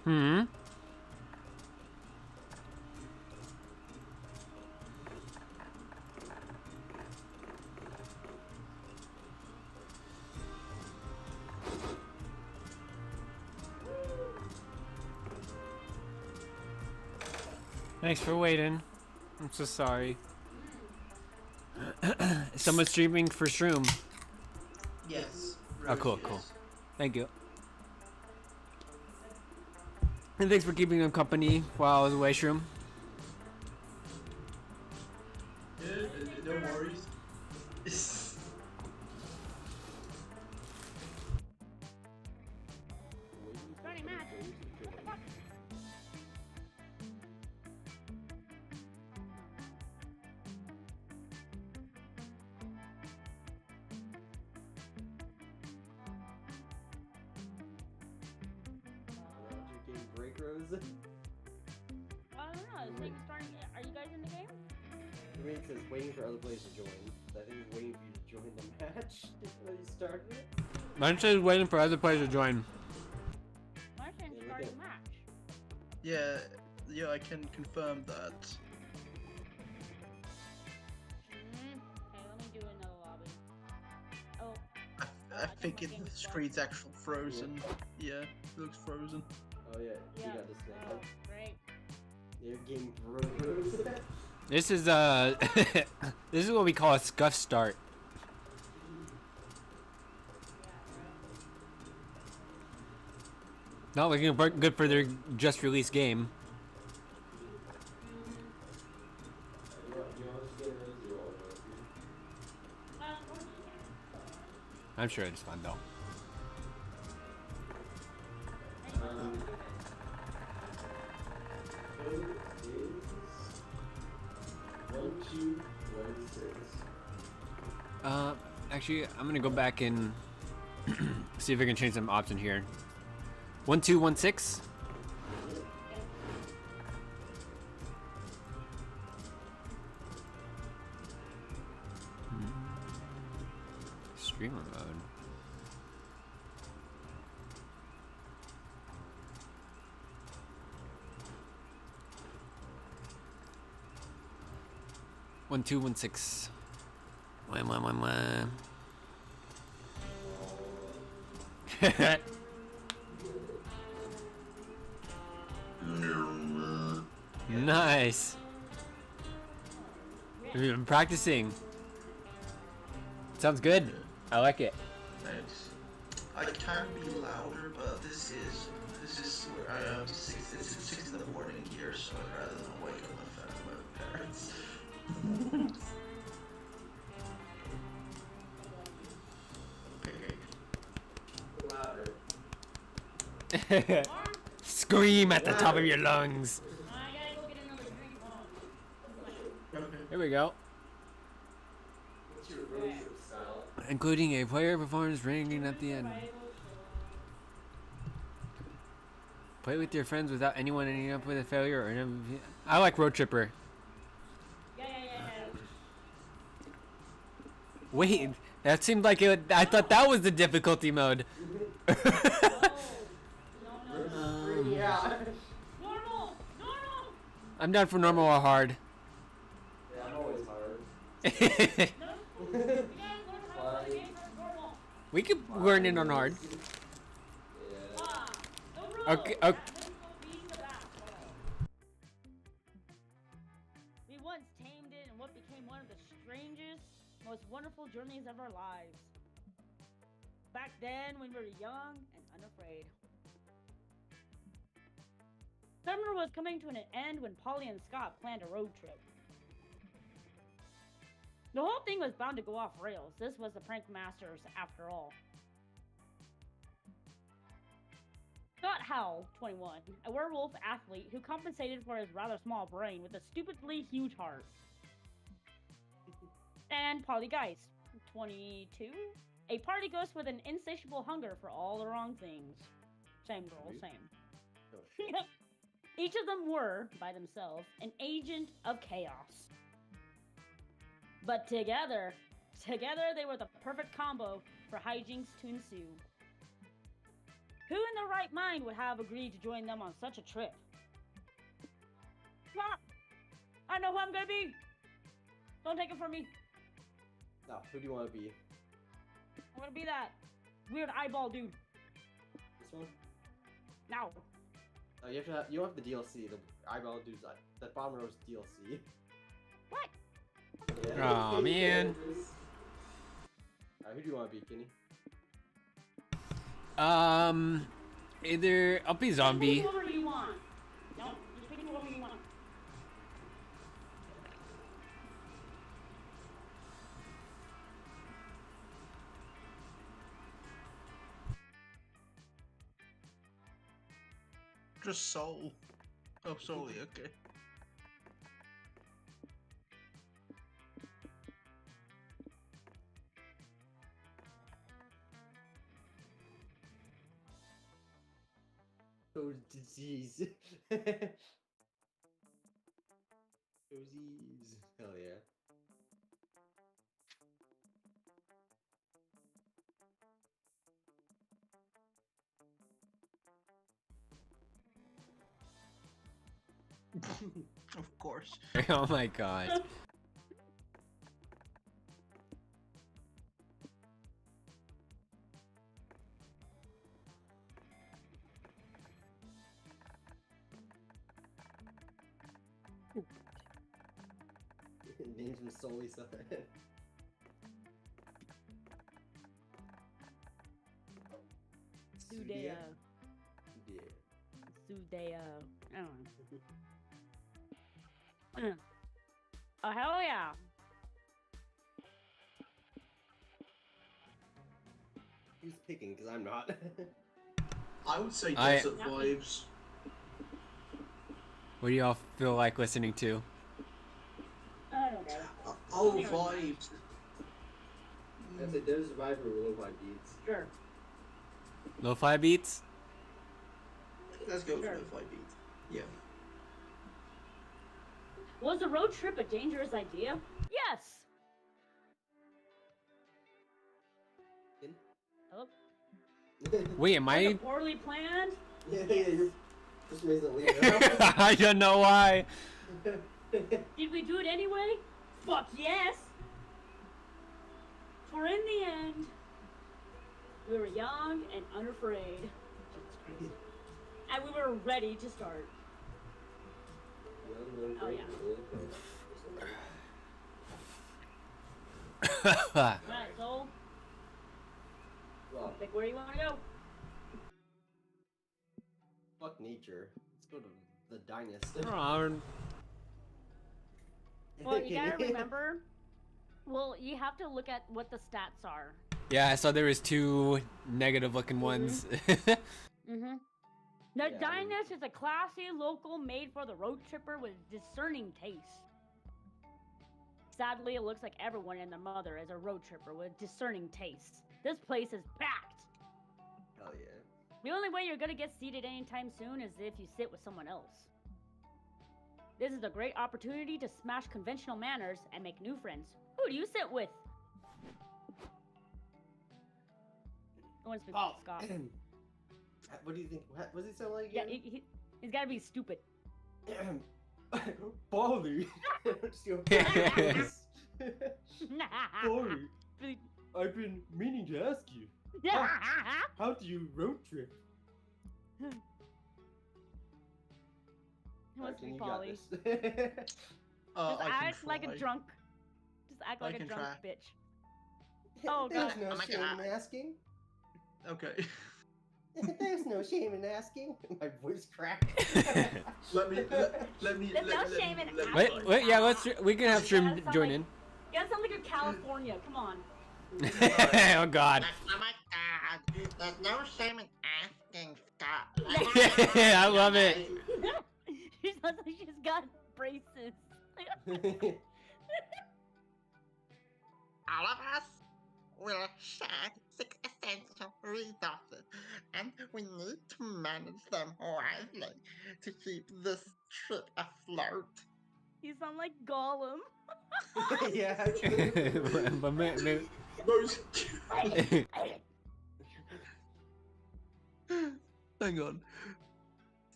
Hmm? Thanks for waiting. I'm so sorry. Someone's streaming for Shroom. Yes. Oh, cool, cool. Thank you. And thanks for keeping them company while I was away, Shroom. Yeah, no worries. Starting match. Break Rose. I don't know. It's like starting. Are you guys in the game? I mean, it says waiting for other players to join. I think it's waiting for you to join the match when you started it. Mine says waiting for other players to join. Mine says starting match. Yeah, yeah, I can confirm that. Okay, let me do another lobby. Oh. I think the screen's actually frozen. Yeah, it looks frozen. Oh yeah, Yeah. you got this thing. Oh, great. You're getting Rose. This is this is what we call a scuff start. Not looking good for their just released game. I'm sure it's fun though. Actually, I'm gonna go back and see if I can change some option here. 1216. Streamer mode. One two one six. One. Nice. We've been practicing. Sounds good. I like it. Thanks. I can be louder, but this is where I am. It's 6 in the morning here, so I'd rather than wake up my parents. Okay. Scream at the top of your lungs. I gotta go get another drink. Okay. Here we go. Including a player performance ranking at the end. Play with your friends without anyone ending up with a failure or an MVP. I like Road Tripper. Yeah. Wait, that seemed like it. I thought that was the difficulty mode. Yeah. Normal. I'm down for normal or hard. Yeah, I'm always hard. We could learn it on hard. Yeah. Okay. We once tamed it in what became one of the strangest, most wonderful journeys of our lives. Back then, when we were young and unafraid. Summer was coming to an end when Polly and Scott planned a road trip. The whole thing was bound to go off rails. This was the Prank Masters after all. Scott Howell, 21, a werewolf athlete who compensated for his rather small brain with a stupidly huge heart. And Polly Geist, 22, a party ghost with an insatiable hunger for all the wrong things. Same girl, same. Oh, shit. Each of them were, by themselves, an agent of chaos. But together they were the perfect combo for hijinks to ensue. Who in their right mind would have agreed to join them on such a trip? Ah, I know who I'm gonna be. Don't take it from me. No, who do you want to be? I'm gonna be that weird eyeball dude. This one? Now. Oh, you don't have the DLC. The eyeball dude's that bottom row's DLC. What? Yeah. Aw, man. Who do you want to be, Kenny? Either I'll be zombie. Pick whoever you want. No, just pick whoever you want. Just Soul. Oh, Soul, okay. Oh, disease. Disease. Hell yeah. Of course. Oh my god. Names him solely something. Sudea. Yeah. Sudea. I don't know. Oh, hell yeah. Who's picking? Because I'm not. I would say I- Desert Vibes. What do y'all feel like listening to? I don't know. Oh, Vibes. I said Desert Survivor with Lo-Fi beats. Sure. Lo-fi beats? Let's go Sure. with Lo-Fi beats. Yeah. Was the road trip a dangerous idea? Yes. Hello? Wait, am Was I? it poorly planned? Yeah, you're just recently. I don't know why. Did we do it anyway? Fuck yes! For in the end, we were young and unafraid. Jesus Christ. And we were ready to start. Oh, yeah. Alright, so Well, pick where you want to go. fuck nature. Let's go to the dynasty. Well, you gotta remember. Well, you have to look at what the stats are. Yeah, I saw there was two negative-looking ones. Mm-hmm. The Yeah, I mean- Dynast is a classy local made for the road tripper with discerning taste. Sadly, it looks like everyone and their mother is a road tripper with discerning taste. This place is packed. Hell yeah. The only way you're gonna get seated anytime soon is if you sit with someone else. This is a great opportunity to smash conventional manners and make new friends. Who do you sit with? I want to speak with Scott. What do you think? What does he sound like Yeah, again? he's gotta be stupid. Bali. Just go, Bali. I've been meaning to ask you. How do you road trip? He wants to be Can you got Polly. this? Just I can act like a try. drunk. Just act I like a can drunk try. bitch. Oh, There's God. no Oh my shame God. in asking. Okay. There's no shame in asking. My voice cracked. let me. There's no shame in let me- Wait, wait, yeah, we can have Yeah, Shrim that sound join like- in. You gotta sound like you're California. Come on. Oh god. Oh my god, there's no shame in asking, Scott. Yeah, I love it. She sounds like she's got braces. All of us will share 6 essential resources, and we need to manage them wisely to keep this trip afloat. You sound like Gollum. Yeah. But Those- Hang on.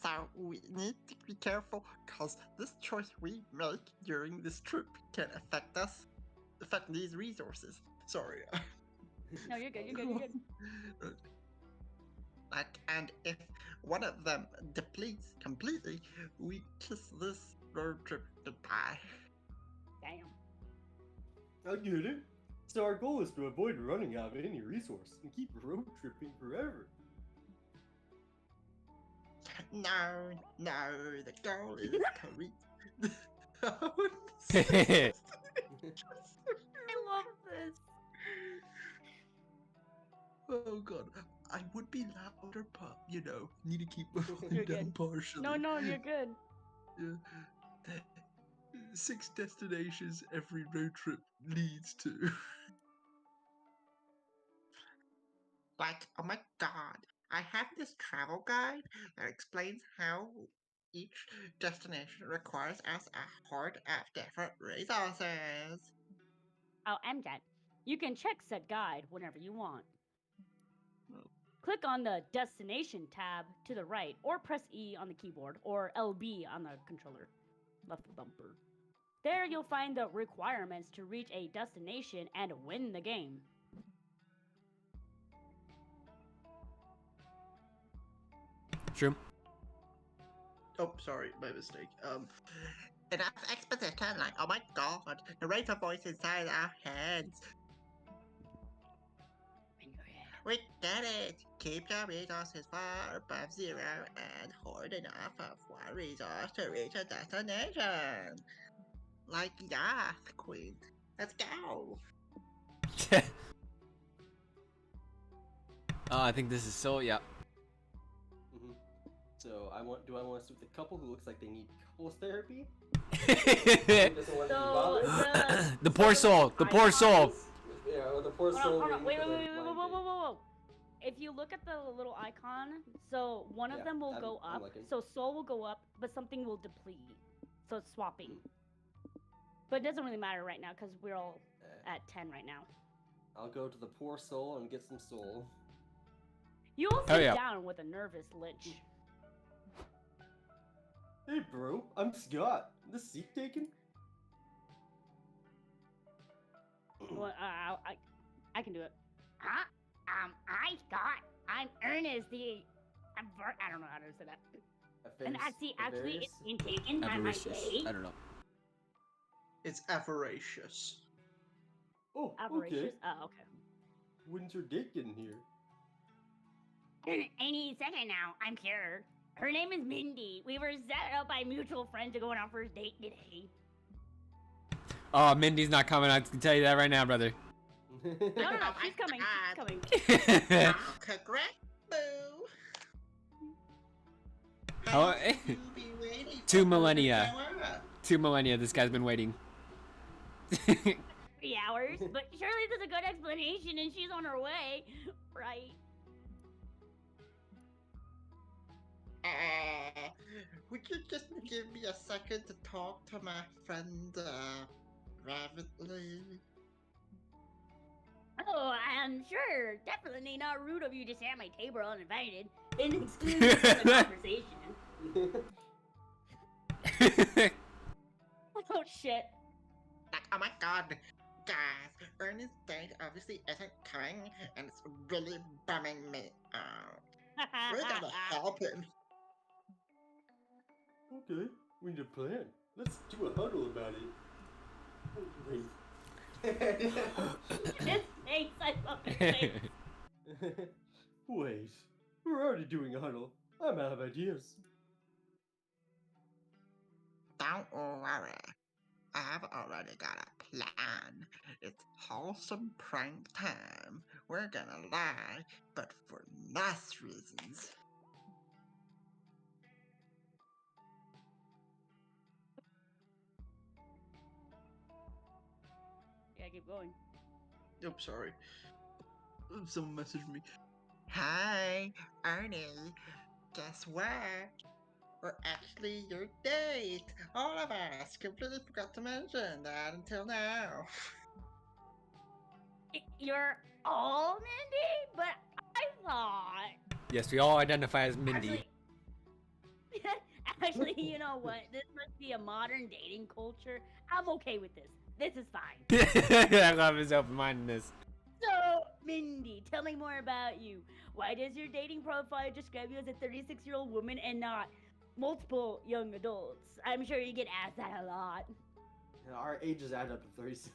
So we need to be careful, cause this choice we make during this trip can affect these resources. Sorry. No, you're good. You're good. You're good. Like, and if one of them depletes completely, we kiss this road trip goodbye. Damn. I get it. So our goal is to avoid running out of any resource and keep road tripping forever. No, the goal is complete. I love this. Oh god, I would be louder, but need to keep my volume You're down good. partially. No, you're good. Yeah. 6 destinations every road trip leads to. Like, oh my god, I have this travel guide that explains how each destination requires us a horde of different resources. Oh, MJet. You can check said guide whenever you want. Oh. Click on the Destination tab to the right, or press E on the keyboard, or LB on the controller. Left bumper. There you'll find the requirements to reach a destination and win the game. True. Oh, sorry, my mistake. Enough exposition, like, oh my god, narrator voice inside our heads. We get it! Keep your resources far above zero and hoard enough of one resource to reach a destination. Like, yeah, Queen. Let's go! I think this is so. Yeah. Mm-hmm. So do I want to with the couple who looks like they need couples therapy? The poor soul. The poor soul. Yeah, or the poor soul. Hold on. Wait, waiting for wait, their whoa, blind whoa, date. whoa, whoa, whoa. If you look at the little icon, so one of Yeah, them will I'm- go I'm up. looking. So soul will go up, but something will deplete. So it's swapping. But it doesn't really matter right now because we're all at 10 right now. I'll go to the poor soul and get some soul. You will Oh, sit yeah. down with a nervous lich. Hey, bro, I'm Scott. This seat taken? Well, I can do it. Huh? I Scott. I'm Ernest. I don't know how to say that. And actually, it's been taken by my Avaricious. date. I don't know. It's avaricious. Oh, okay. Avaricious. Oh, okay. When's your date getting here? Any second now. I'm sure. Her name is Mindy. We were set up by mutual friends to go on our first date today. Oh, Mindy's not coming. I can tell you that right now, brother. No, she's coming. She's coming. Oh, congrats, boo! Oh, How you be waiting 2 for millennia. her to show up? 2 millennia. This guy's been waiting. 3 hours, but surely there's a good explanation and she's on her way, right? Would you just give me a second to talk to my friend, Ravenly? Oh, I'm sure. Definitely not rude of you to sit at my table uninvited and exclude me from the conversation. Oh shit. Like, oh my god, guys, Ernest's date obviously isn't coming, and it's really bumming me out. We're gonna help him. Okay, we need a plan. Let's do a huddle about it. This face, I love this face. Wait, we're already doing a huddle. I'm out of ideas. Don't worry. I've already got a plan. It's wholesome prank time. We're gonna lie, but for nice reasons. Yeah, keep going. Oh, sorry. Someone messaged me. Hi, Ernie. Guess what? We're actually your date. All of us. Completely forgot to mention that until now. You're all Mindy, but I thought. Yes, we all identify as Mindy. Actually, you know what? This must be a modern dating culture. I'm okay with this. This is fine. I love his open-mindedness. So, Mindy, tell me more about you. Why does your dating profile describe you as a 36-year-old woman and not multiple young adults? I'm sure you get asked that a lot. And our ages add up to 36.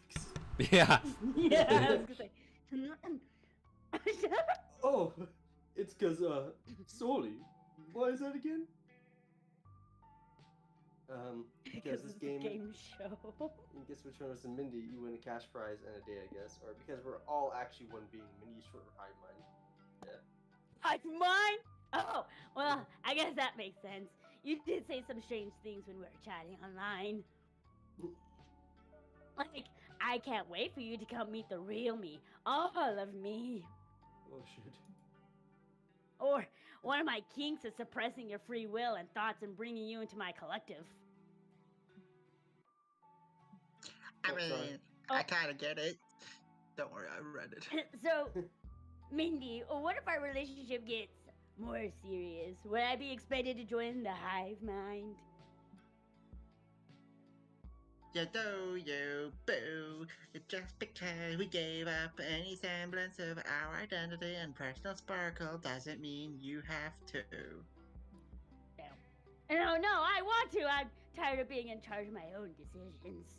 Yeah. Yeah, I was gonna say. Oh, it's cause Soli. Why is that again? Because this game show. you guess which one was the Mindy, you win a cash prize and a day, I guess. Or because we're all actually one being, Mindy's short for hive mind. Yeah. Hive mind? Oh, well, I guess that makes sense. You did say some strange things when we were chatting online. Like, I can't wait for you to come meet the real me. All of me. Oh shit. Or one of my kinks is suppressing your free will and thoughts and bringing you into my collective. I Oh, mean, sorry. I kind of get it. Don't worry, I read it. So, Mindy, what if our relationship gets more serious? Would I be expected to join the hive mind? You do, you boo. Just because we gave up any semblance of our identity and personal sparkle doesn't mean you have to. No, I want to. I'm tired of being in charge of my own decisions.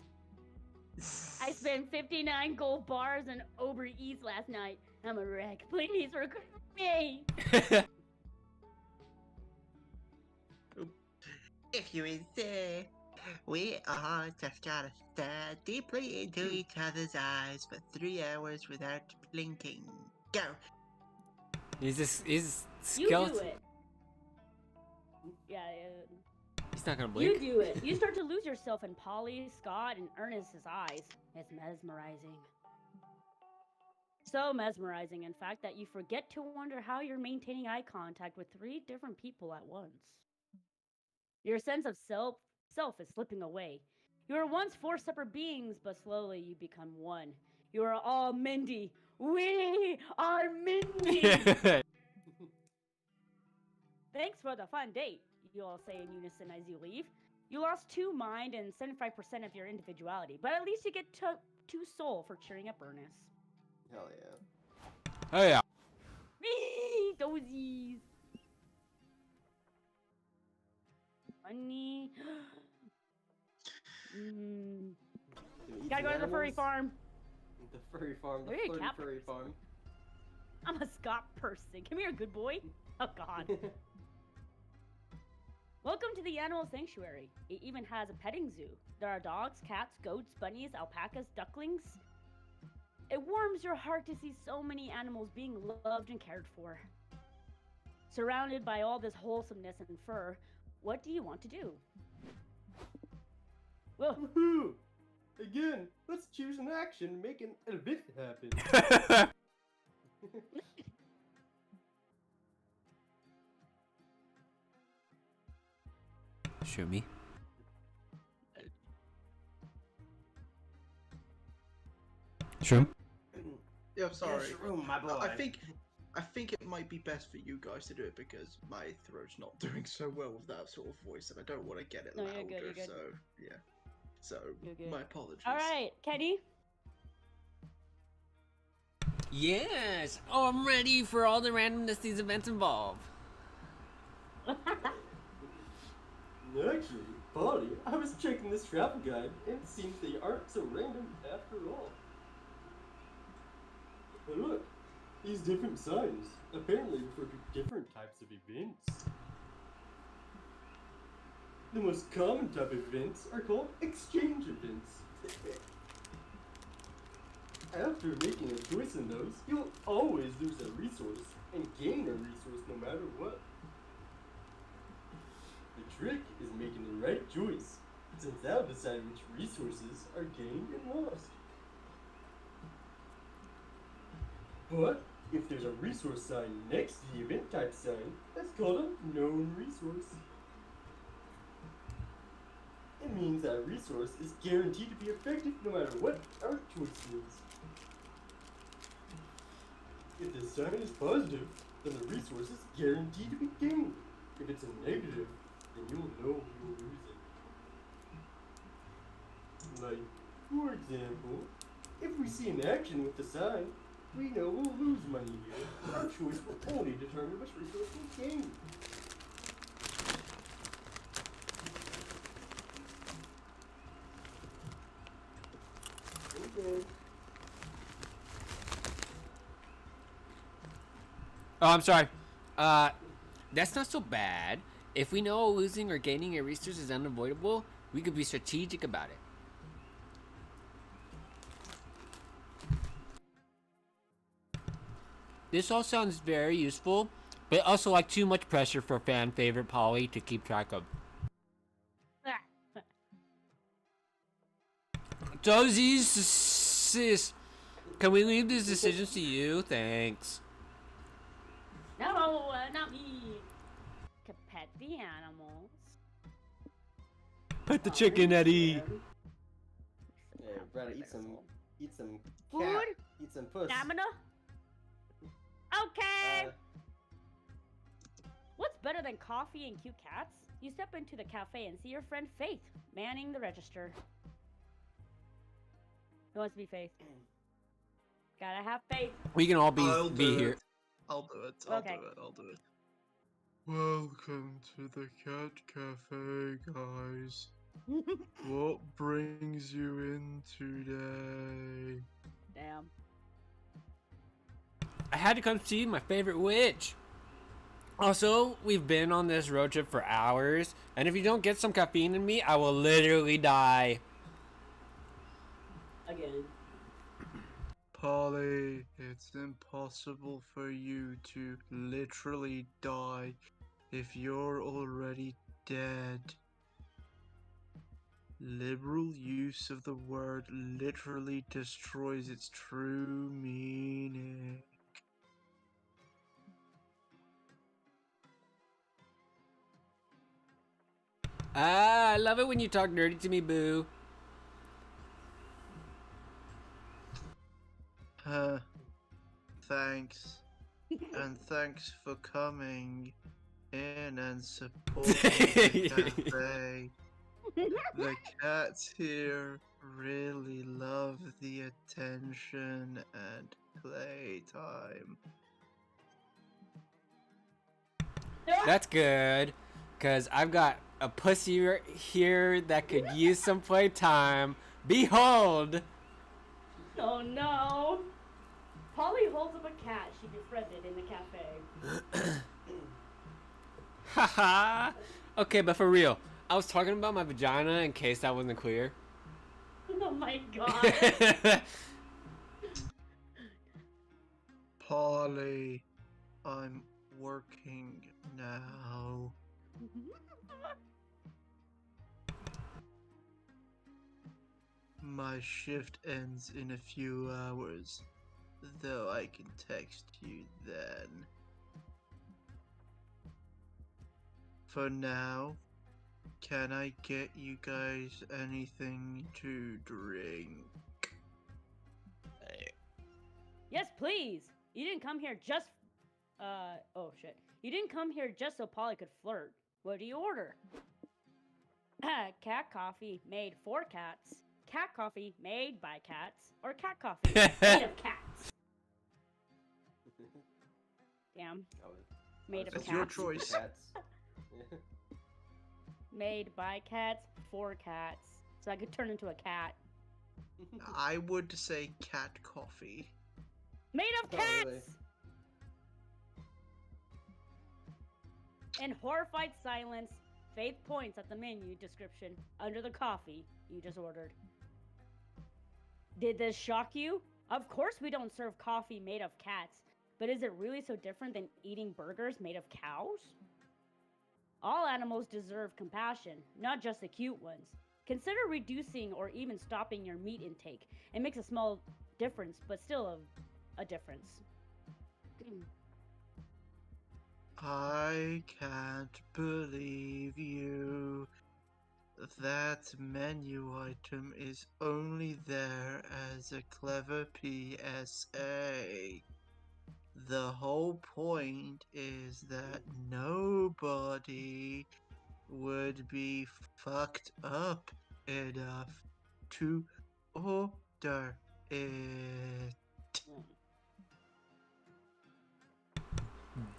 I spent 59 gold bars on Uber Eats last night. I'm a wreck. Please recruit me. If you insist, we all just gotta stare deeply into each other's eyes for 3 hours without blinking. Go. He's You skeleton. do it. Yeah, He's not gonna blink. you do it. You start to lose yourself in Polly, Scott, and Ernest's eyes. It's mesmerizing. So mesmerizing, in fact, that you forget to wonder how you're maintaining eye contact with 3 different people at once. Your sense of self is slipping away. You were once 4 separate beings, but slowly you become one. You are all Mindy. We are Mindy. Thanks for the fun date, you all say in unison as you leave. You lost 2 mind and 75% of your individuality, but at least you get 2 soul for cheering up Ernest. Hell yeah. Oh yeah. Dozies. Money. Gotta go to the furry farm. The furry farm, the Where are your flirty cat furry purses? farm. I'm a Scott person. Come here, good boy. Oh, God. Welcome to the animal sanctuary. It even has a petting zoo. There are dogs, cats, goats, bunnies, alpacas, ducklings. It warms your heart to see so many animals being loved and cared for. Surrounded by all this wholesomeness and fur, what do you want to do? Well, Woohoo! Again, let's choose an action and make an event happen. Shoot me. Shroom? Yeah, sorry. Shroom, my boy. I think it might be best for you guys to do it because my throat's not doing so well with that sort of voice, and I don't want to get it No, louder. you're good. So yeah. So You're good. my apologies. all right, Kenny. Yes. Oh, I'm ready for all the randomness these events involve. Actually, Polly, I was checking this travel guide, and it seems they aren't so random after all. But look, these different signs apparently refer to different types of events. The most common type of events are called exchange events. After making a choice in those, you'll always lose a resource and gain a resource no matter what. The trick is making the right choice, since that'll decide which resources are gained and lost. But if there's a resource sign next to the event type sign, that's called a known resource. It means that a resource is guaranteed to be effective no matter what our choice is. If the sign is positive, then the resource is guaranteed to be gained. If it's a negative, then you'll know you'll lose it. Like, for example, if we see an action with the sign, we know we'll lose money here. Our choice will only determine which resource we gain. Okay. Oh, I'm sorry. That's not so bad. If we know losing or gaining a resource is unavoidable, we could be strategic about it. This all sounds very useful, but also like too much pressure for fan favorite Polly to keep track of. Dozie's sis, can we leave these decisions to you? Thanks. No, not me. Could pet the animals. Pet the chicken, Eddie. Yeah, Brad, eat some Food? cat. Eat some puss. Stamina? Okay. What's better than coffee and cute cats? You step into the cafe and see your friend Faith manning the register. Who wants to be Faith? Gotta have faith. We can all I'll be do here. it. I'll do it. I'll Okay. do it. I'll do it. Welcome to the Cat Cafe, guys. What brings you in today? Damn. I had to come see my favorite witch. Also, we've been on this road trip for hours, and if you don't get some caffeine in me, I will literally die. Again. Polly, it's impossible for you to literally die if you're already dead. Liberal use of the word literally destroys its true meaning. Ah, I love it when you talk dirty to me, boo. Thanks. And thanks for coming in and supporting the cafe. The cats here really love the attention and playtime. That's good, because I've got a pussy right here that could use some playtime. Behold! Oh no. Polly holds up a cat she befriended in the cafe. Haha! Okay, but for real, I was talking about my vagina in case that wasn't clear. Oh my god. Polly, I'm working now. My shift ends in a few hours, though I can text you then. For now, can I get you guys anything to drink? Yes, please. You didn't come here just oh shit. You didn't come here just so Polly could flirt. What do you order? Cat coffee made for cats. Cat coffee made by cats. Or cat coffee made of cats. Damn. Made of It's cats. your choice. Cats. Made by cats for cats. So I could turn into a cat. I would say cat coffee. Made of Oh, cats! really? In horrified silence, Faith points at the menu description under the coffee you just ordered. Did this shock you? Of course we don't serve coffee made of cats, but is it really so different than eating burgers made of cows? All animals deserve compassion, not just the cute ones. Consider reducing or even stopping your meat intake. It makes a small difference, but still a difference. I can't believe you. That menu item is only there as a clever PSA. The whole point is that nobody would be fucked up enough to order it.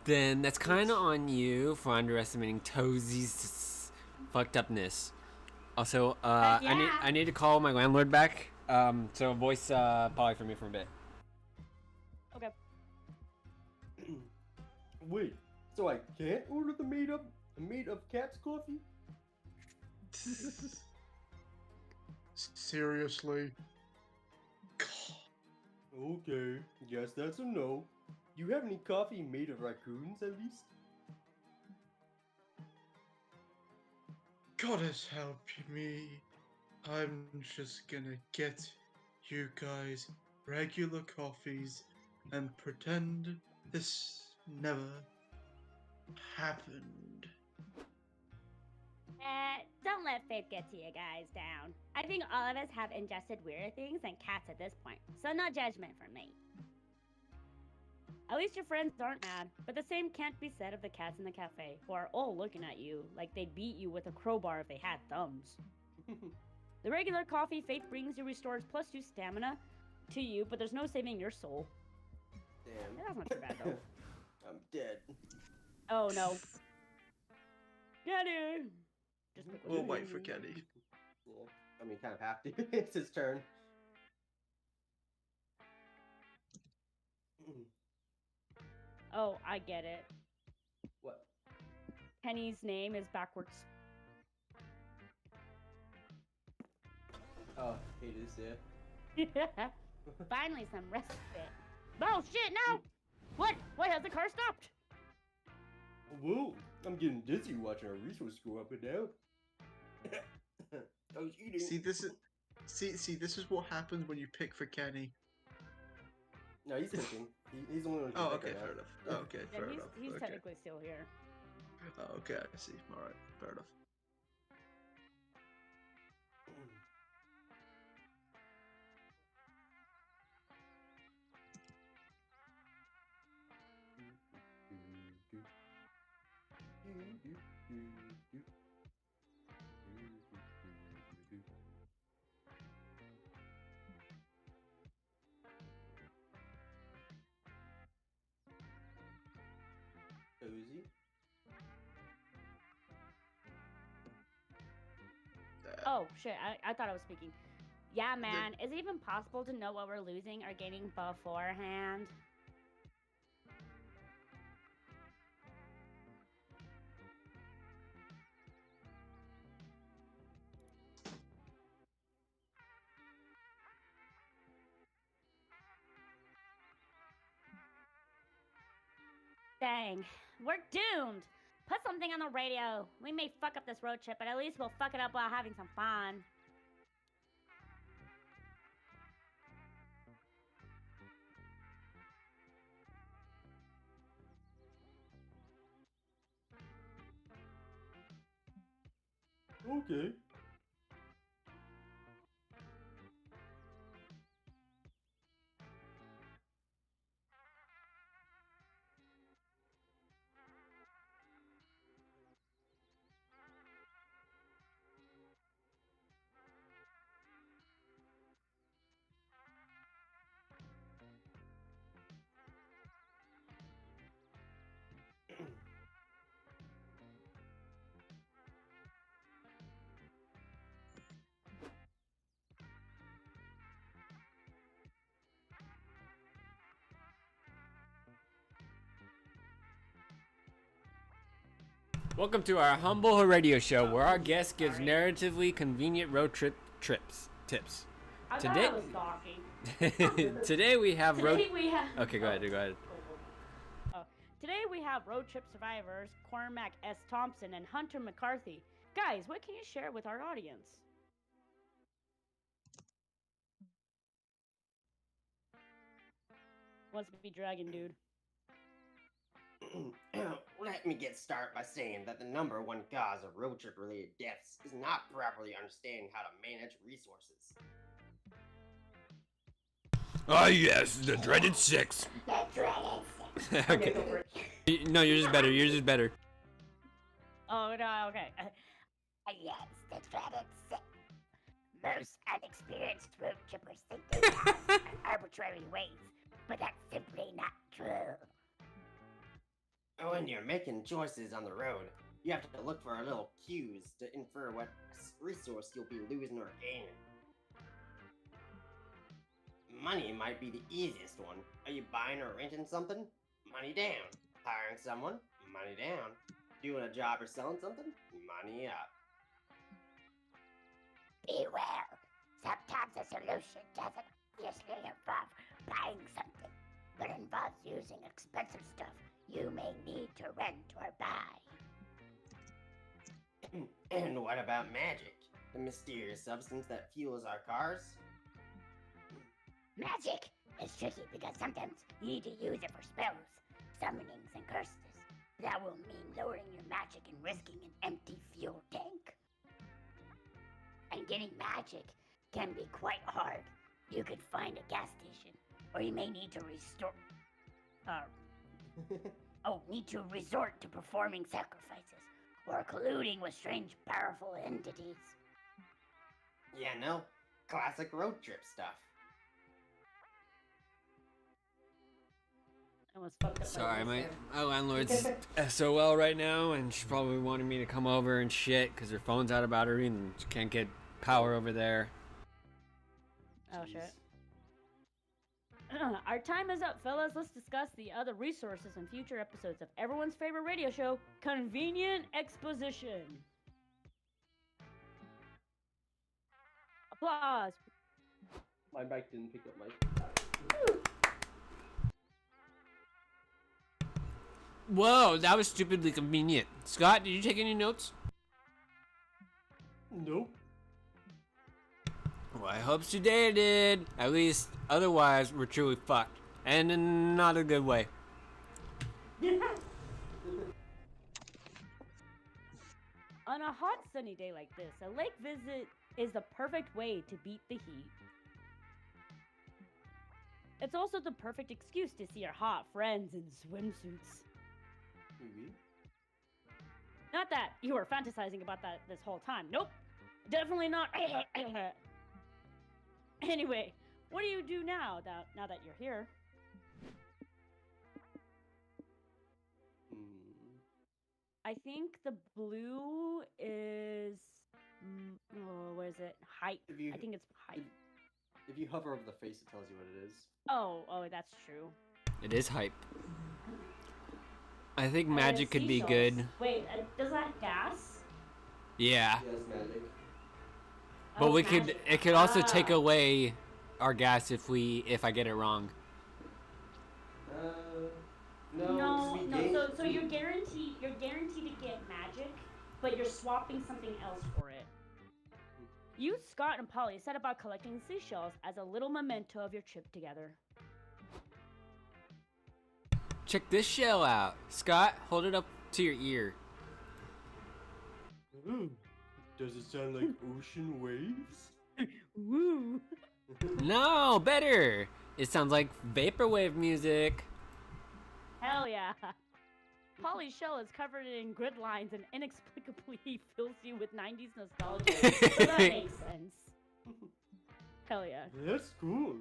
Then that's kind of on you for underestimating Tosie's fucked upness. Also, yeah. I need to call my landlord back. So voice Polly for me for a bit. Okay. Wait, so I can't order the made of cat's coffee? Seriously? Okay, guess that's a no. Do you have any coffee made of raccoons at least? Goddess help me. I'm just gonna get you guys regular coffees and pretend this never happened. Don't let fate get to you guys down. I think all of us have ingested weirder things than cats at this point, so no judgment from me. At least your friends aren't mad, but the same can't be said of the cats in the cafe, who are all looking at you like they'd beat you with a crowbar if they had thumbs. The regular coffee fate brings you restores +2 stamina to you, but there's no saving your soul. Damn. Yeah, that's not too bad though. I'm dead. Oh no. Daddy! Just quickly. We'll wait for Kenny. Yeah, I mean, kind of have to. It's his turn. Oh, I get it. What? Kenny's name is backwards. Oh, it is, yeah. Finally, some respite. Oh shit! No! What? Why has the car stopped? Whoa, I'm getting dizzy watching our resources go up and down. I was eating. See, this is what happens when you pick for Kenny. No, he's thinking. He's the only one who Oh, can okay, pick fair right enough. now. Oh, okay, Yeah, fair enough. he's Okay. technically still here. Oh, okay, I see. All right, fair enough. Cozy. Oh shit! I thought I was speaking. Yeah, man. Is it even possible to know what we're losing or gaining beforehand? Dang, we're doomed. Put something on the radio. We may fuck up this road trip, but at least we'll fuck it up while having some fun. Okay. Welcome to our humble radio show, where our guest gives narratively convenient road trip tips. I Today- thought I was talking. Today we have road. Today we have. Okay, go ahead. Oh. Today we have road trip survivors Cormac S. Thompson and Hunter McCarthy. Guys, what can you share with our audience? Wants to be dragon, dude. Let me get started by saying that the number one cause of road trip related deaths is not properly understanding how to manage resources. Ah, yes, the dreaded 6. The dreaded 6. Okay, go for it. No, yours is better. Yours is better. Oh no, okay. Yes, the dreaded sick. Most unexperienced road trippers think they have arbitrary ways, but that's simply not true. When you're making choices on the road, you have to look for little cues to infer what resource you'll be losing or gaining. Money might be the easiest one. Are you buying or renting something? Money down. Hiring someone? Money down. Doing a job or selling something? Money up. Beware. Sometimes a solution doesn't obviously involve buying something, but involves using expensive stuff you may need to rent or buy. And what about magic? The mysterious substance that fuels our cars? Magic is tricky because sometimes you need to use it for spells, summonings, and curses. That will mean lowering your magic and risking an empty fuel tank. And getting magic can be quite hard. You could find a gas station, or you may need to need to resort to performing sacrifices, or colluding with strange, powerful entities. Yeah, no. Classic road trip stuff. I almost fucked up. Sorry, voice my landlord's SOL right now, and she probably wanted me to come over and shit because her phone's out of battery and she can't get power over there. there. Oh shit. Our time is up, fellas. Let's discuss the other resources in future episodes of everyone's favorite radio show, Convenient Exposition. Applause. My mic didn't pick up my. Whoa, that was stupidly convenient. Scott, did you take any notes? Nope. Well, I hope today did. At least, otherwise, we're truly fucked. And in not a good way. On a hot, sunny day like this, a lake visit is the perfect way to beat the heat. It's also the perfect excuse to see your hot friends in swimsuits. Not that you were fantasizing about that this whole time. Nope. Definitely not. Anyway, what do you do now that you're here? I think the blue is what is it? Hype. I think it's hype. If you hover over the face, it tells you what it is. Oh, that's true. It is hype. I think magic could be Seashells. good. Wait, does that gas? Yeah. Yes, magic. But Oh, we could magic. it could also take Ah. away our gas if I get it wrong. No. gain- So you're guaranteed to get magic, but you're swapping something else for it. You, Scott, and Polly set about collecting seashells as a little memento of your trip together. Check this shell out. Scott, hold it up to your ear. Ooh, does it sound like ocean waves? Woo! No, better. It sounds like vaporwave music. Hell yeah! Polly's shell is covered in grid lines and inexplicably fills you with 90s nostalgia. So that makes sense. Hell yeah. That's cool.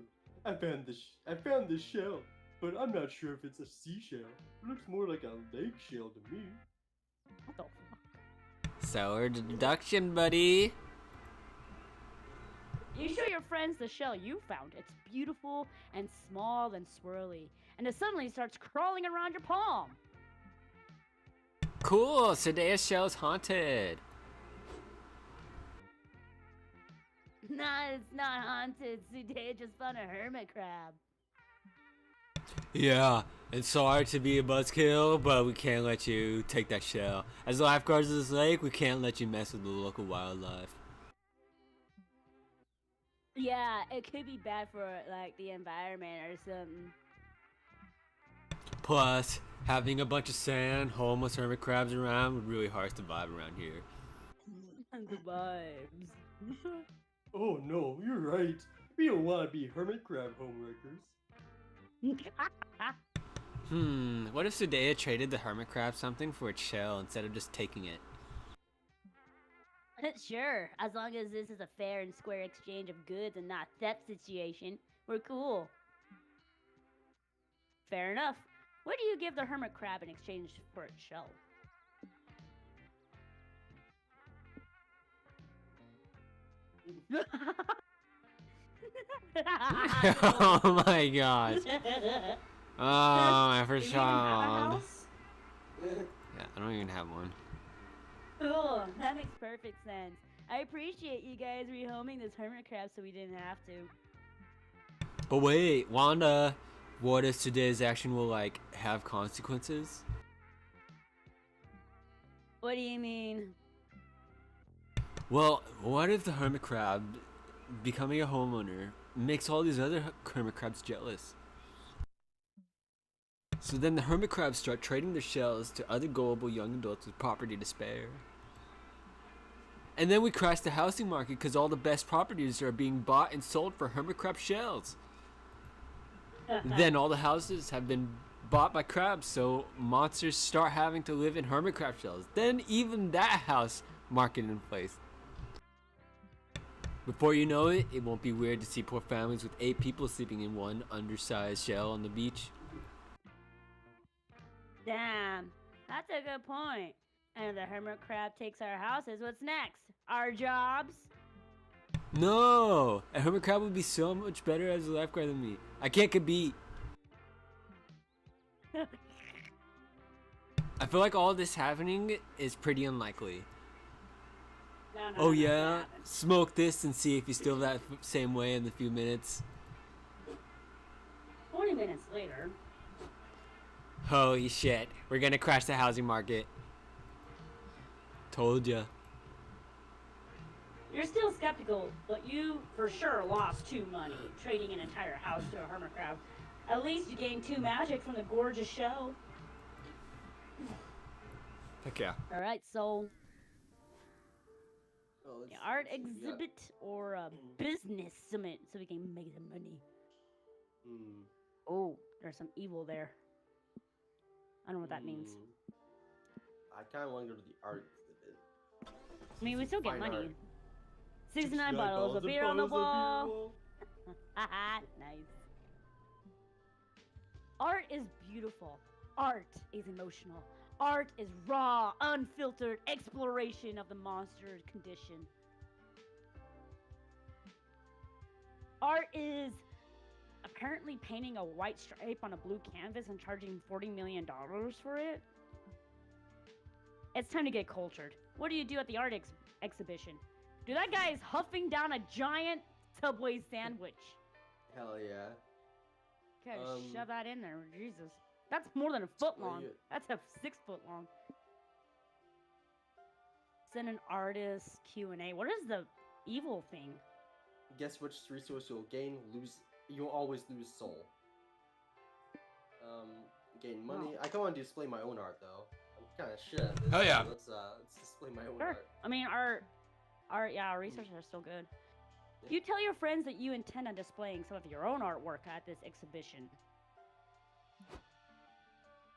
I found this shell, but I'm not sure if it's a seashell. It looks more like a lake shell to me. What the fuck? Solar deduction, buddy. You show your friends the shell you found. It's beautiful and small and swirly, and it suddenly starts crawling around your palm. Cool, Sadea's shell's haunted. Nah, it's not haunted. Sudea just found a hermit crab. Yeah, it's sorry to be a buzzkill, but we can't let you take that shell. As lifeguards of this lake, we can't let you mess with the local wildlife. Yeah, it could be bad for like the environment or something. Plus, having a bunch of sand, homeless hermit crabs around would really harsh the vibe around here. The vibes. Oh no, you're right. We don't want to be hermit crab homewreckers. What if Sudea traded the hermit crab something for its shell instead of just taking it? Sure, as long as this is a fair and square exchange of goods and not theft situation, we're cool. Fair enough. What do you give the hermit crab in exchange for its shell? Oh my gosh. Oh, my Do first you even have a child. house? Yeah, I don't even have one. Cool, that makes perfect sense. I appreciate you guys rehoming this hermit crab so we didn't have to. But wait, Wanda, what if today's action will, like, have consequences? What do you mean? Well, what if the hermit crab, becoming a homeowner, makes all these other hermit crabs jealous? So then the hermit crabs start trading their shells to other gullible young adults with property to spare. And then we crash the housing market because all the best properties are being bought and sold for hermit crab shells. Then all the houses have been bought by crabs, so monsters start having to live in hermit crab shells. Then even that house market in place. Before you know it, it won't be weird to see poor families with 8 people sleeping in one undersized shell on the beach. Damn, that's a good point. And if the hermit crab takes our houses, what's next? Our jobs? No! A hermit crab would be so much better as a lifeguard than me. I can't compete. I feel like all this happening is pretty unlikely. Oh yeah? Smoke this and see if you still that same way in the few minutes. 20 minutes later. Holy shit. We're gonna crash the housing market. Told ya. You're still skeptical, but you for sure lost 2 money trading an entire house to a hermit crab. At least you gained 2 magic from the gorgeous show. Heck yeah. Alright, so Oh, let's- art let's see what we got. exhibit or a business summit so we can make some money. Hmm. Oh, there's some evil there. I don't know what that means. I kind of want to go to the art exhibit. I mean, we still get Fine money. art. 69 bottles of beer on the wall. Haha, nice. Art is beautiful. Art is emotional. Art is raw, unfiltered exploration of the monster's condition. Art is apparently painting a white stripe on a blue canvas and charging $40 million for it. It's time to get cultured. What do you do at the art exhibition? Dude, that guy is huffing down a giant Subway sandwich. Hell yeah. Okay, Um, shove that in there, Jesus. That's more than a foot long. you- That's a 6 foot long. Send an artist Q&A. What is the evil thing? Guess which resource you'll gain? You'll always lose soul. Gain money. Oh. I kind of want to display my own art though. I'm kind of shit at this. Hell yeah. So let's display my own Sure. art. I mean, our researchers are still good. You tell your friends that you intend on displaying some of your own artwork at this exhibition.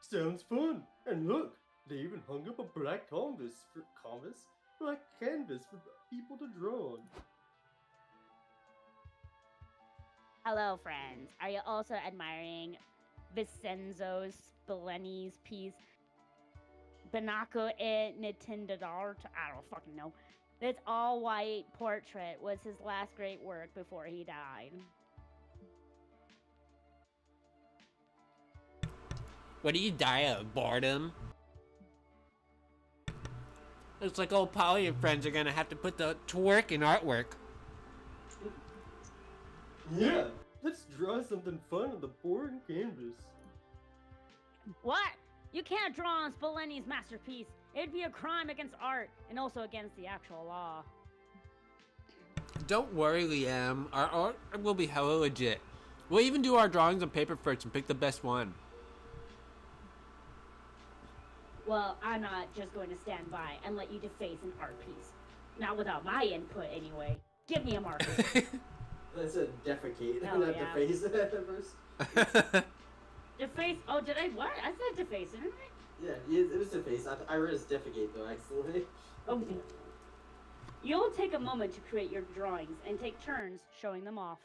Sounds fun. And look, they even hung up a black canvas for people to draw on. Hello, friends. Are you also admiring Vincenzo Spalletti's piece, Binaco e Nintendo d'Art? I don't fucking know. This all-white portrait was his last great work before he died. What do you die of? Boredom? Looks like old Polly and friends are gonna have to put to work in artwork. Yeah, let's draw something fun on the boring canvas. What? You can't draw on Spalletti's masterpiece. It'd be a crime against art and also against the actual law. Don't worry, Liam. Our art will be hella legit. We'll even do our drawings on paper first and pick the best one. Well, I'm not just going to stand by and let you deface an art piece. Not without my input, anyway. Give me a marker. That's a defecate, Oh, not yeah. deface at first. Deface. Oh, did I? What? I said deface, didn't I? Yeah, it was deface. I read as defecate though, accidentally. Oh. You'll take a moment to create your drawings and take turns showing them off.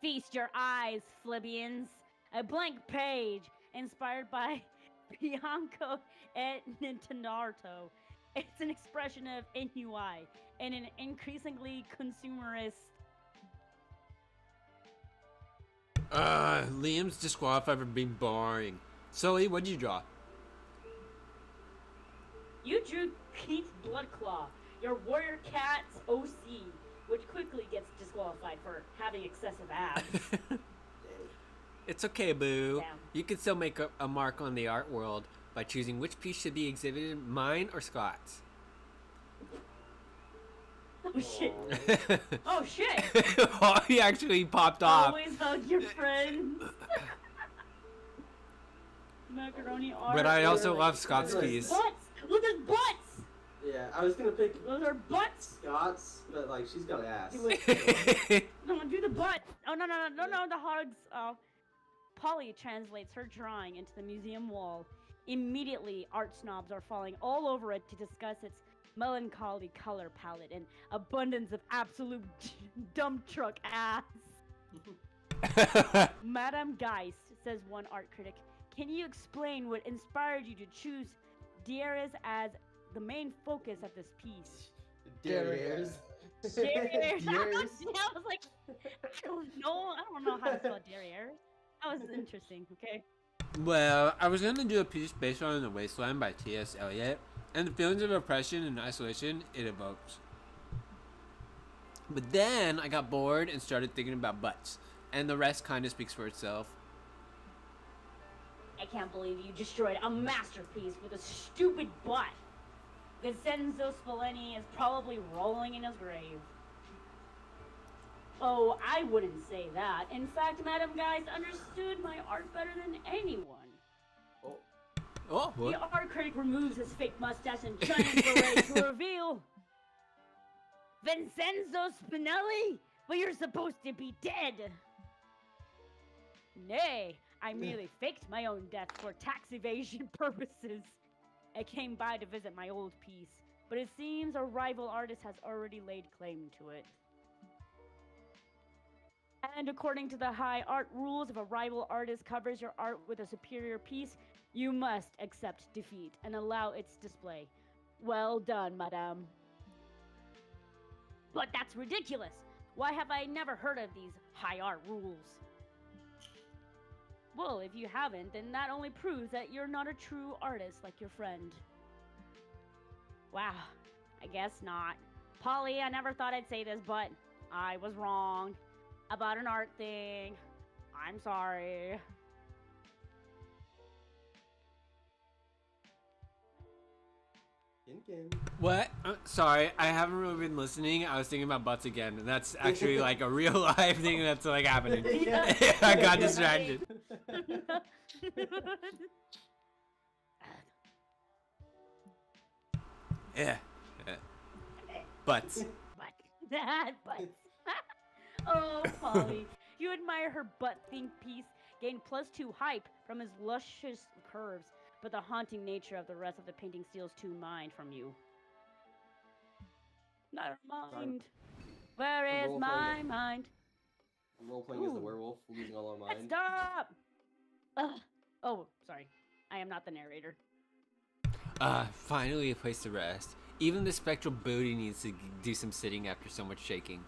Feast your eyes, Flibians. A blank page inspired by Bianco et Nintenarto. It's an expression of ennui in an increasingly consumerist. Liam's disqualified for being boring. Sully, what'd you draw? You drew Keith Bloodclaw, your warrior cat's OC, which quickly gets disqualified for having excessive abs. It's okay, boo. Damn. You can still make a mark on the art world by choosing which piece should be exhibited, mine or Scott's. Oh shit. Oh shit. Oh, he actually popped off. Always hug your friends. Macaroni art. But I also or, love Scott's piece. Butts! Look at butts! Yeah, I was gonna pick Those are butts! Scott's, but like she's got ass. No, do the butt! Oh, no, the hugs. Oh. Polly translates her drawing into the museum wall. Immediately, art snobs are falling all over it to discuss its melancholy color palette and abundance of absolute dump truck ass. Madame Geist, says one art critic, can you explain what inspired you to choose Dierres as the main focus of this piece? Derriers. Derriers. I was like, I don't know how to spell Derriers. That was interesting, okay? Well, I was gonna do a piece based on The Wasteland by T.S. Eliot and the feelings of oppression and isolation it evokes. But then I got bored and started thinking about butts, and the rest kind of speaks for itself. I can't believe you destroyed a masterpiece with a stupid butt. Vincenzo Spallini is probably rolling in his grave. Oh, I wouldn't say that. In fact, Madame Geist understood my art better than anyone. Oh, what? The art critic removes his fake mustache and giant beret to reveal Vincenzo Spinelli, but you're supposed to be dead. Nay, I merely faked my own death for tax evasion purposes. I came by to visit my old piece, but it seems a rival artist has already laid claim to it. And according to the high art rules, if a rival artist covers your art with a superior piece, you must accept defeat and allow its display. Well done, madame. But that's ridiculous. Why have I never heard of these high art rules? Well, if you haven't, then that only proves that you're not a true artist like your friend. Wow, I guess not. Polly, I never thought I'd say this, but I was wrong about an art thing. I'm sorry. What? Sorry, I haven't really been listening. I was thinking about butts again, and that's actually like a real life thing that's like happening. I got distracted. Yeah. Butts. Butts. Oh, Polly, you admire her butt-themed piece, gain +2 hype from his luscious curves, but the haunting nature of the rest of the painting steals 2 mind from you. Never mind. Where is my mind? I'm role-playing as the Ooh. werewolf, losing all our mind. Stop! Oh, sorry. I am not the narrator. Finally a place to rest. Even the spectral booty needs to do some sitting after so much shaking.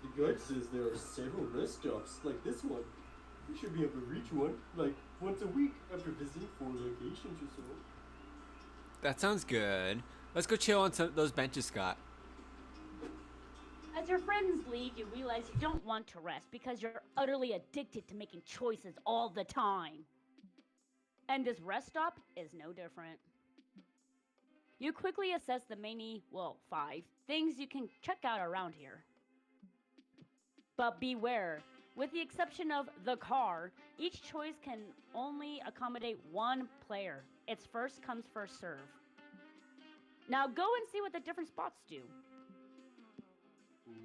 The guide says there are several rest stops like this one. You should be able to reach one, like, once a week after visiting 4 locations or so. That sounds good. Let's go chill on those benches, Scott. As your friends leave, you realize you don't want to rest because you're utterly addicted to making choices all the time. And this rest stop is no different. You quickly assess the many, 5 things you can check out around here. But beware, with the exception of the car, each choice can only accommodate 1 player. It's first comes, first serve. Now go and see what the different spots do.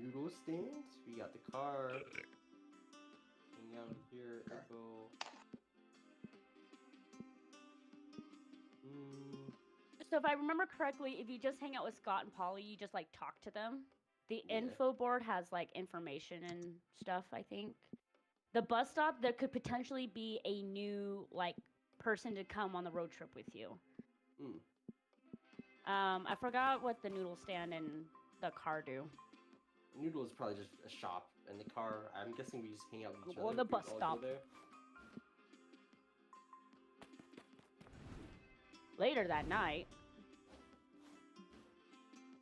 Noodle stand. We got the car. hang out here and go. So if I remember correctly, if you just hang out with Scott and Polly, you just like talk to them. The Yeah. info board has like information and stuff, I think. The bus stop, there could potentially be a new like person to come on the road trip with you. I forgot what the noodle stand and the car do. Noodle is probably just a shop, and the car, I'm guessing we just hang out with each Or other. the We bus all go stop. there. Later that night.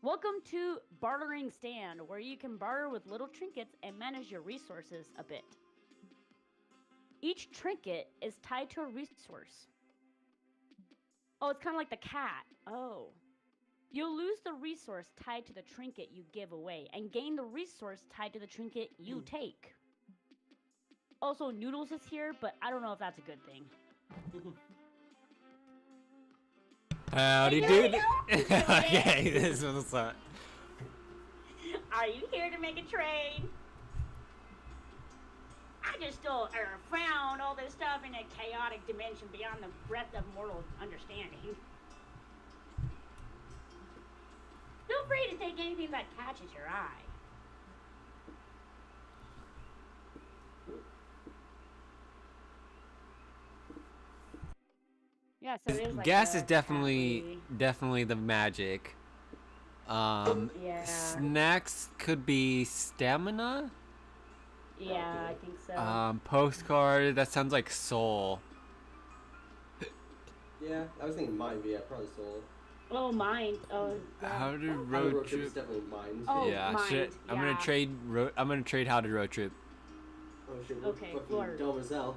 Welcome to Bartering Stand, where you can barter with little trinkets and manage your resources a bit. Each trinket is tied to a resource. Oh, it's kind of like the cat. Oh. You'll lose the resource tied to the trinket you give away and gain the resource tied to the trinket you take. Also, Noodles is here, but I don't know if that's a good thing. Howdy, Hey, dude. Noodles! Okay, this one's up. Are you here to make a trade? I just stole or found all this stuff in a chaotic dimension beyond the breadth of mortal understanding. Feel free to take anything that catches your eye. Yeah, so it is like Gas a is definitely cafe. the magic. Yeah. Snacks could be stamina. Yeah, I think so. Postcard. That sounds like soul. Yeah, I was thinking mine, but yeah, probably soul. Oh, mind. Oh, yeah. How to How to road is trip? definitely mine. Oh, Yeah, mind, shit. I'm gonna yeah. trade. I'm gonna trade how to road trip. Oh shit, we're Okay, fucking Florida. dumb as hell.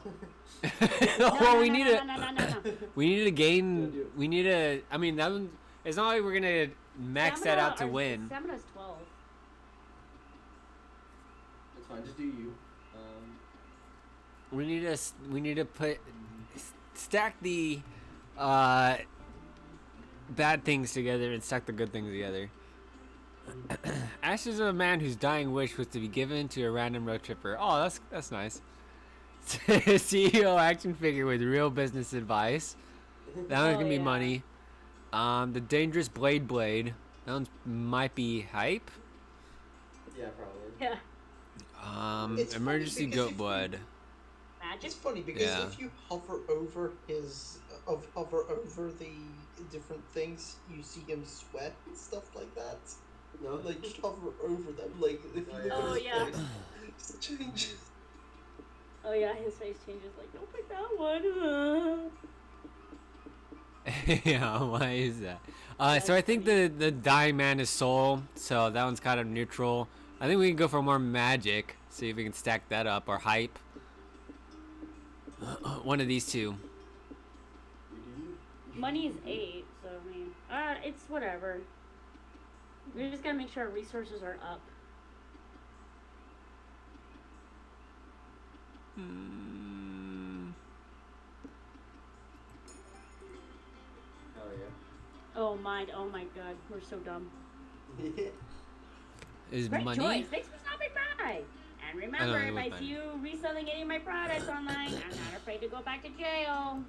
Well, we need to. No. We need to gain. do it. We need to. I mean, that one. It's not like we're gonna max that out to win. Stamina's 12. That's fine, just do you. We need to. We need to put. Stack the. Bad things together and stack the good things together. Ashes of a man whose dying wish was to be given to a random road tripper. Oh, that's nice. CEO action figure with real business advice. That one's gonna be yeah. money. The dangerous blade. That one might be hype. Yeah, probably. Yeah. It's funny Emergency because goat if- blood. Magic? It's funny because Yeah. if you hover over the different things, you see him sweat and stuff like that. No, Like just hover over them, like if you look Oh, at his yeah. face, it changes. Oh yeah, his face changes like, don't pick that one. Yeah, why is that? So I think the dying man is soul, so that one's kind of neutral. I think we can go for more magic. See if we can stack that up or hype. One of these two. Money is 8, so I mean, it's whatever. We just gotta make sure our resources are up. Oh yeah. Oh my god, we're so dumb. Is Great money? choice. Thanks for stopping by. And remember, know if I what see you reselling any of my products online, I'm not afraid to go back to jail.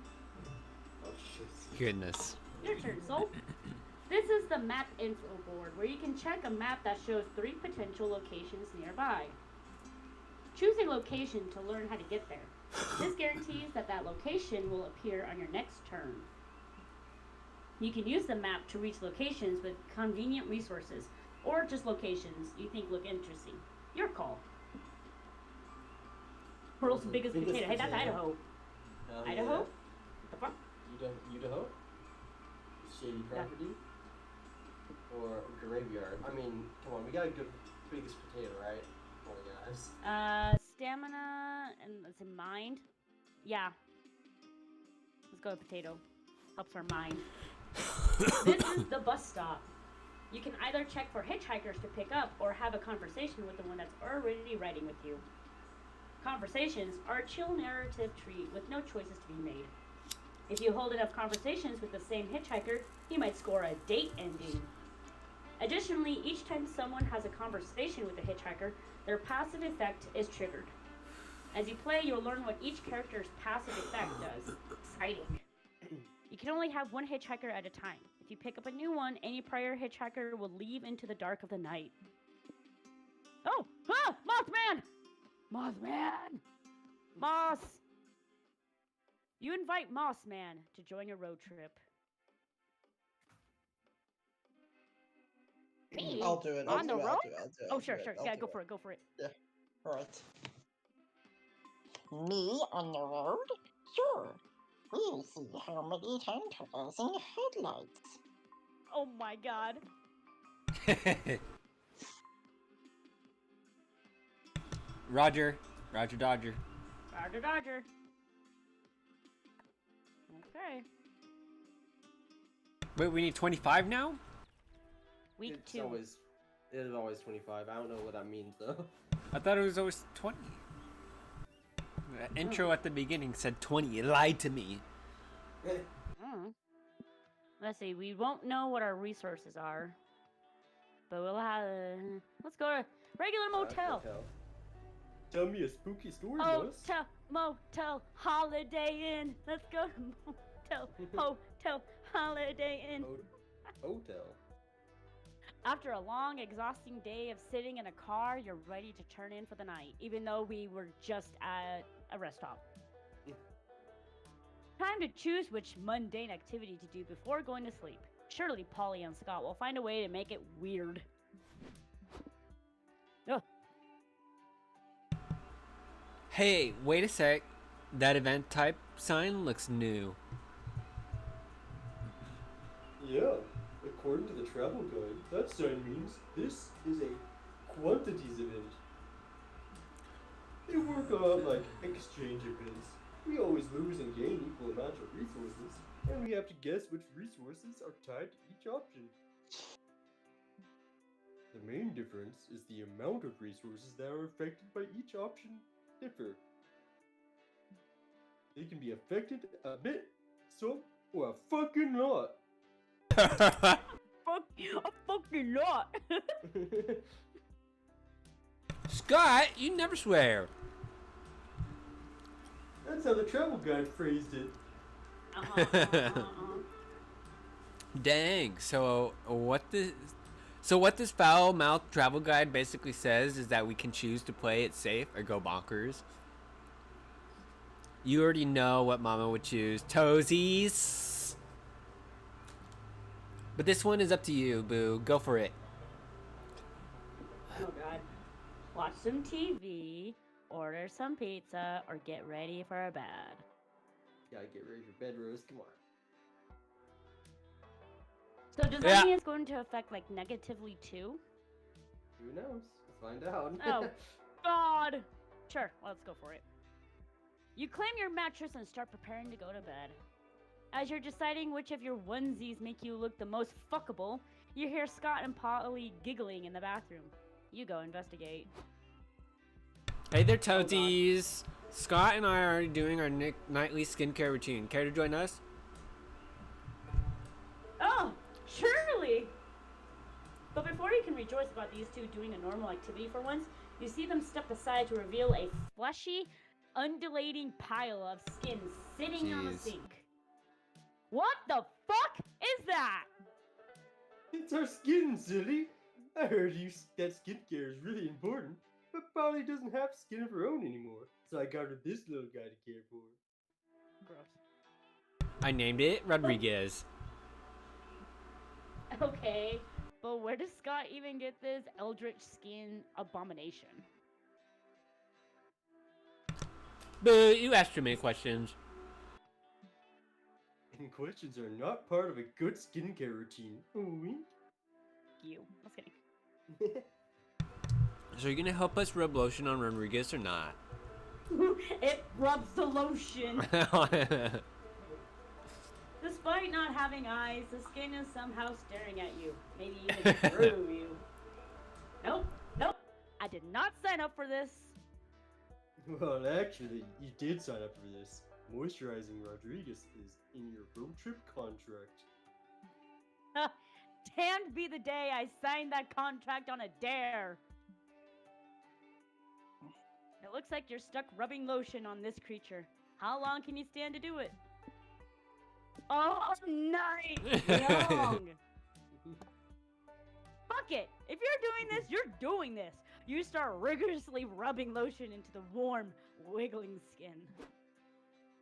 Oh shit. Goodness. Your turn, Soul. This is the map info board where you can check a map that shows 3 potential locations nearby. Choose a location to learn how to get there. This guarantees that that location will appear on your next turn. You can use the map to reach locations with convenient resources, or just locations you think look interesting. Your call. World's biggest potato. Hey, that's Idaho. Hell Idaho? Yeah. What the fuck? Idaho? Shady property? Or graveyard? I mean, come on, we got a good biggest potato, right? Come on, guys. Stamina and let's say mind. Yeah. Let's go with potato. Helps our mind. This is the bus stop. You can either check for hitchhikers to pick up or have a conversation with the one that's already riding with you. Conversations are a chill narrative treat with no choices to be made. If you hold enough conversations with the same hitchhiker, you might score a date ending. Additionally, each time someone has a conversation with a hitchhiker, their passive effect is triggered. As you play, you'll learn what each character's passive effect does. Exciting. You can only have one hitchhiker at a time. If you pick up a new one, any prior hitchhiker will leave into the dark of the night. Oh! Ah! Mothman! Mothman! Moss! You invite Mossman to join your road trip. Me? I'll do it. On the road? I'll do it. Oh, sure. Yeah, go for it. Go for it. Yeah. All right. Me on the road? Sure. We'll see how many tentacles in headlights. Oh my god. Roger. Roger Dodger. Roger Dodger. Okay. Wait, we need 25 now? Week It's 2. It is always 25. I don't know what that means though. I thought it was always 20. The intro at the beginning said 20. You lied to me. Let's see. We won't know what our resources are. But we'll have... let's go to regular motel. Tell me a spooky story, Hotel, motel, Holiday Inn. Let's go to motel, hotel, Holiday Inn. Hotel. After a long, exhausting day of sitting in a car, you're ready to turn in for the night, even though we were just at a rest stop. Time to choose which mundane activity to do before going to sleep. Surely Polly and Scott will find a way to make it weird. Ugh. Hey, wait a sec. That event type sign looks new. Yeah, according to the travel guide, that sign means this is a quantities event. They work on like exchange events. We always lose and gain equal amounts of resources, and we have to guess which resources are tied to each option. The main difference is the amount of resources that are affected by each option differ. They can be affected a bit, some, or a fucking lot. A fucking lot. Scott, you never swear. That's how the travel guide phrased it. Dang. So what this foul mouth travel guide basically says is that we can choose to play it safe or go bonkers. You already know what Mama would choose. Toesies. But this one is up to you, Boo. Go for it. Oh god. Watch some TV, order some pizza, or get ready for a bed. Gotta get ready for bed, Rose. Come on. So does that mean it's going to affect like negatively too? Who knows? Let's find out. Oh, God! Sure, let's go for it. You claim your mattress and start preparing to go to bed. As you're deciding which of your onesies make you look the most fuckable, you hear Scott and Polly giggling in the bathroom. You go investigate. Hey there, Toesies. Scott and I are doing our nightly skincare routine. Care to join us? Oh, surely! But before you can rejoice about these two doing a normal activity for once, you see them step aside to reveal a fleshy, undulating pile of skin sitting on the Jeez. sink. What the fuck is that? It's our skin, silly. I heard that skincare is really important, but Polly doesn't have skin of her own anymore, so I got her this little guy to care for. Gross. I named it Rodriguez. Okay, but where does Scott even get this eldritch skin abomination? Boo, you asked too many questions. And questions are not part of a good skincare routine. Wink. You. Just kidding. So you're gonna help us rub lotion on Rodriguez or not? It rubs the lotion. Despite not having eyes, the skin is somehow staring at you. Maybe even through you. Nope. I did not sign up for this. Well, actually, you did sign up for this. Moisturizing Rodriguez is in your road trip contract. Damned be the day I signed that contract on a dare. It looks like you're stuck rubbing lotion on this creature. How long can you stand to do it? All night long. Fuck it. If you're doing this, you're doing this. You start rigorously rubbing lotion into the warm, wiggling skin.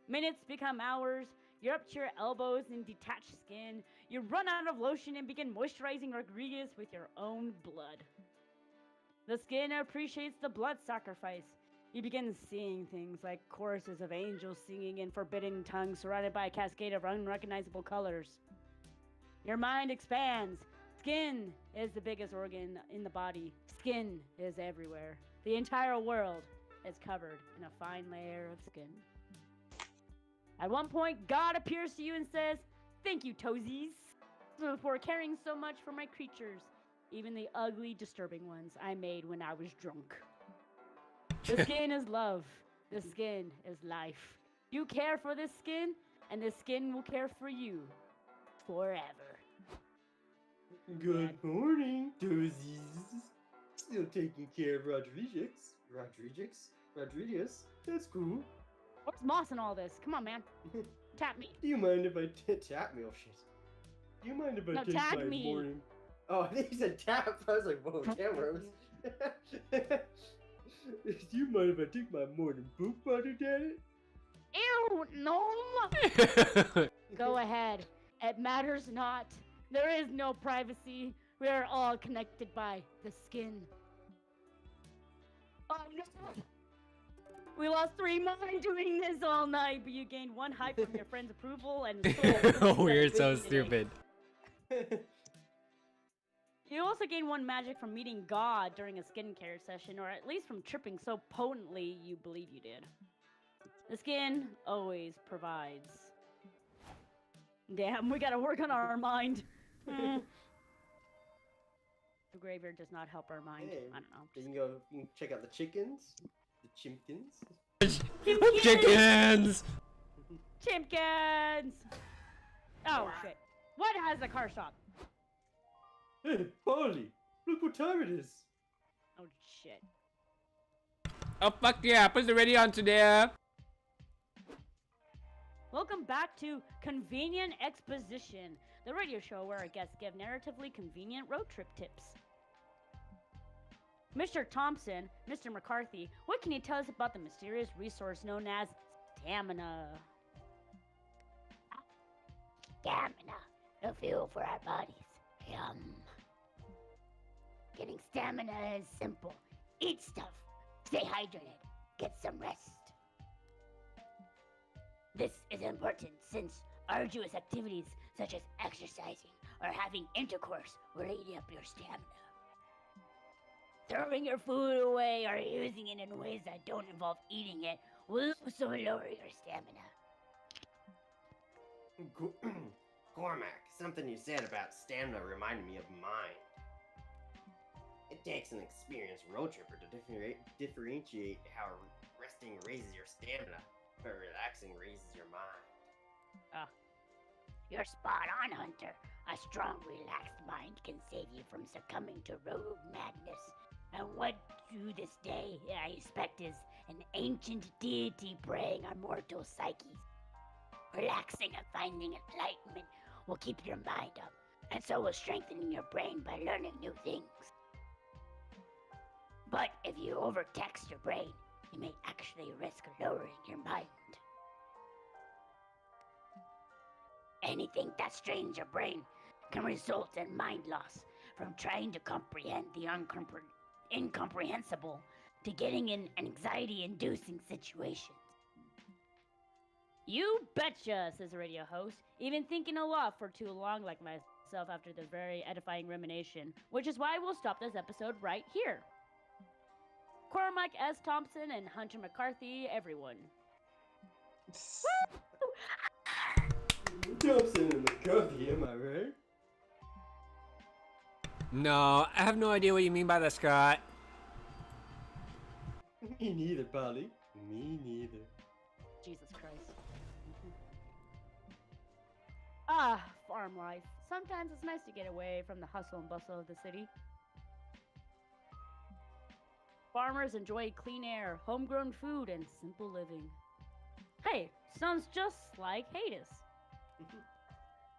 Minutes become hours. You're up to your elbows in detached skin. You run out of lotion and begin moisturizing your ingredients with your own blood. The skin appreciates the blood sacrifice. You begin seeing things like choruses of angels singing in forbidden tongues surrounded by a cascade of unrecognizable colors. Your mind expands. Skin is the biggest organ in the body. Skin is everywhere. The entire world is covered in a fine layer of skin. At one point, God appears to you and says, "Thank you, toesies, for caring so much for my creatures, even the ugly, disturbing ones I made when I was drunk." The skin is love. The skin is life. You care for this skin, and the skin will care for you forever. Good morning, toesies. Still taking care of Rodriguez? That's cool. What's Moss in all this? Come on, man. Tap me. Do you mind if I tap me? Oh shit. Do you mind if I No, take tag my me. morning? Oh, I think he said tap. I was like, whoa, damn, Rose. Do you mind if I take my morning poop butter, Daddy? Ew, no. Go ahead. It matters not. There is no privacy. We are all connected by the skin. Oh no! We lost 3 mind doing this all night, but you gained 1 hype from your friend's approval and soul. We're so stupid. You also gain 1 magic from meeting God during a skincare session, or at least from tripping so potently you believe you did. The skin always provides. Damn, we gotta work on our mind. The graveyard does not help our mind. Hey, I don't know. you can check out the chickens. The chimpkins. Chickens! Chimpkins! Oh shit. What has the car stop? Hey, Polly, look what time it is. Oh shit. Oh fuck yeah, put the radio on today. Welcome back to Convenient Exposition, the radio show where our guests give narratively convenient road trip tips. Mr. Thompson, Mr. McCarthy, what can you tell us about the mysterious resource known as stamina? Stamina, the fuel for our bodies. Yum. Getting stamina is simple. Eat stuff. Stay hydrated. Get some rest. This is important since arduous activities such as exercising or having intercourse will eat up your stamina. Throwing your food away or using it in ways that don't involve eating it will also lower your stamina. Cormac, something you said about stamina reminded me of mine. It takes an experienced road tripper to differentiate how resting raises your stamina, but relaxing raises your mind. You're spot on, Hunter. A strong, relaxed mind can save you from succumbing to road madness. And what to this day I expect is an ancient deity preying on mortal psyches. Relaxing and finding enlightenment will keep your mind up, and so will strengthening your brain by learning new things. But if you overtax your brain, you may actually risk lowering your mind. Anything that strains your brain can result in mind loss, from trying to comprehend the incomprehensible to getting in anxiety-inducing situations. You betcha, says the radio host, even thinking a lot for too long like myself after this very edifying rumination, which is why we'll stop this episode right here. Cormac S. Thompson and Hunter McCarthy, everyone. Thompson and McCarthy, am I right? No, I have no idea what you mean by that, Scott. Me neither, Polly. Me neither. Jesus Christ. Ah, farm life. Sometimes it's nice to get away from the hustle and bustle of the city. farmers enjoy clean air, homegrown food, and simple living. Hey, sounds just like Hades.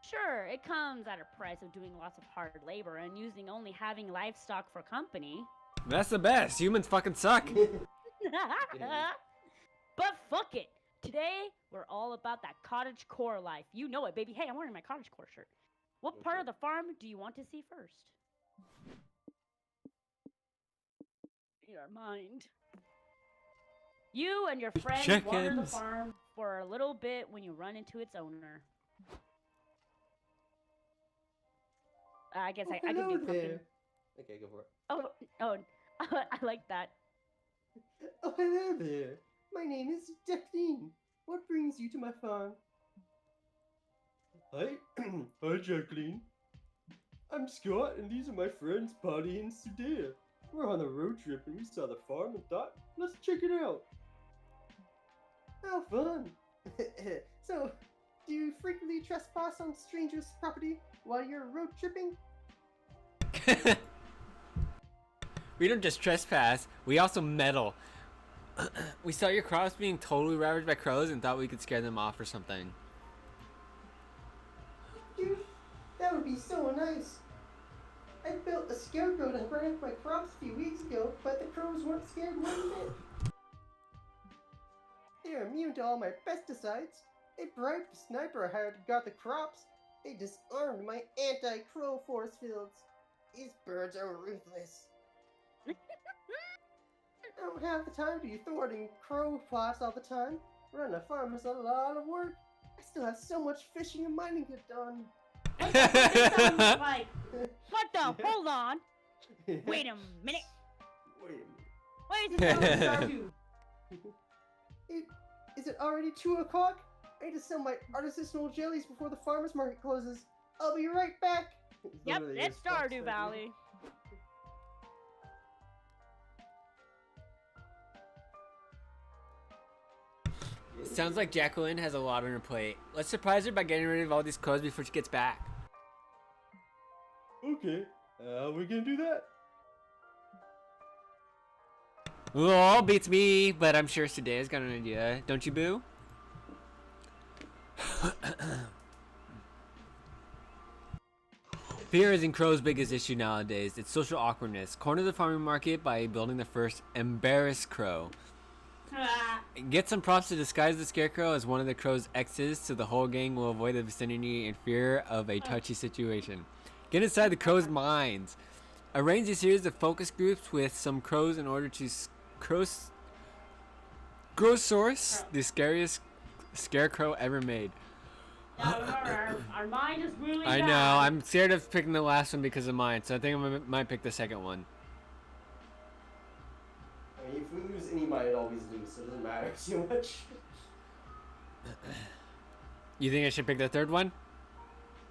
Sure, it comes at a price of doing lots of hard labor and using only having livestock for company. That's the best. Humans fucking suck. But fuck it. Today, we're all about that cottage core life. You know it, baby. Hey, I'm wearing my cottage core shirt. What part of the farm do you want to see first? Your mind. You and your friends wander the farm for a little bit when you run into its owner. I guess I can do cooking. Okay, go for it. Oh, I like that. Oh, hello there. My name is Jacqueline. What brings you to my farm? Hi, hi, Jacqueline. I'm Scott, and these are my friends, Patty and Sudea. We're on a road trip, and we saw the farm and thought, let's check it out. How fun! So, do you frequently trespass on strangers' property while you're road tripping? We don't just trespass, we also meddle. We saw your crops being totally ravaged by crows and thought we could scare them off or something. Dude, that would be so nice. I built a scarecrow to protect my crops a few weeks ago, but the crows weren't scared one bit. They're immune to all my pesticides. They bribed the sniper I hired and got the crops. They disarmed my anti-crow force fields. These birds are ruthless. I don't have the time to be thwarting crow plots all the time. Running a farm is a lot of work. I still have so much fishing and mining to get done. What the sounds like? What the? Hold on. Wait a minute. Wait a minute. Is it already 2 o'clock? I need to sell my artisanal jellies before the farmer's market closes. I'll be right back. Yep, it's Stardew Valley. Sounds like Jacqueline has a lot on her plate. Let's surprise her by getting rid of all these crows before she gets back. Okay, we're gonna do that. Oh, beats me, but I'm sure Sudea's got an idea. Don't you, boo? Fear isn't Crow's biggest issue nowadays. It's social awkwardness. Corner the farming market by building the first embarrass crow. Get some props to disguise the scarecrow as one of the crow's exes so the whole gang will avoid the vicinity in fear of a touchy situation. Get inside the crow's minds. Arrange a series of focus groups with some crows in order to source the scariest scarecrow ever made. Our mind is really I bad. know, I'm scared of picking the last one because of mine, so I think I might pick the second one. I mean, if we lose any might always lose, so it doesn't matter too much. You think I should pick the third one?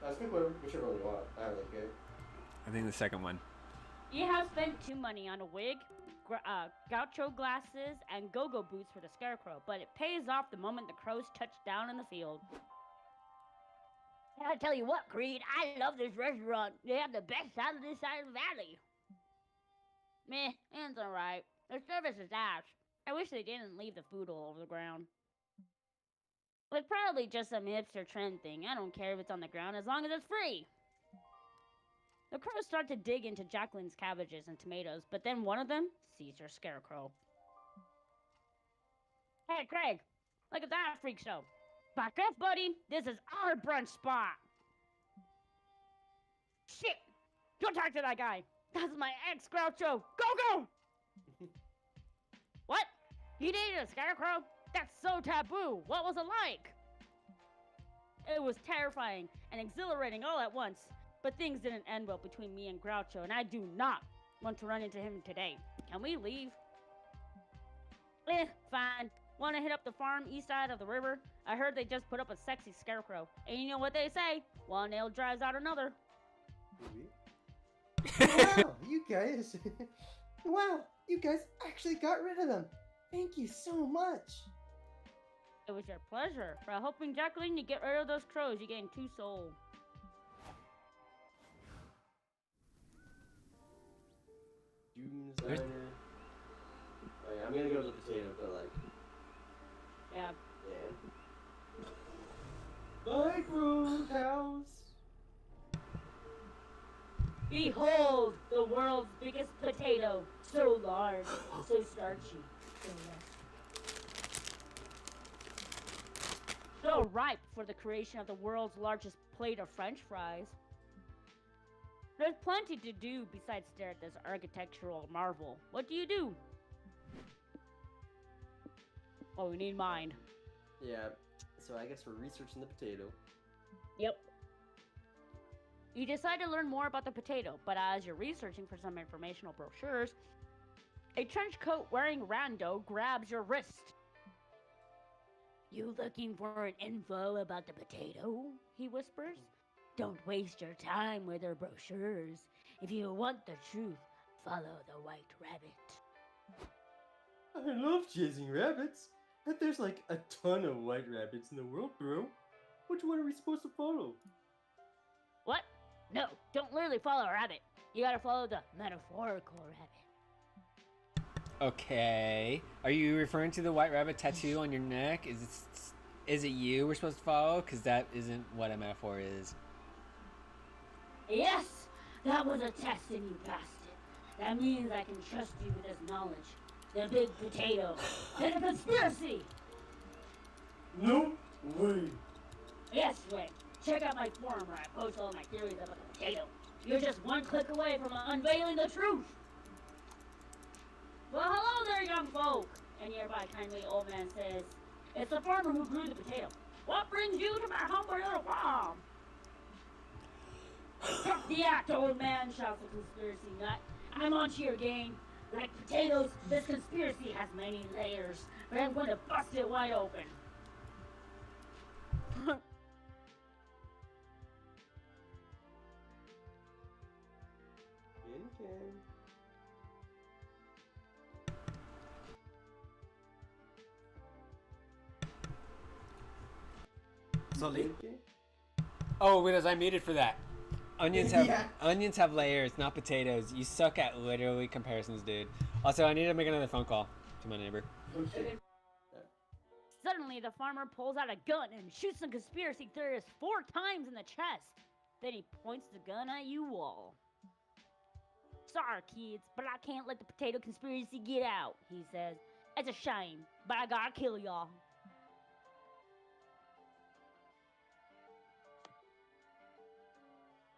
Let's pick whichever one you want. I don't really care. I think the second one. You have spent 2 money on a wig, gaucho glasses, and go-go boots for the scarecrow, but it pays off the moment the crows touch down in the field. I tell you what, Creed, I love this restaurant. They have the best side of this side of the valley. Meh, it's alright. Their service is ass. I wish they didn't leave the food all over the ground. It's probably just some hipster trend thing. I don't care if it's on the ground as long as it's free. The crows start to dig into Jacqueline's cabbages and tomatoes, but then one of them sees her scarecrow. Hey, Craig, look at that freak show. Back up, buddy. This is our brunch spot. Shit! Don't talk to that guy. That's my ex, Groucho. Go! What? You dated a scarecrow? That's so taboo. What was it like? It was terrifying and exhilarating all at once. But things didn't end well between me and Groucho, and I do not want to run into him today. Can we leave? Fine. Want to hit up the farm east side of the river? I heard they just put up a sexy scarecrow. And you know what they say? One nail drives out another. Wow, you guys. Wow, you guys actually got rid of them. Thank you so much. It was your pleasure. For helping Jacqueline to get rid of those crows, you gained 2 souls. yeah, I'm gonna go to the potato, but like, Yeah. yeah. Micro house. Behold, the world's biggest potato, so large, so starchy, so rusty. So ripe for the creation of the world's largest plate of French fries. There's plenty to do besides stare at this architectural marvel. What do you do? Oh, we need mind. Yeah, so I guess we're researching the potato. Yep. You decide to learn more about the potato, but as you're researching for some informational brochures, a trench coat wearing rando grabs your wrist. You looking for an info about the potato? He whispers. Don't waste your time with their brochures. If you want the truth, follow the white rabbit. I love chasing rabbits, but there's like a ton of white rabbits in the world, bro. Which one are we supposed to follow? What? No, don't literally follow a rabbit. You gotta follow the metaphorical rabbit. Okay. Are you referring to the white rabbit tattoo on your neck? Is it you we're supposed to follow? Because that isn't what a metaphor is. Yes, that was a test and you passed it. That means I can trust you with this knowledge. The big potato. And a conspiracy. No way. Yes, Ray. Check out my forum where I post all my theories about the potato. You're just one click away from unveiling the truth. Well, hello there, young folk. A nearby kindly old man says, it's the farmer who grew the potato. What brings you to my humble little farm? Stop the act, old man, shouts the conspiracy nut. I'm onto your game. Like potatoes, this conspiracy has many layers, but I'm going to bust it wide open. Okay. Sully? Okay. Oh, because I made it for that. Onions have Yeah. onions have layers, not potatoes. You suck at literally comparisons, dude. Also, I need to make another phone call to my neighbor. Okay. Suddenly, the farmer pulls out a gun and shoots the conspiracy theorist 4 times in the chest. Then he points the gun at you all. Sorry, kids, but I can't let the potato conspiracy get out, he says. It's a shame, but I gotta kill y'all.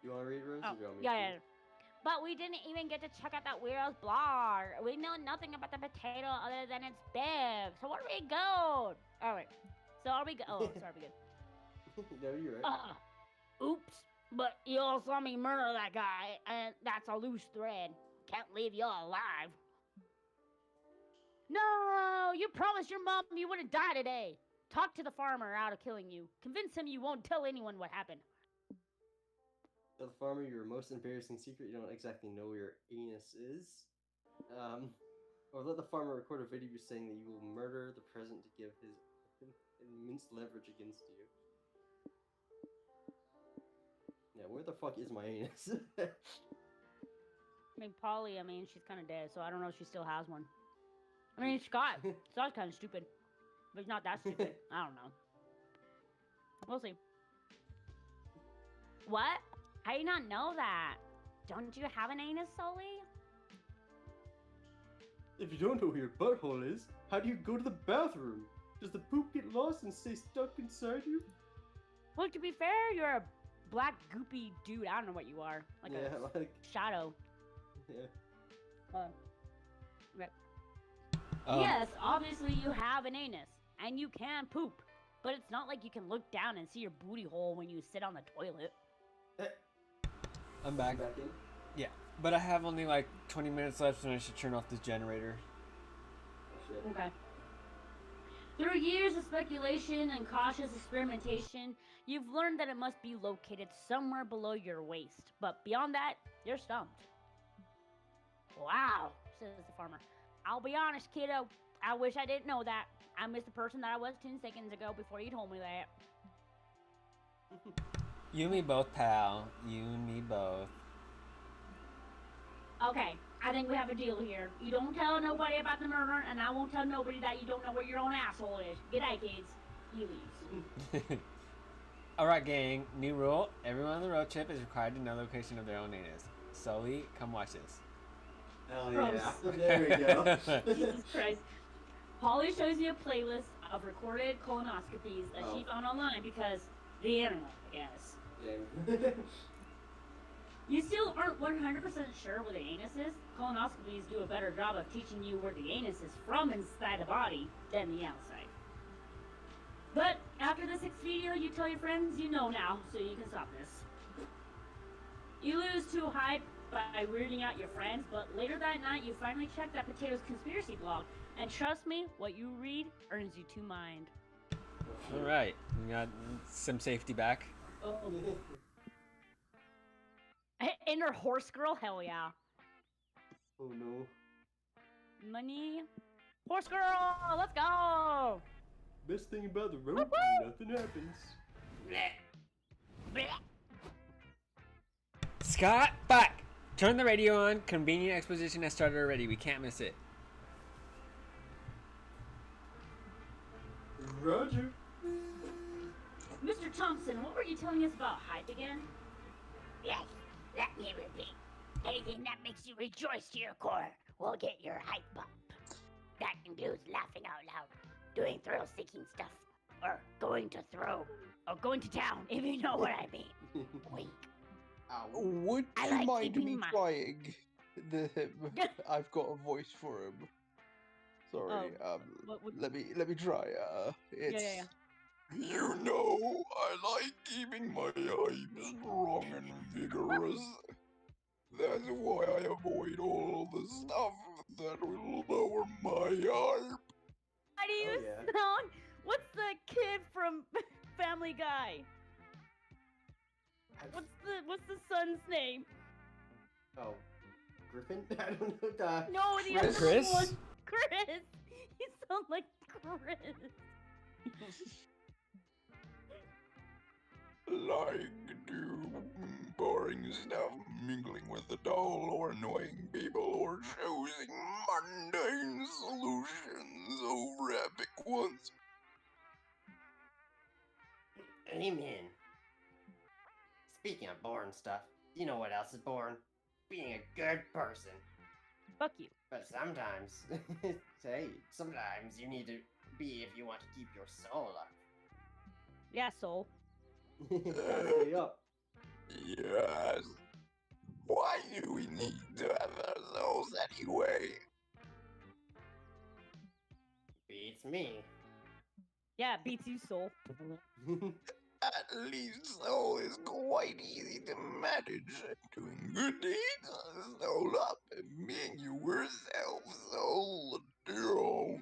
You want to read, Rose? Oh, or do you want me yeah, to? yeah. But we didn't even get to check out that weirdo's blog. We know nothing about the potato other than it's big. So where do we go? All right. So are we go? Oh, sorry, we good. No, you're right. Oops. But you all saw me murder that guy, and that's a loose thread. Can't leave y'all alive. No, you promised your mom you wouldn't die today. Talk to the farmer out of killing you. Convince him you won't tell anyone what happened. Tell the farmer your most embarrassing secret you don't exactly know where your anus is. Or let the farmer record a video of you saying that you will murder the president to give his immense leverage against you. Yeah, where the fuck is my anus? I mean, Polly, she's kind of dead, so I don't know if she still has one. I mean, Scott. Scott's kind of stupid. But he's not that stupid. I don't know. We'll see. What? How do you not know that? Don't you have an anus, Sully? If you don't know where your butthole is, how do you go to the bathroom? Does the poop get lost and stay stuck inside you? Well, to be fair, you're a black goopy dude. I don't know what you are. Like yeah, a like shadow. yeah. Right. Yes, obviously you have an anus, and you can poop. But it's not like you can look down and see your booty hole when you sit on the toilet. I'm back. Back in. Yeah, but I have only like 20 minutes left, and I should turn off this generator. Oh, shit. Okay. Through years of speculation and cautious experimentation, you've learned that it must be located somewhere below your waist. But beyond that, you're stumped. Wow, says the farmer. I'll be honest, kiddo. I wish I didn't know that. I missed the person that I was 10 seconds ago before you told me that. You and me both, pal. You and me both. Okay, I think we have a deal here. You don't tell nobody about the murder, and I won't tell nobody that you don't know where your own asshole is. G'day, kids. He leaves. Alright, gang. New rule. Everyone on the road trip is required to know the location of their own anus. Sully, come watch this. Hell Gross. yeah. There we go. Jesus Christ. Polly shows you a playlist of recorded colonoscopies that she found online because the internet, I guess. Yeah. You still aren't 100% sure where the anus is? Colonoscopies do a better job of teaching you where the anus is from inside the body than the outside. But after the 6th video, you tell your friends you know now, so you can stop this. You lose too high by weirding out your friends, but later that night you finally check that Potato's conspiracy blog, and trust me, what you read earns you 2 mind. Alright, we got some safety back. Oh. Inner horse girl? Hell yeah. Oh no. Money. Horse girl, let's go! Best thing about the road, nothing happens. Blech. Blech. Scott, back! Turn the radio on. Convenient exposition has started already. We can't miss it. Roger. Mr. Thompson, what were you telling us about hype again? Yes, let me repeat. Anything that makes you rejoice to your core will get your hype up. That includes laughing out loud, doing thrill-seeking stuff, or going to town, if you know what I mean. Wink. Ow. Would I you like mind keeping me my- trying? I've got a voice for him. Sorry. What- Let me try. It's. yeah. You know, I like keeping my hype strong and vigorous. That's why I avoid all the stuff that will lower my hype. How do you Oh, yeah. sound? What's the kid from Family Guy? What's the son's name? Oh, Griffin? I don't know. The... No, the other Chris? one. Chris. You sound like Chris. Like do boring stuff, mingling with the dull or annoying people, or choosing mundane solutions over epic ones. Amen. Speaking of boring stuff, you know what else is boring? Being a good person. Fuck you. But sometimes, sometimes you need to be if you want to keep your soul up. Yeah, soul. Stay up. Yes. Why do we need to have our souls anyway? Beats me. Yeah, beats you, soul. At least soul is quite easy to manage. Doing good deeds, soul up, and being yourself, soul down.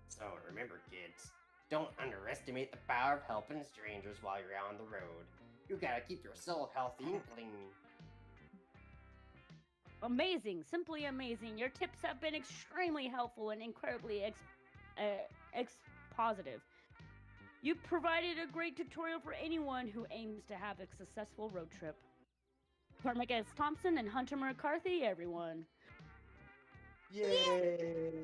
So remember, kids, don't underestimate the power of helping strangers while you're out on the road. You gotta keep your soul healthy and clean. Amazing, simply amazing. Your tips have been extremely helpful and incredibly positive. You provided a great tutorial for anyone who aims to have a successful road trip. Cormac S. Thompson and Hunter McCarthy, everyone. Yay!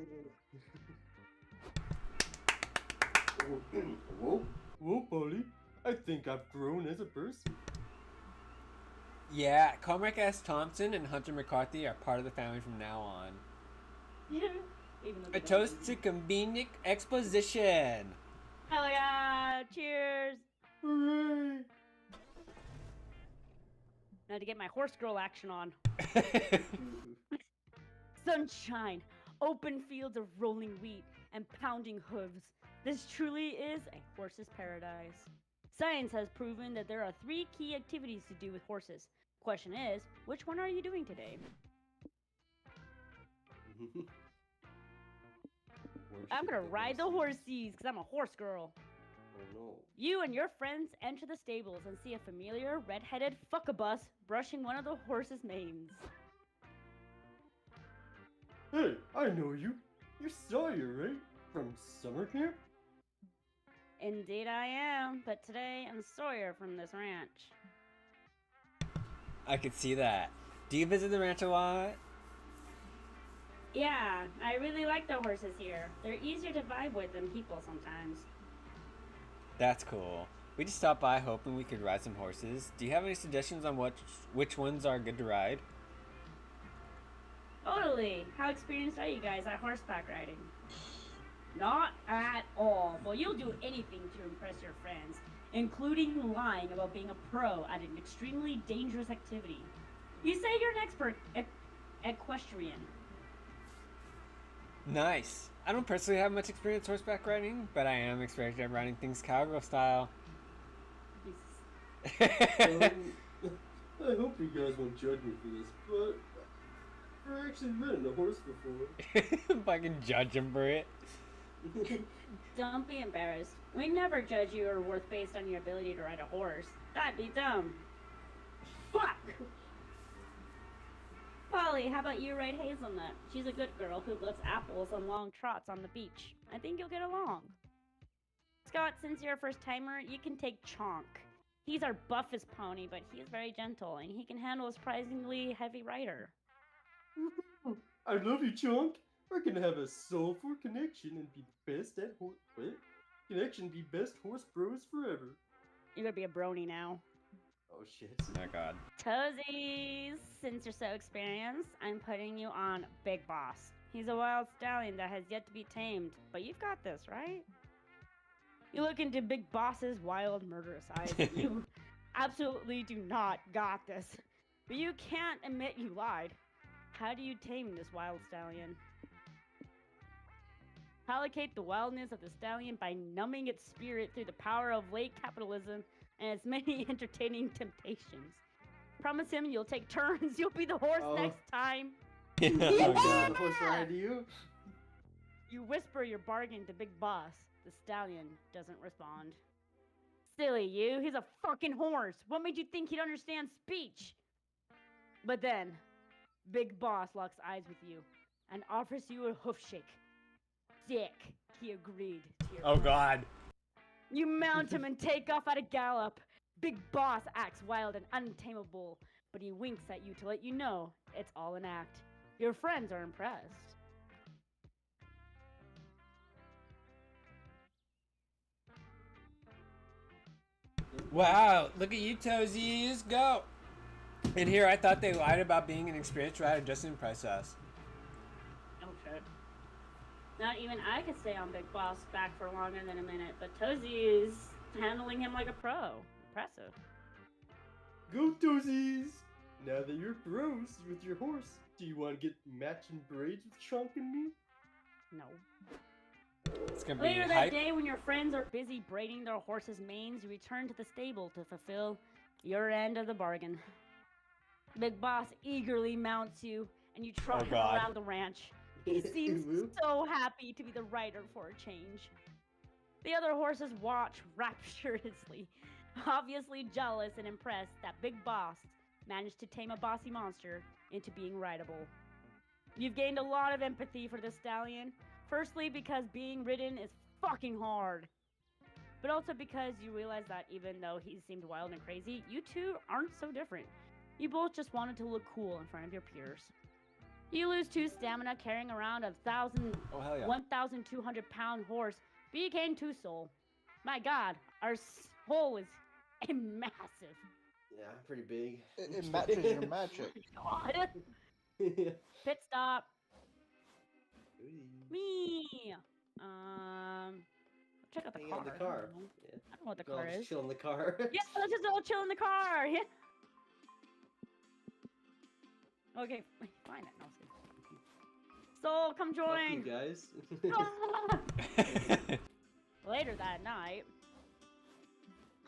Whoa, Polly. I think I've grown as a person. Yeah, Cormac S. Thompson and Hunter McCarthy are part of the family from now on. Yeah. Even though they A don't toast know to me. convenient exposition. Hell yeah! Cheers! Hooray! Now to get my horse girl action on. Sunshine, open fields of rolling wheat, and pounding hooves. This truly is a horse's paradise. Science has proven that there are 3 key activities to do with horses. Question is, which one are you doing today? I'm gonna ride the horsies, because I'm a horse girl. Oh no. You and your friends enter the stables and see a familiar red-headed fuckabus brushing one of the horse's manes. Hey, I know you. You're Sawyer, right? From summer camp? Indeed I am, but today I'm Sawyer from this ranch. I could see that. Do you visit the ranch a lot? Yeah, I really like the horses here. They're easier to vibe with than people sometimes. That's cool. We just stopped by hoping we could ride some horses. Do you have any suggestions on which ones are good to ride? Totally. How experienced are you guys at horseback riding? Not at all. Well, you'll do anything to impress your friends, including lying about being a pro at an extremely dangerous activity. You say you're an expert equestrian. Nice. I don't personally have much experience horseback riding, but I am experienced at riding things cowgirl style. I hope you guys won't judge me for this, but I've actually ridden a horse before. Fucking judge him for it. Don't be embarrassed. We never judge your worth based on your ability to ride a horse. That'd be dumb. Fuck! Polly, how about you ride Hazelnut? She's a good girl who loves apples on long trots on the beach. I think you'll get along. Scott, since you're a first timer, you can take Chonk. He's our buffest pony, but he's very gentle and he can handle a surprisingly heavy rider. I love you, Chunk. We're gonna have a soulful connection and be best at be best horse bros forever. You're gonna be a brony now. Oh shit. Oh my god. Toesies, since you're so experienced, I'm putting you on Big Boss. He's a wild stallion that has yet to be tamed, but you've got this, right? You look into Big Boss's wild, murderous eyes, and you absolutely do not got this. But you can't admit you lied. How do you tame this wild stallion? Palliate the wildness of the stallion by numbing its spirit through the power of late capitalism and its many entertaining temptations. Promise him you'll take turns, you'll be the horse next time. Oh god. Horse ride you? You whisper your bargain to Big Boss. The stallion doesn't respond. Silly you, he's a fucking horse. What made you think he'd understand speech? But then, Big Boss locks eyes with you and offers you a hoof shake. Dick, he agreed to your Oh god. You mount him and take off at a gallop. Big Boss acts wild and untamable, but he winks at you to let you know it's all an act. Your friends are impressed. Wow, look at you, Toesies. Go! And here I thought they lied about being an experienced rider just to impress us. Oh shit. Not even I could stay on Big Boss back for longer than a minute, but Tozy is handling him like a pro. Impressive. Go Toesies! Now that you're pros with your horse, do you want to get matching braids with Chunk and me? No. It's gonna be Later that hype. day, when your friends are busy braiding their horses' manes, you return to the stable to fulfill your end of the bargain. Big Boss eagerly mounts you, and you trot him God. around the ranch. He seems so happy to be the rider for a change. The other horses watch rapturously, obviously jealous and impressed that Big Boss managed to tame a bossy monster into being rideable. You've gained a lot of empathy for the stallion. Firstly, because being ridden is fucking hard. But also because you realize that even though he seemed wild and crazy, you two aren't so different. You both just wanted to look cool in front of your peers. You lose 2 stamina carrying around a Oh hell yeah. 1,200 pound horse, but you gain 2 soul. My god, our soul is massive. Yeah, pretty big. It matches your magic. God. Pit stop. Me. Check out the Hang car. out in the car. I don't know, Yeah. I don't know what the Go car just is. chill in the car. Yeah, let's just all chill in the car. Yeah. Okay, fine. No, Soul, come Fuck you join. guys. Later that night.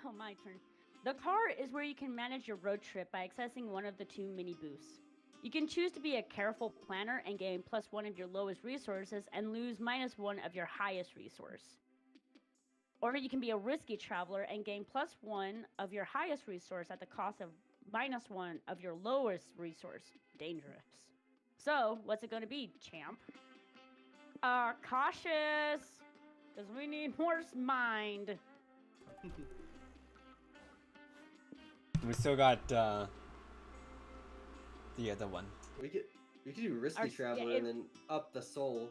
Oh, my turn. The car is where you can manage your road trip by accessing one of the 2 mini booths. You can choose to be a careful planner and gain +1 of your lowest resources and lose -1 of your highest resource. Or you can be a risky traveler and gain +1 of your highest resource at the cost of -1 of your lowest resource. Dangerous. So, what's it going to be, champ? Cautious! Because we need horse mind. We still got The other one. We could do risky Our- traveler yeah, and then up the soul,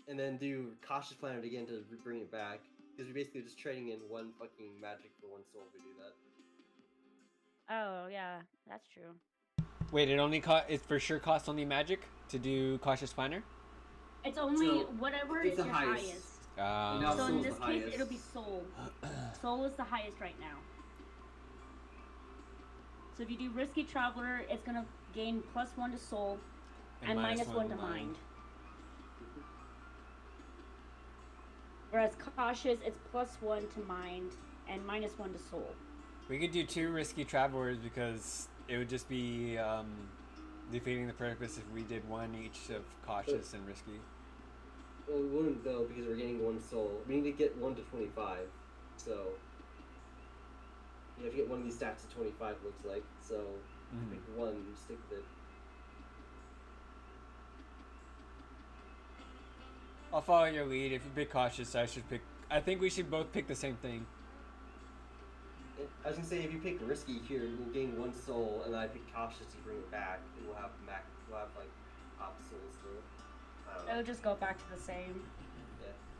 and then do cautious planet again to bring it back. Because we're basically just trading in one fucking magic for one soul if we do that. Oh yeah, that's true. Wait, it for sure costs only magic to do cautious planner? It's only So, whatever it's is the your highest. highest. Now So in soul's this the case, highest. it'll be soul. Soul is the highest right now. So if you do risky traveler, it's gonna gain +1 to soul and -1 to mind. Whereas cautious, it's +1 to mind and -1 to soul. We could do 2 risky travelers because it would just be defeating the purpose if we did 1 each of cautious and risky. Well, we wouldn't though because we're getting 1 soul. We need to get 1 to 25. So you have to get one of these stats to 25. Looks like so. Pick 1, stick with it. I'll follow your lead. If you pick cautious, I think we should both pick the same thing. I was gonna say if you pick risky here, we'll gain 1 soul, and then I pick cautious to bring it back, and we'll have like top souls still. I don't know. It'll just go back to the same.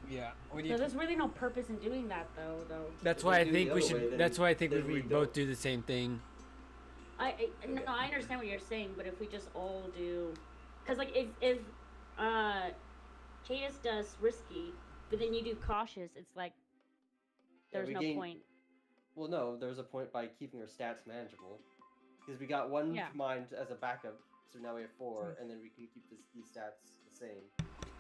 Yeah. So there's really no purpose in doing that though. That's If why we I do think the we other should. way, then- That's why I think then we we both don't. do the same thing. No, I understand what you're saying, but if we just all do, because like if Cadus does risky, but then you do cautious, it's like there's we no gain- point. Well, no, there's a point by keeping our stats manageable, because we got 1 Yeah. mind as a backup, so now we have 4, and then we can keep these stats the same.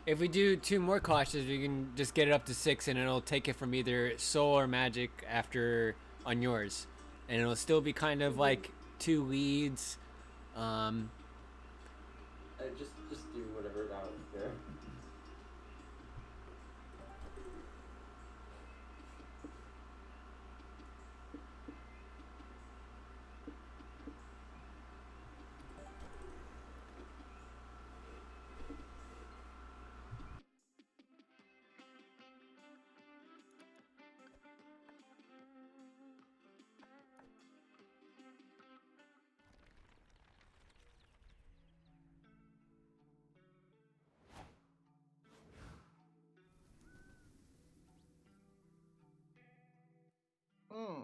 If we do 2 more cautious, we can just get it up to 6, and it'll take it from either soul or magic after on yours, and it'll still be kind of like 2 leads. Just do whatever I don't care. Hmm.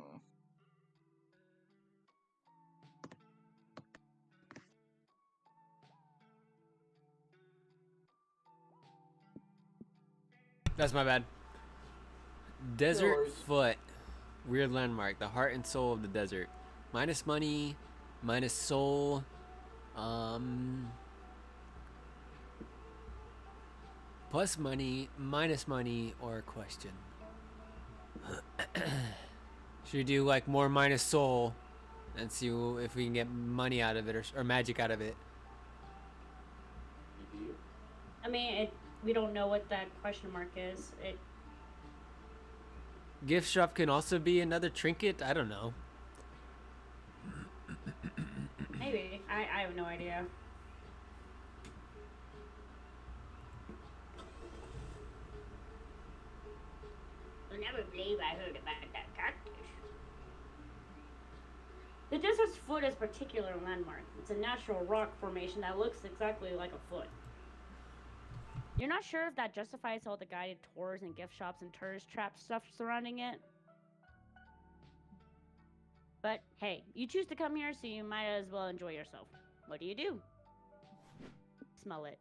That's my bad. Desert worries. Foot. Weird landmark. The heart and soul of the desert. Minus money, minus soul. Plus money, minus money, or question. Should we do like more minus soul and see if we can get money out of it or magic out of it? I mean, we don't know what that question mark is. Gift shop can also be another trinket. I don't know. Maybe. I have no idea. You'll never believe I heard about that cactus. The desert's foot is a particular landmark. It's a natural rock formation that looks exactly like a foot. You're not sure if that justifies all the guided tours and gift shops and tourist trap stuff surrounding it. But hey, you choose to come here, so you might as well enjoy yourself. What do you do? Smell it.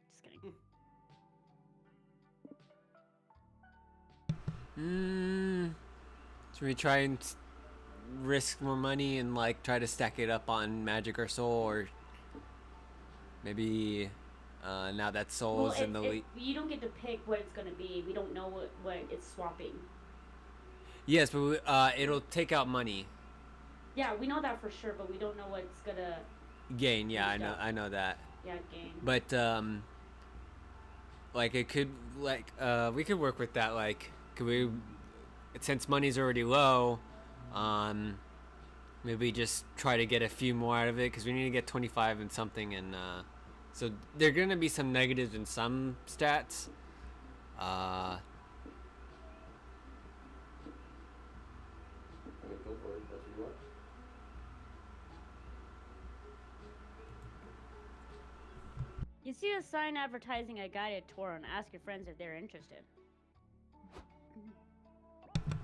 Just kidding. Should we try and risk more money and like try to stack it up on magic or soul, or maybe now that soul's in the lead? You don't get to pick what it's gonna be. We don't know what it's swapping. Yes, but it'll take out money. Yeah, we know that for sure, but we don't know what it's gonna Gain, yeah, Stuff. I know that. gain. But like it could we could work with that. Like, could we, since money's already low, maybe just try to get a few more out of it, because we need to get 25 and something, and so there are gonna be some negatives in some stats. I mean, go for it. That's what you want. You see a sign advertising a guided tour and ask your friends if they're interested.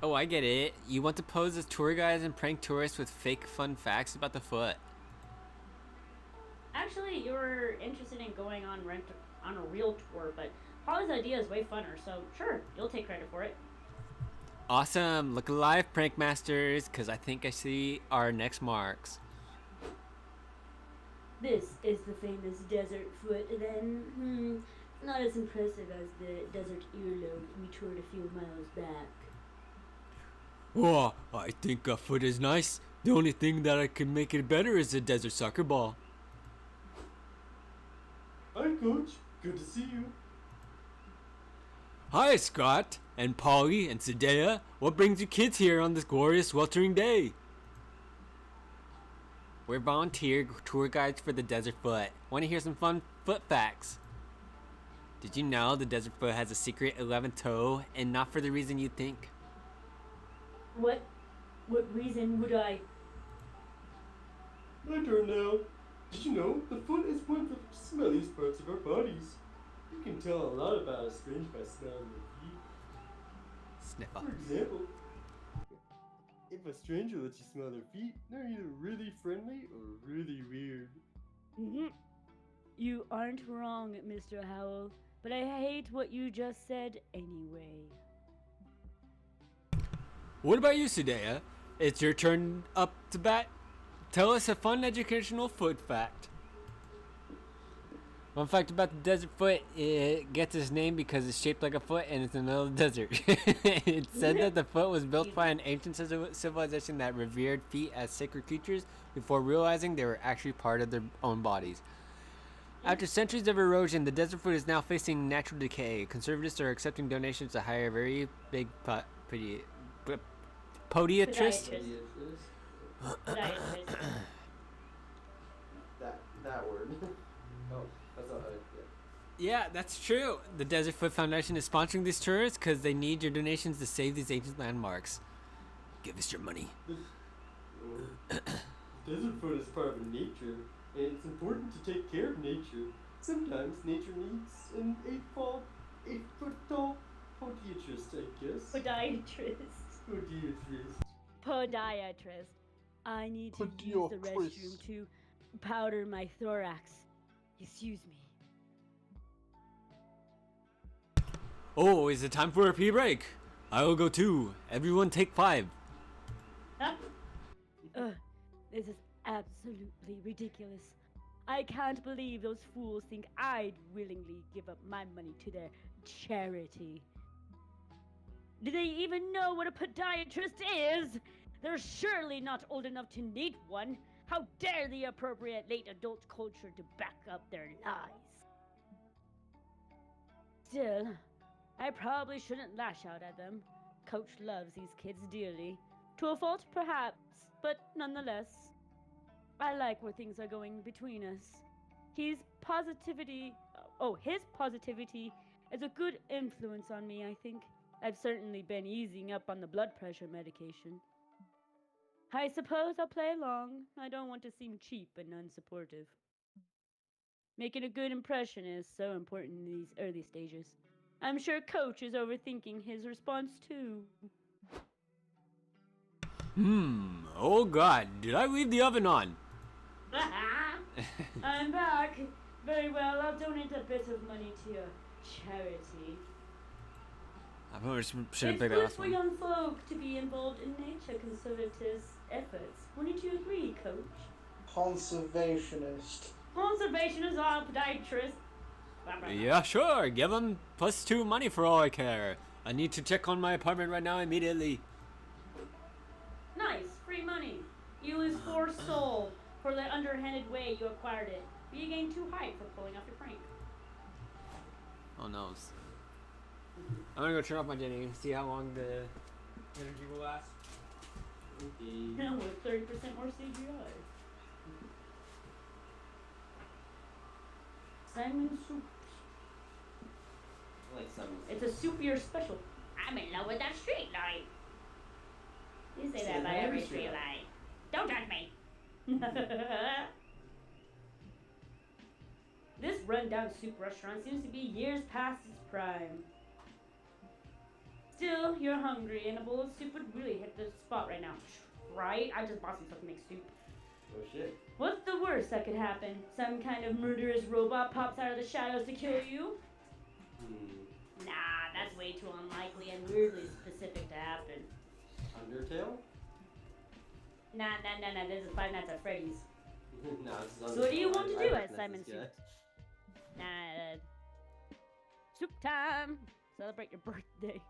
Oh, I get it. You want to pose as tour guides and prank tourists with fake fun facts about the foot. Actually, you were interested in going on a real tour, but Polly's idea is way funner, so sure, you'll take credit for it. Awesome. Look alive, prank masters, because I think I see our next marks. This is the famous desert foot, then. Not as impressive as the desert earlobe we toured a few miles back. Oh, I think a foot is nice. The only thing that I can make it better is a desert soccer ball. Hi, Coach. Good to see you. Hi, Scott, and Polly, and Sadea. What brings you kids here on this glorious weltering day? We're volunteer tour guides for the Desert Foot. Want to hear some fun foot facts? Did you know the Desert Foot has a secret 11th toe, and not for the reason you think? What reason would I? My turn now. Did you know the foot is one of the smelliest parts of our bodies? You can tell a lot about a stranger by smelling their feet. Sniffer. For example, if a stranger lets you smell their feet, they're either really friendly or really weird. You aren't wrong, Mr. Howell, but I hate what you just said anyway. What about you, Sadea? It's your turn up to bat. Tell us a fun educational foot fact. One fact about the desert foot, it gets its name because it's shaped like a foot and it's in the middle of the desert. It's said that the foot was built by an ancient civilization that revered feet as sacred creatures before realizing they were actually part of their own bodies. After centuries of erosion, the desert foot is now facing natural decay. Conservatives are accepting donations to hire a very big podiatrist. Podiatrist. That word. Oh, that's not how it. Yeah, that's true. The Desert Foot Foundation is sponsoring these tours because they need your donations to save these ancient landmarks. Give us your money. Desert foot is part of nature, and it's important to take care of nature. Sometimes nature needs an 8-foot tall podiatrist, I guess. Podiatrist. I need to use the restroom to powder my thorax. Excuse me. Oh, is it time for a pee break? I will go too. Everyone take 5. This is absolutely ridiculous. I can't believe those fools think I'd willingly give up my money to their charity. Do they even know what a podiatrist is? They're surely not old enough to need one. How dare they appropriate late adult culture to back up their lies? Still, I probably shouldn't lash out at them. Coach loves these kids dearly. To a fault, perhaps, but nonetheless. I like where things are going between us. His positivity is a good influence on me, I think. I've certainly been easing up on the blood pressure medication. I suppose I'll play along. I don't want to seem cheap and unsupportive. Making a good impression is so important in these early stages. I'm sure Coach is overthinking his response too. Oh god, did I leave the oven on? I'm back. Very well, I'll donate a bit of money to your charity. I probably shouldn't It's pick that good last for one. young folk to be involved in nature conservative efforts. Wouldn't you agree, Coach? Conservationist. Conservationist or podiatrist? Yeah, sure. Give them +2 money for all I care. I need to check on my apartment right now immediately. Nice, free money. You lose 4 soul for the underhanded way you acquired it. But you gain 2 height for pulling off your prank. Oh no. I'm gonna go turn off my Jenny and see how long the energy will last. Now with 30% more CGI. Simon soup. I like some. It's a soupier special. I'm in love with that street light. You say Say that by that every every street street light. Don't judge me. This rundown soup restaurant seems to be years past its prime. Still, you're hungry, and a bowl of soup would really hit the spot right now. Right? I just bought some stuff to make soup. Oh shit. What's the worst that could happen? Some kind of murderous robot pops out of the shadows to kill you? Nah, that's way too unlikely and weirdly specific to happen. Undertale? Nah, this is Five Nights at Freddy's. No, this is So what do you Undertale. want to I do at recognize Simon's this guy. Soup? Soup time! Celebrate your birthday.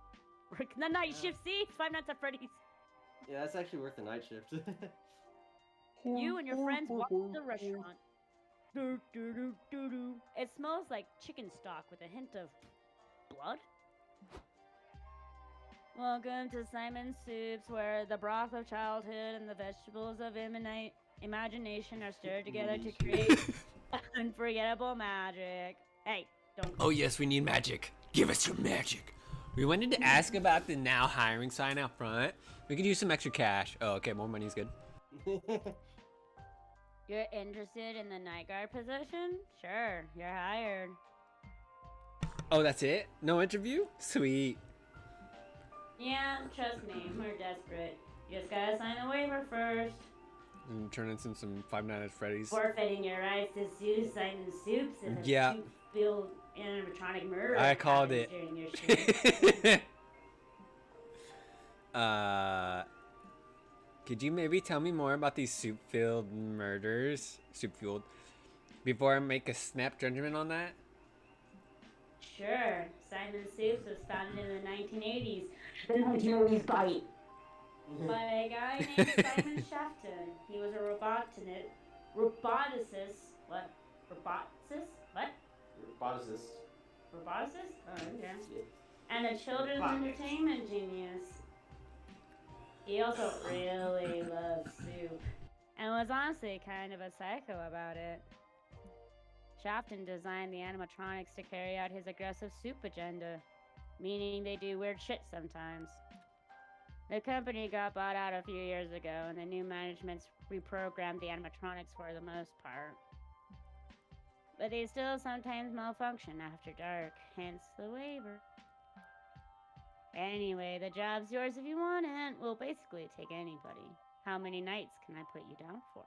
Work the night shift, see? It's Five Nights at Freddy's. Yeah, that's actually worth the night shift. You and your friends walk to the restaurant. Do, do, do, do, do. It smells like chicken stock with a hint of blood. Welcome to Simon's Soups, where the broth of childhood and the vegetables of imagination are stirred together to create unforgettable magic. Hey, don't. Oh yes, we need magic. Give us your magic. We wanted to ask about the now hiring sign out front. We could use some extra cash. Oh, okay, more money is good. You're interested in the night guard position? Sure, you're hired. Oh, that's it? No interview? Sweet. Yeah, trust me, we're desperate. You just gotta sign the waiver first. And turn in some Five Nights at Freddy's. Forfeiting your rights to sue Simon Soups if a Yeah. soup-filled animatronic murder I called happens it. during your shift. Could you maybe tell me more about these soup-filled murders? Soup-fueled. Before I make a snap judgment on that? Sure, Simon Soups was founded in the 1980s. The 1980s bite. By a guy named Simon Shafton. He was a roboticist. What? Roboticist? What? Roboticist. Roboticist? Oh, okay. Yeah. And a children's Robotics. entertainment genius. He also really loved soup. And was honestly kind of a psycho about it. Shafton designed the animatronics to carry out his aggressive soup agenda, meaning they do weird shit sometimes. The company got bought out a few years ago, and the new management's reprogrammed the animatronics for the most part. But they still sometimes malfunction after dark, hence the waiver. Anyway, the job's yours if you want it. We'll basically take anybody. How many nights can I put you down for?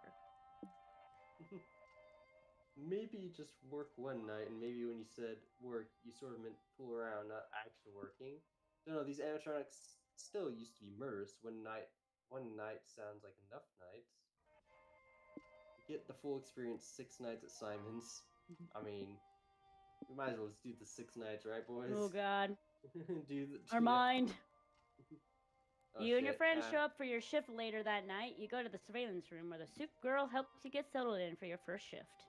Maybe just work one night, and maybe when you said work, you sort of meant fool around, not actually working. Don't know, these animatronics still used to be murderous. One night sounds like enough nights. Get the full experience 6 nights at Simon's. I mean, we might as well just do the 6 nights, right, boys? Oh god. Our mind. Oh, You and your shit, friends show up for your shift later that night. You go to the surveillance room where the soup girl helps you get settled in for your first shift.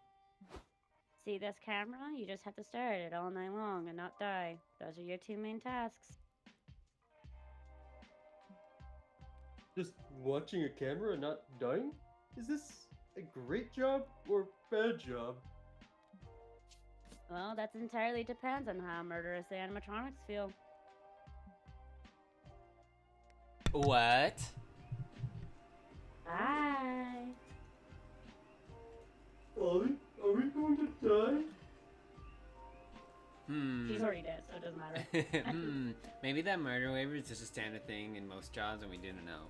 See this camera? You just have to stare at it all night long and not die. Those are your 2 main tasks. Just watching a camera and not dying? Is this a great job or bad job? Well, that entirely depends on how murderous the animatronics feel. What? Bye. Ollie, are we going to die? She's already dead, so it doesn't matter. Maybe that murder waiver is just a standard thing in most jobs and we didn't know.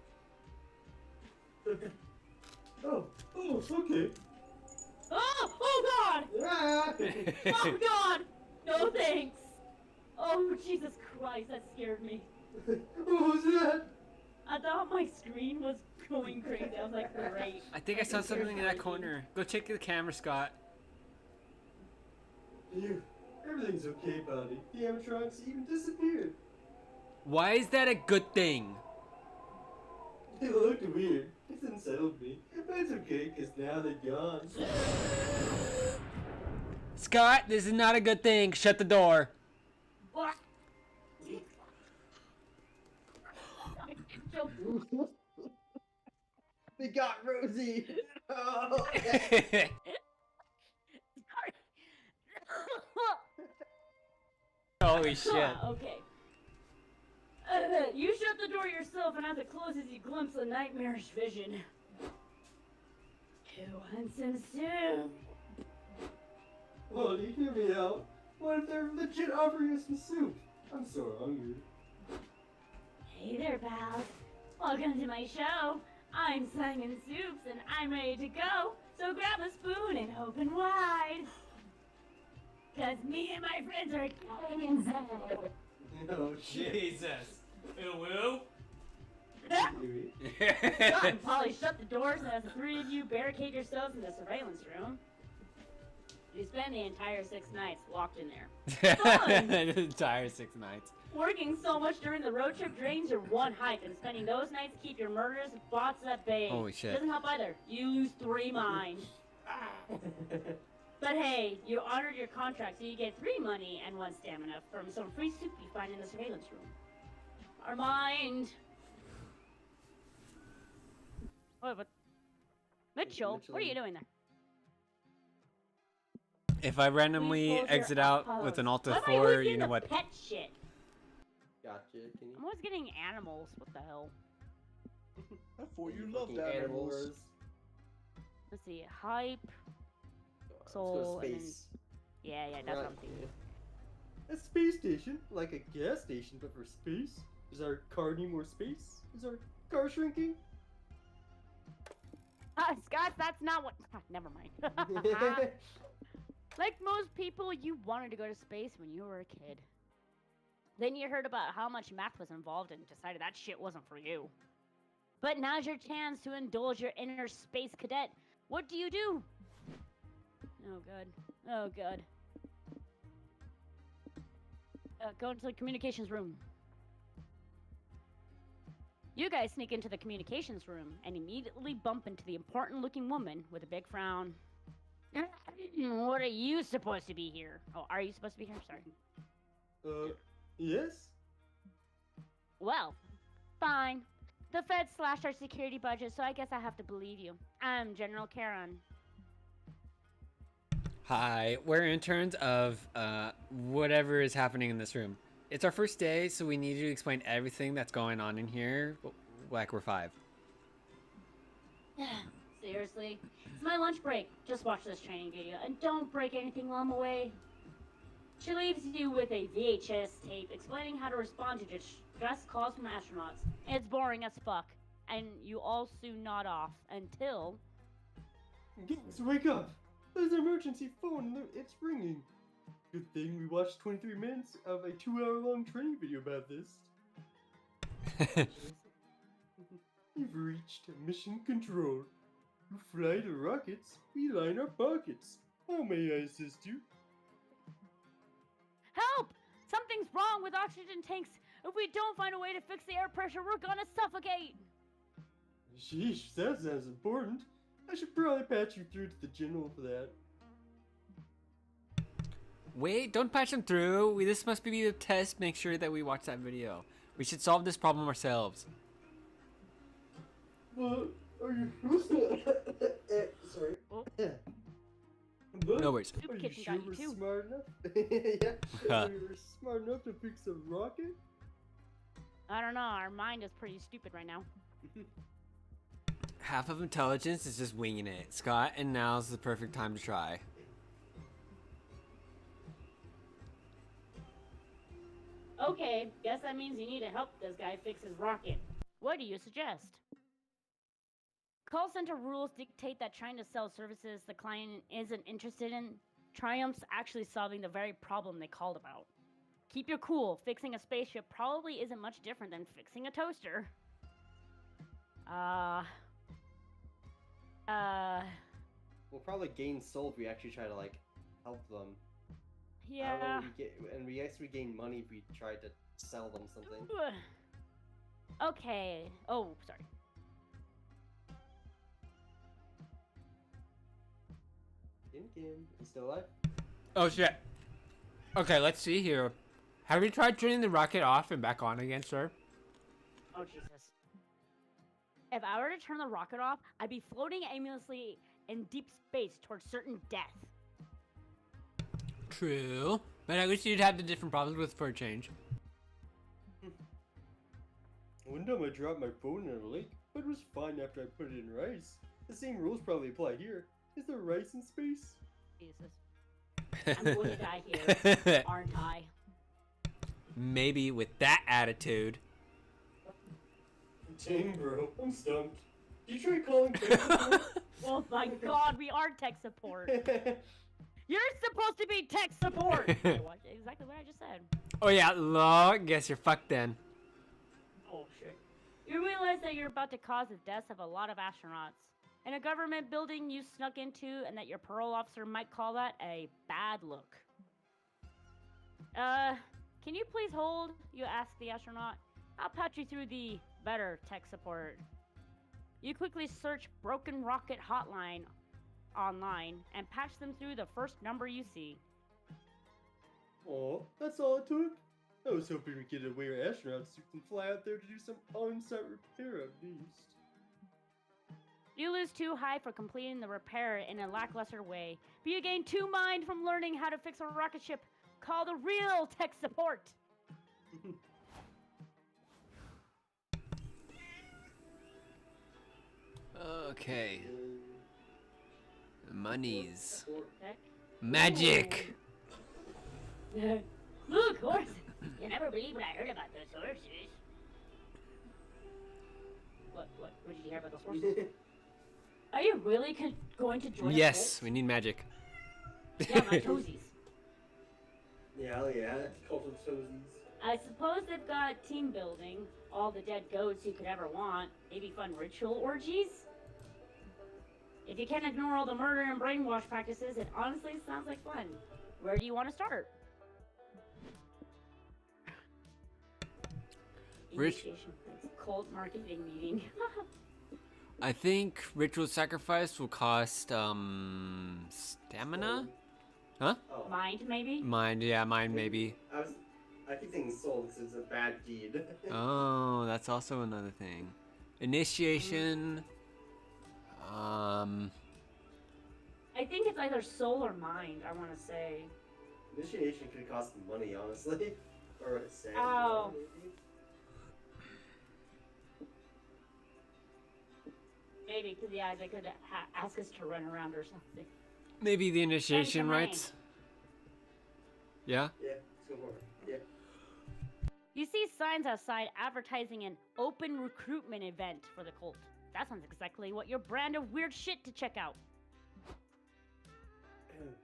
Oh, okay. Oh god! Oh god! No thanks! Oh Jesus Christ, that scared me. What was that? I thought my screen was going crazy. I was like, great. I think I saw something in that corner. Go check the camera, Scott. Everything's okay, buddy. The animatronics even disappeared. Why is that a good thing? They looked weird. It unsettled me. But it's okay, because now they're gone. Scott, this is not a good thing. Shut the door. What? They got Rosie! Oh. Holy shit. Okay. You shut the door yourself, and as it closes, you glimpse a nightmarish vision. Who wants some soup? Molly, hear me out. What if they're legit offering us some soup? I'm so hungry. Hey there, pals. Welcome to my show. I'm Simon Soups, and I'm ready to go. So grab a spoon and open wide. Cause me and my friends are getting inside. Oh shit. Jesus. Woo. Scott and Polly shut the doors, and as the three of you barricade yourselves in the surveillance room, you spend the entire 6 nights locked in there. Fun! The entire 6 nights. Working so much during the road trip drains your one hike, and spending those nights keep your murderous bots at bay. Holy shit. Doesn't help either. You lose 3 mind. But hey, you honored your contract, so you get 3 money and 1 stamina from some free soup you find in the surveillance room. Our mind. What? Mitchell, what are you doing there? If I randomly Please hold your exit out with an pose. Alt Why am I F4, always you getting know the what? Pet shit. Gotcha, Kenny. I'm always getting animals. What the hell? I thought you loved Fucking animals. Let's see. Hype. Let's Soul. go And then, space. yeah, that's what I'm thinking. A space station, like a gas station, but for space. Is our car need more space? Is our car shrinking? Scott, that's not what. Never mind. Like most people, you wanted to go to space when you were a kid. Then you heard about how much math was involved and decided that shit wasn't for you. But now's your chance to indulge your inner space cadet. What do? Oh, good. Oh, good. Go into the communications room. You guys sneak into the communications room and immediately bump into the important-looking woman with a big frown. What are you supposed to be here? Oh, are you supposed to be here? Sorry. Yes? Well, fine. The Fed slashed our security budget, so I guess I have to believe you. I'm General Karen. Hi, we're interns of whatever is happening in this room. It's our first day, so we need you to explain everything that's going on in here, like we're 5. Seriously? It's my lunch break. Just watch this training video, and don't break anything while I'm away. She leaves you with a VHS tape explaining how to respond to distress calls from astronauts. It's boring as fuck, and you all soon nod off until... Gangs, wake up! There's an emergency phone and it's ringing. Good thing we watched 23 minutes of a 2-hour-long training video about this. You've reached mission control. You fly the rockets, we line our pockets. How may I assist you? Help! Something's wrong with oxygen tanks. If we don't find a way to fix the air pressure, we're gonna suffocate. Sheesh, that sounds important. I should probably patch you through to the general for that. Wait, don't patch them through. This must be the test. Make sure that we watch that video. We should solve this problem ourselves. Well, are you sorry. Oh. But No worries. are you Kitchen sure got you we're too. smart enough? Yeah, we're smart enough to fix a rocket? I don't know, our mind is pretty stupid right now. Half of intelligence is just winging it, Scott, and now's the perfect time to try. Okay, guess that means you need to help this guy fix his rocket. What do you suggest? Call center rules dictate that trying to sell services the client isn't interested in triumphs actually solving the very problem they called about. Keep your cool. Fixing a spaceship probably isn't much different than fixing a toaster. We'll probably gain soul if we actually try to, like, help them. Yeah. And we actually gain money if we try to sell them something. Okay. Oh, sorry. Kim, you still alive? Oh shit. Okay, let's see here. Have you tried turning the rocket off and back on again, sir? Oh, Jesus. If I were to turn the rocket off, I'd be floating aimlessly in deep space towards certain death. True. But at least you'd have the different problems with for a change. One time I dropped my phone in a lake, but it was fine after I put it in rice. The same rules probably apply here. Is there rice in space? Jesus. I'm going to die here, aren't I? Maybe with that attitude. Dang, bro, I'm stumped. Did you try calling tech support? Oh my god, we are tech support. You're supposed to be tech support! Yeah, exactly what I just said. Oh yeah, lol, guess you're fucked then. Oh shit. You realize that you're about to cause the deaths of a lot of astronauts. In a government building you snuck into, and that your parole officer might call that a bad look. Can you please hold? You ask the astronaut. I'll patch you through the better tech support. You quickly search Broken Rocket Hotline online and patch them through the first number you see. Aw, that's all it took? I was hoping we'd get a weird astronaut suit and fly out there to do some on-site repair at least. You lose 2 high for completing the repair in a lackluster way, but you gain 2 mind from learning how to fix a rocket ship. Call the real tech support. Okay. Monies. Tech? Magic! Look, horse! You never believe what I heard about those horses. What did you hear about those horses? Are you really going to join Yes, a we need magic. cult? Yeah, my toesies. Yeah, hell yeah, cult of toesies. I suppose they've got team building, all the dead goats you could ever want, maybe fun ritual orgies? If you can't ignore all the murder and brainwash practices, it honestly sounds like fun. Where do you want to start? Rich- Initiation place, cult marketing meeting. I think ritual sacrifice will cost, stamina? Huh? Oh, Mind, maybe? Mind, yeah, mind maybe. I keep thinking soul because it's a bad deed. Oh, that's also another thing. Initiation. I think it's either soul or mind, I want to say. Initiation could cost money, honestly. Or sand. Oh. Maybe. Maybe, because yeah, they could ask us to run around or something. Maybe the initiation mind. rites. Yeah? Yeah, let's go for it. Yeah. You see signs outside advertising an open recruitment event for the cult. That sounds exactly what your brand of weird shit to check out.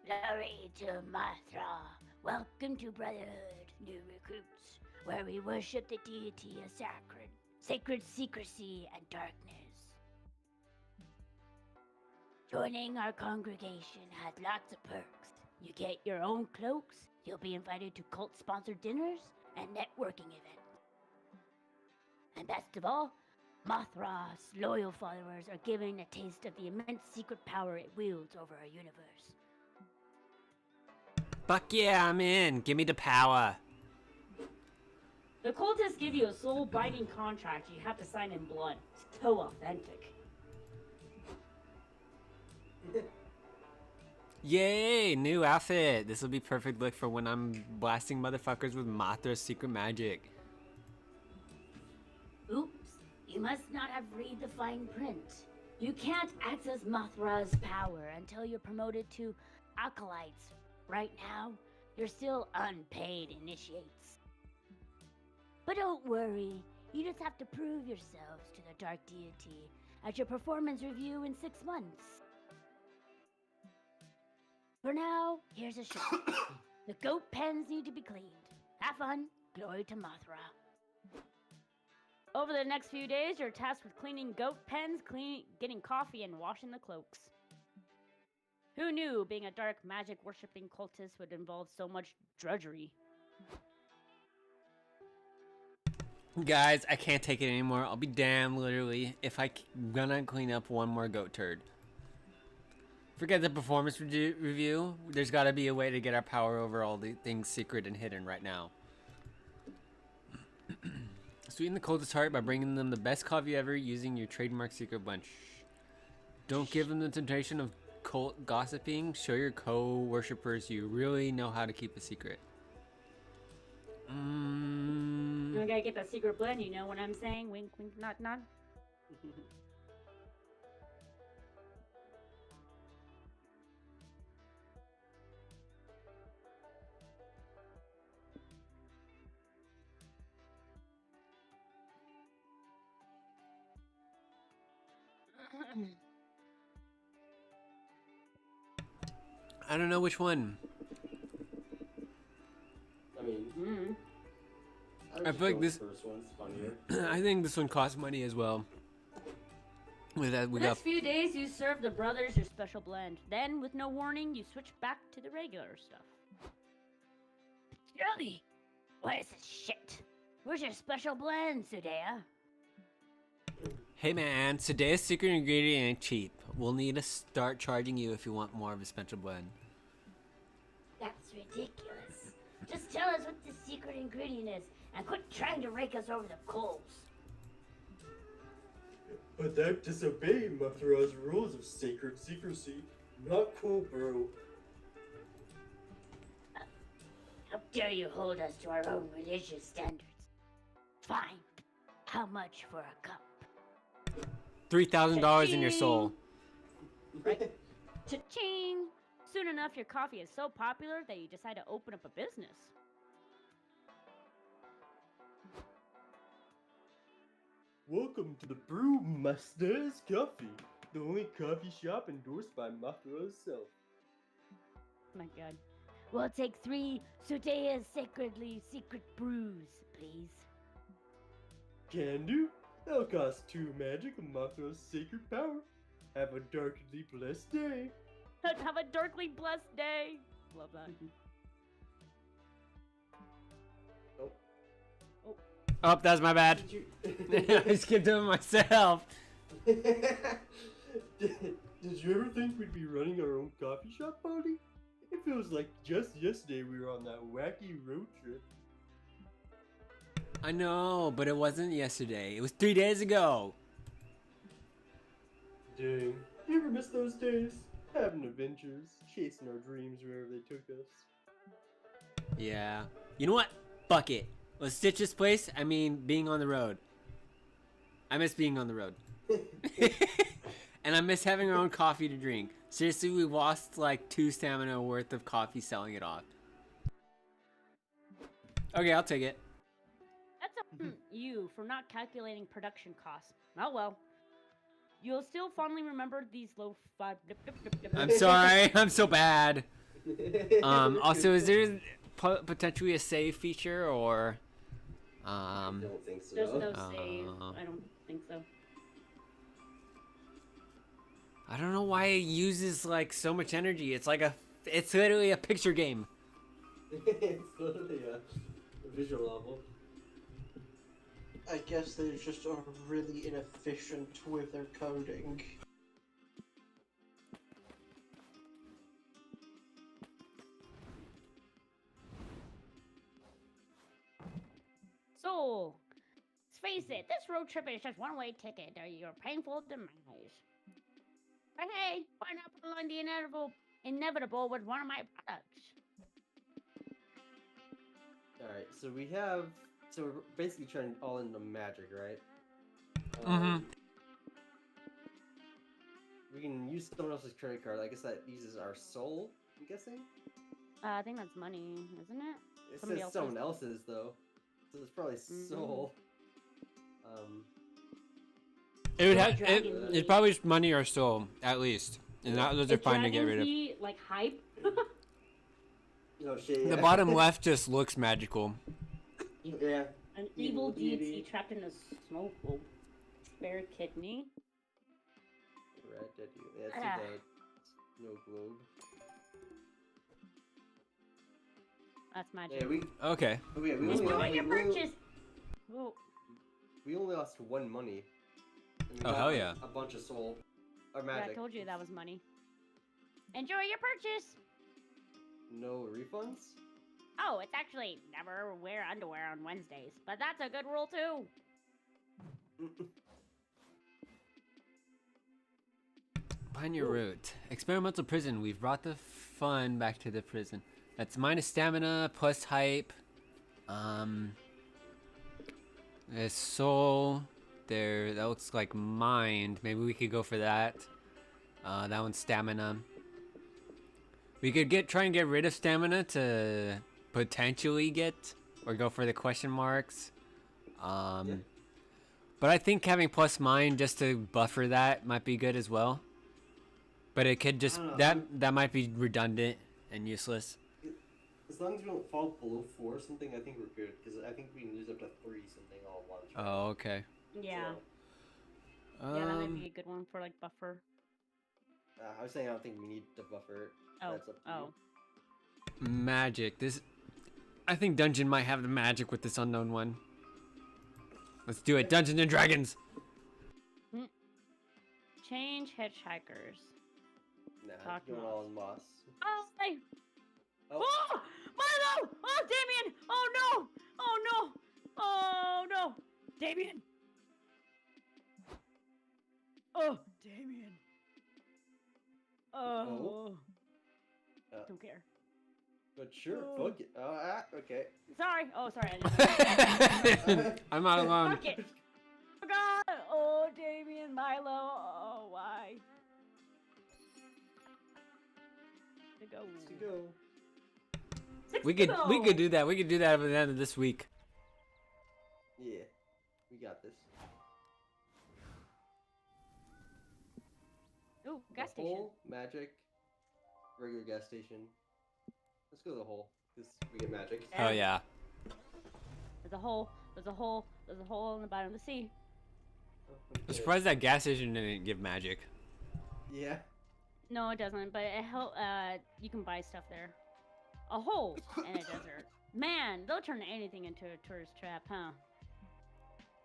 Glory to Mothra. Welcome to Brotherhood, new recruits, where we worship the deity of sacred secrecy and darkness. Joining our congregation has lots of perks. You get your own cloaks, you'll be invited to cult-sponsored dinners and networking events. And best of all, Mothra's loyal followers are given a taste of the immense secret power it wields over our universe. Fuck yeah, I'm in. Give me the power. The cultists give you a soul-binding contract you have to sign in blood. So authentic. Yay, new outfit. This will be perfect look for when I'm blasting motherfuckers with Mothra's secret magic. Oops, you must not have read the fine print. You can't access Mothra's power until you're promoted to acolytes. Right now, you're still unpaid initiates. But don't worry, you just have to prove yourselves to the Dark Deity at your performance review in 6 months. For now, here's a shot. The goat pens need to be cleaned. Have fun. Glory to Mothra. Over the next few days, you're tasked with cleaning goat pens, getting coffee, and washing the cloaks. Who knew being a dark magic worshipping cultist would involve so much drudgery? Guys, I can't take it anymore. I'll be damned, literally, if I'm gonna clean up one more goat turd. Forget the performance review. There's gotta be a way to get our power over all the things secret and hidden right now. Sweeten the cultist's heart by bringing them the best coffee ever using your trademark secret bunch. Don't give them the temptation of cult gossiping. Show your co-worshippers you really know how to keep a secret. You gotta get that secret blend, you know what I'm saying? Wink, wink, nod, nod. I don't know which one. I mean, I just feel like go with this- the first one's funnier. I think this one costs money as well. With that, we The got next few days, you serve the brothers your special blend. Then, with no warning, you switch back to the regular stuff. Jelly! What is this shit? Where's your special blend, Sudea? Hey man, today's secret ingredient ain't cheap. We'll need to start charging you if you want more of a special blend. That's ridiculous. Just tell us what the secret ingredient is and quit trying to rake us over the coals. But that disobeying Mothra's rules of sacred secrecy. Not cool, bro. How dare you hold us to our own religious standards? Fine. How much for a cup? $3,000 in your soul. Right? Cha-ching! Soon enough, your coffee is so popular that you decide to open up a business. Welcome to the Brewmaster's Coffee, the only coffee shop endorsed by Mothra herself. My God. We'll take 3 Sudea's sacredly secret brews, please. Can do. That'll cost 2 magic of Mothra's sacred power. Have a darkly blessed day. Have a darkly blessed day. Love that. Oh, that's my bad. Did you... I skipped it myself. did you ever think we'd be running our own coffee shop, Bodhi? It feels like just yesterday we were on that wacky road trip. I know, but it wasn't yesterday. It was 3 days ago. Dang, you ever miss those days? Having adventures, chasing our dreams wherever they took us. Yeah. You know what? Fuck it. Let's stitch this place. I mean, being on the road. I miss being on the road. And I miss having our own coffee to drink. Seriously, we lost like 2 stamina worth of coffee selling it off. Okay, I'll take it. That's on you for not calculating production costs. Oh well. You'll still fondly remember these low five. I'm sorry. I'm so bad. Also, is there potentially a save feature or? I don't think so. There's no save. I don't think so. I don't know why it uses like so much energy. It's literally a picture game. It's literally a visual novel. I guess they just are really inefficient with their coding. So, let's face it, this road trip is just one-way ticket to your painful demise. But hey, why not put on the inevitable with one of my products? Alright, so we're basically trying all into magic, right? Mhm. We can use someone else's credit card. I guess that uses our soul, I'm guessing? I think that's money, isn't it? It Somebody says else's. someone else's, though. So it's probably soul. It would Or have. dragon It's probably just money or soul, at least, and those are Is fine to get rid dragon of. tea, like hype? No shit. The Yeah. bottom left just looks magical. Yeah. An Evil evil deity deity. trapped in a smoke will spare kidney. Red dead. Yeah, Ah. it's the snow globe. That's magic. Yeah, we. Okay. Oh, yeah, we Just only, doing your we only- purchase. Oh, we only lost 1 money. And we Oh, got, hell like, yeah. A bunch of soul. Or yeah, I magic. told you that was money. Enjoy your purchase. No refunds? Oh, it's actually never wear underwear on Wednesdays, but that's a good rule too. Find your route. Experimental prison. We've brought the fun back to the prison. That's minus stamina, plus hype. There's soul. There, that looks like mind. Maybe we could go for that. That one's stamina. We could try and get rid of stamina to potentially get, or go for the question marks. Yeah. But I think having plus mine just to buffer that might be good as well. But it could just I don't know, that might be redundant and useless. As long as we don't fall below 4 or something, I think we're good. Because I think we can lose up to 3 something all at once. Right? Oh, okay. Yeah. So, Yeah, that might be a good one for like buffer. I was saying I don't think we need to buffer it. Oh. That's up to you. Magic. I think Dungeon might have the magic with this unknown one. Let's do it. Dungeons and Dragons. Change hitchhikers. Nah, Talk going moss. all in moss. Oh, hey. Oh. Oh, Milo! Oh, Damien! Oh no! Oh no! Oh no! Damien! Oh, Damien! Oh. Don't care. But sure, Oh. fuck it. Okay. Sorry. Oh, sorry. I didn't I'm not alone. Fuck it. Oh God! Oh, Damien, Milo. Oh, why? To go. To go. We could do that. We could do that at the end of this week. Yeah, we got this. Ooh, gas The station. hole, magic, regular gas station. Let's go to the hole, because we get magic. Oh yeah. There's a hole. There's a hole. There's a hole in the bottom of the sea. I'm surprised that gas station didn't give magic. Yeah. No, it doesn't. But it you can buy stuff there. A hole in a desert. Man, they'll turn anything into a tourist trap, huh?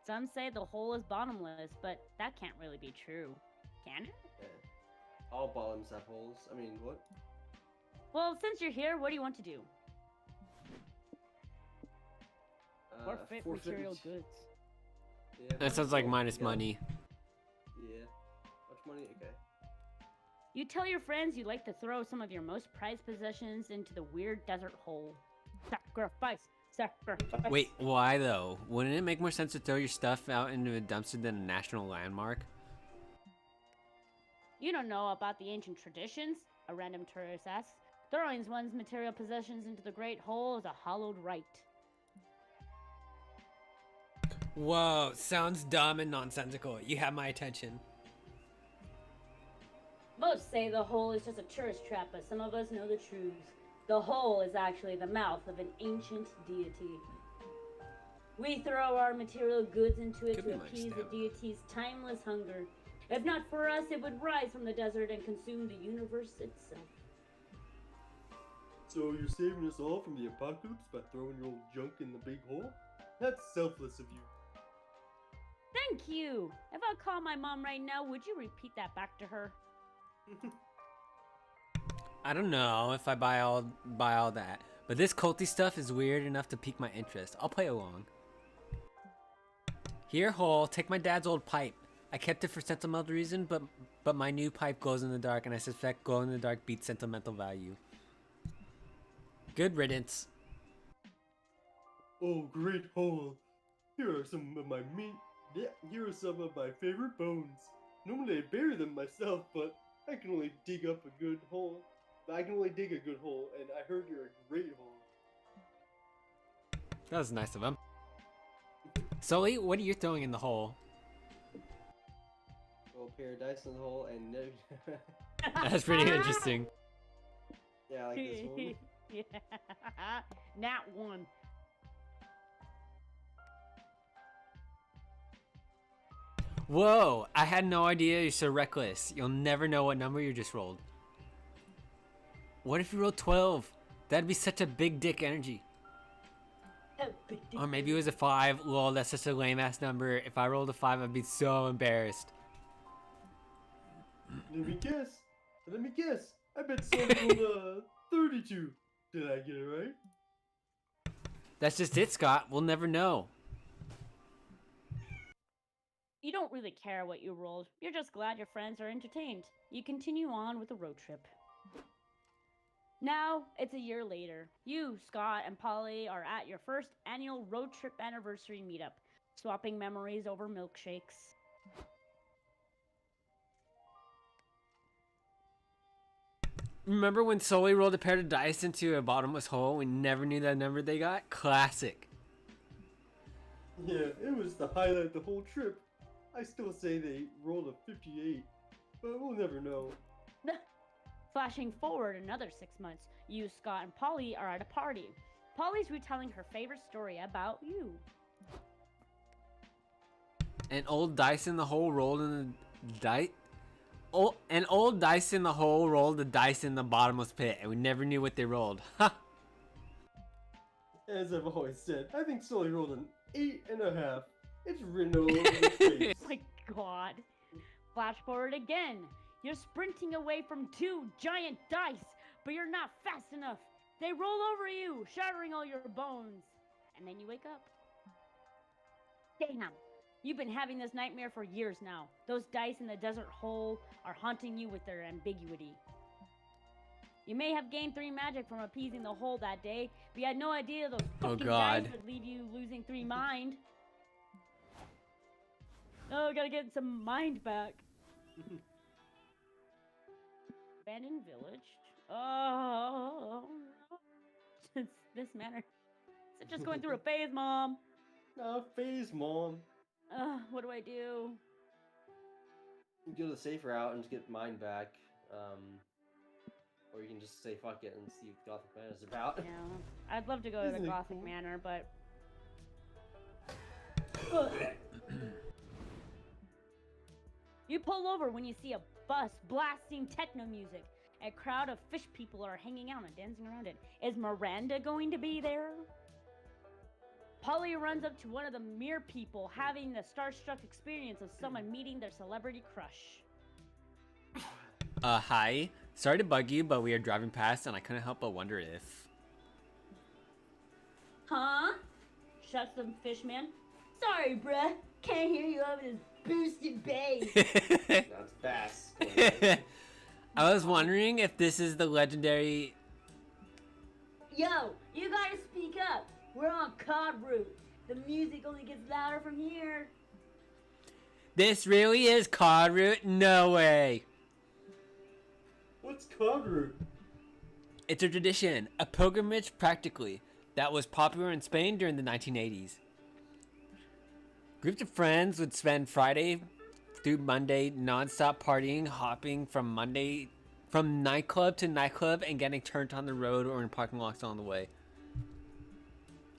Some say the hole is bottomless, but that can't really be true. Can it? Yeah. All bottoms have holes. I mean, what? Well, since you're here, what do you want to do? Forfeit material goods. Yeah, That sounds like minus yeah. money. Yeah. Much money? Okay. You tell your friends you'd like to throw some of your most prized possessions into the weird desert hole. Sacrifice! Sacrifice! Wait, why though? Wouldn't it make more sense to throw your stuff out into a dumpster than a national landmark? You don't know about the ancient traditions? A random tourist asks. Throwing one's material possessions into the great hole is a hallowed rite. Whoa, sounds dumb and nonsensical. You have my attention. Most say the hole is just a tourist trap, but some of us know the truth. The hole is actually the mouth of an ancient deity. We throw our material goods into it Could to be my appease the stamina. deity's timeless hunger. If not for us, it would rise from the desert and consume the universe itself. So you're saving us all from the apocalypse by throwing your old junk in the big hole? That's selfless of you. Thank you! If I call my mom right now, would you repeat that back to her? I don't know if I buy all that, but this culty stuff is weird enough to pique my interest. I'll play along. Here, hole, take my dad's old pipe. I kept it for sentimental reason, but my new pipe glows in the dark, and I suspect glow in the dark beats sentimental value. Good riddance. Oh, great hole. Here are some of my meat. Yeah, here are some of my favorite bones. Normally I bury them myself, but I can only dig up a good hole. I can only dig a good hole, and I heard you're a great hole. That was nice of him. Sully, what are you throwing in the hole? Well, paradise in the hole, and no. That's pretty interesting. Yeah, I like this one. Yeah. Nat 1. Whoa, I had no idea you're so reckless. You'll never know what number you just rolled. What if you rolled 12? That'd be such a big dick energy. Or maybe it was a 5. Lol, that's such a lame ass number. If I rolled a 5, I'd be so embarrassed. Let me guess. Let me guess. I bet someone rolled 32. Did I get it right? That's just it, Scott. We'll never know. You don't really care what you rolled. You're just glad your friends are entertained. You continue on with the road trip. Now, it's a year later. You, Scott, and Polly are at your first annual road trip anniversary meetup, swapping memories over milkshakes. Remember when Sully rolled a pair of dice into a bottomless hole? We never knew that number they got? Classic. Yeah, it was the highlight of the whole trip. I still say they rolled a 58, but we'll never know. Flashing forward another 6 months, you, Scott, and Polly are at a party. Polly's retelling her favorite story about you. An old dice in the hole rolled in the dice. Oh, an old dice in the hole rolled the dice in the bottomless pit, and we never knew what they rolled. Ha! As I've always said, I think Sully rolled an 8.5. It's written all over his face. My god. Flash forward again. You're sprinting away from 2 giant dice, but you're not fast enough. They roll over you, shattering all your bones. And then you wake up. Damn. You've been having this nightmare for years now. Those dice in the desert hole are haunting you with their ambiguity. You may have gained 3 magic from appeasing the hole that day, but you had no idea those fucking dice would leave you losing 3 mind. Oh, gotta get some mind back. Abandoned village. Oh, this manor. Is it just going through a phase, Mom? Phase, Mom. What do I do? You go the safe route and just get mine back. Or you can just say fuck it and see what Gothic Manor is about. Yeah, I'd love to go to the Gothic Manor, but... You pull over when you see a bus blasting techno music. A crowd of fish people are hanging out and dancing around it. Is Miranda going to be there? Polly runs up to one of the mere people, having the starstruck experience of someone meeting their celebrity crush. Hi. Sorry to bug you, but we are driving past and I couldn't help but wonder if... Huh? Shuts the fishman. Sorry, bruh. Can't hear you over this boosted bass. That's bass. I was wondering if this is the legendary... Yo, you gotta speak up. We're on Cod Route. The music only gets louder from here. This really is Cod Route? No way. What's Cod Route? It's a tradition, a pilgrimage practically, that was popular in Spain during the 1980s. Groups of friends would spend Friday through Monday non-stop partying, hopping from nightclub to nightclub and getting turned on the road or in parking lots on the way.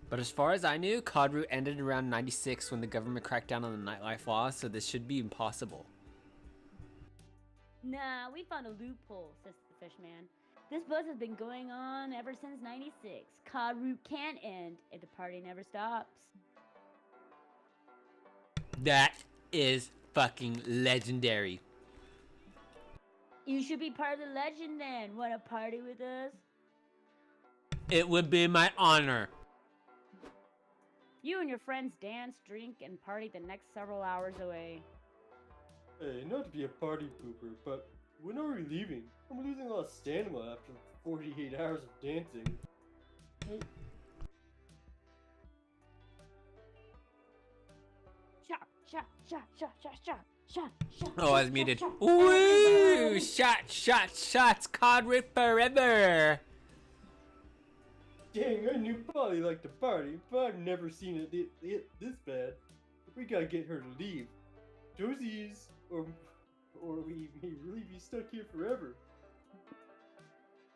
But as far as I knew, Cod Route ended around 96 when the government cracked down on the nightlife laws, so this should be impossible. Nah, we found a loophole, says the fishman. This buzz has been going on ever since 96. Cod Route can't end if the party never stops. That is fucking legendary. You should be part of the legend then. Wanna party with us? It would be my honor. You and your friends dance, drink, and party the next several hours away. Hey, not to be a party pooper, but when are we leaving? I'm losing a lot of stamina after 48 hours of dancing. Shot, shot, shot, shot, shot, shot, shot, shot. Oh, I was muted. Woo! Shots, Cod Route forever! Dang, I knew Polly liked to party, but I've never seen it this bad. We gotta get her to leave. Josie's, or we may really be stuck here forever.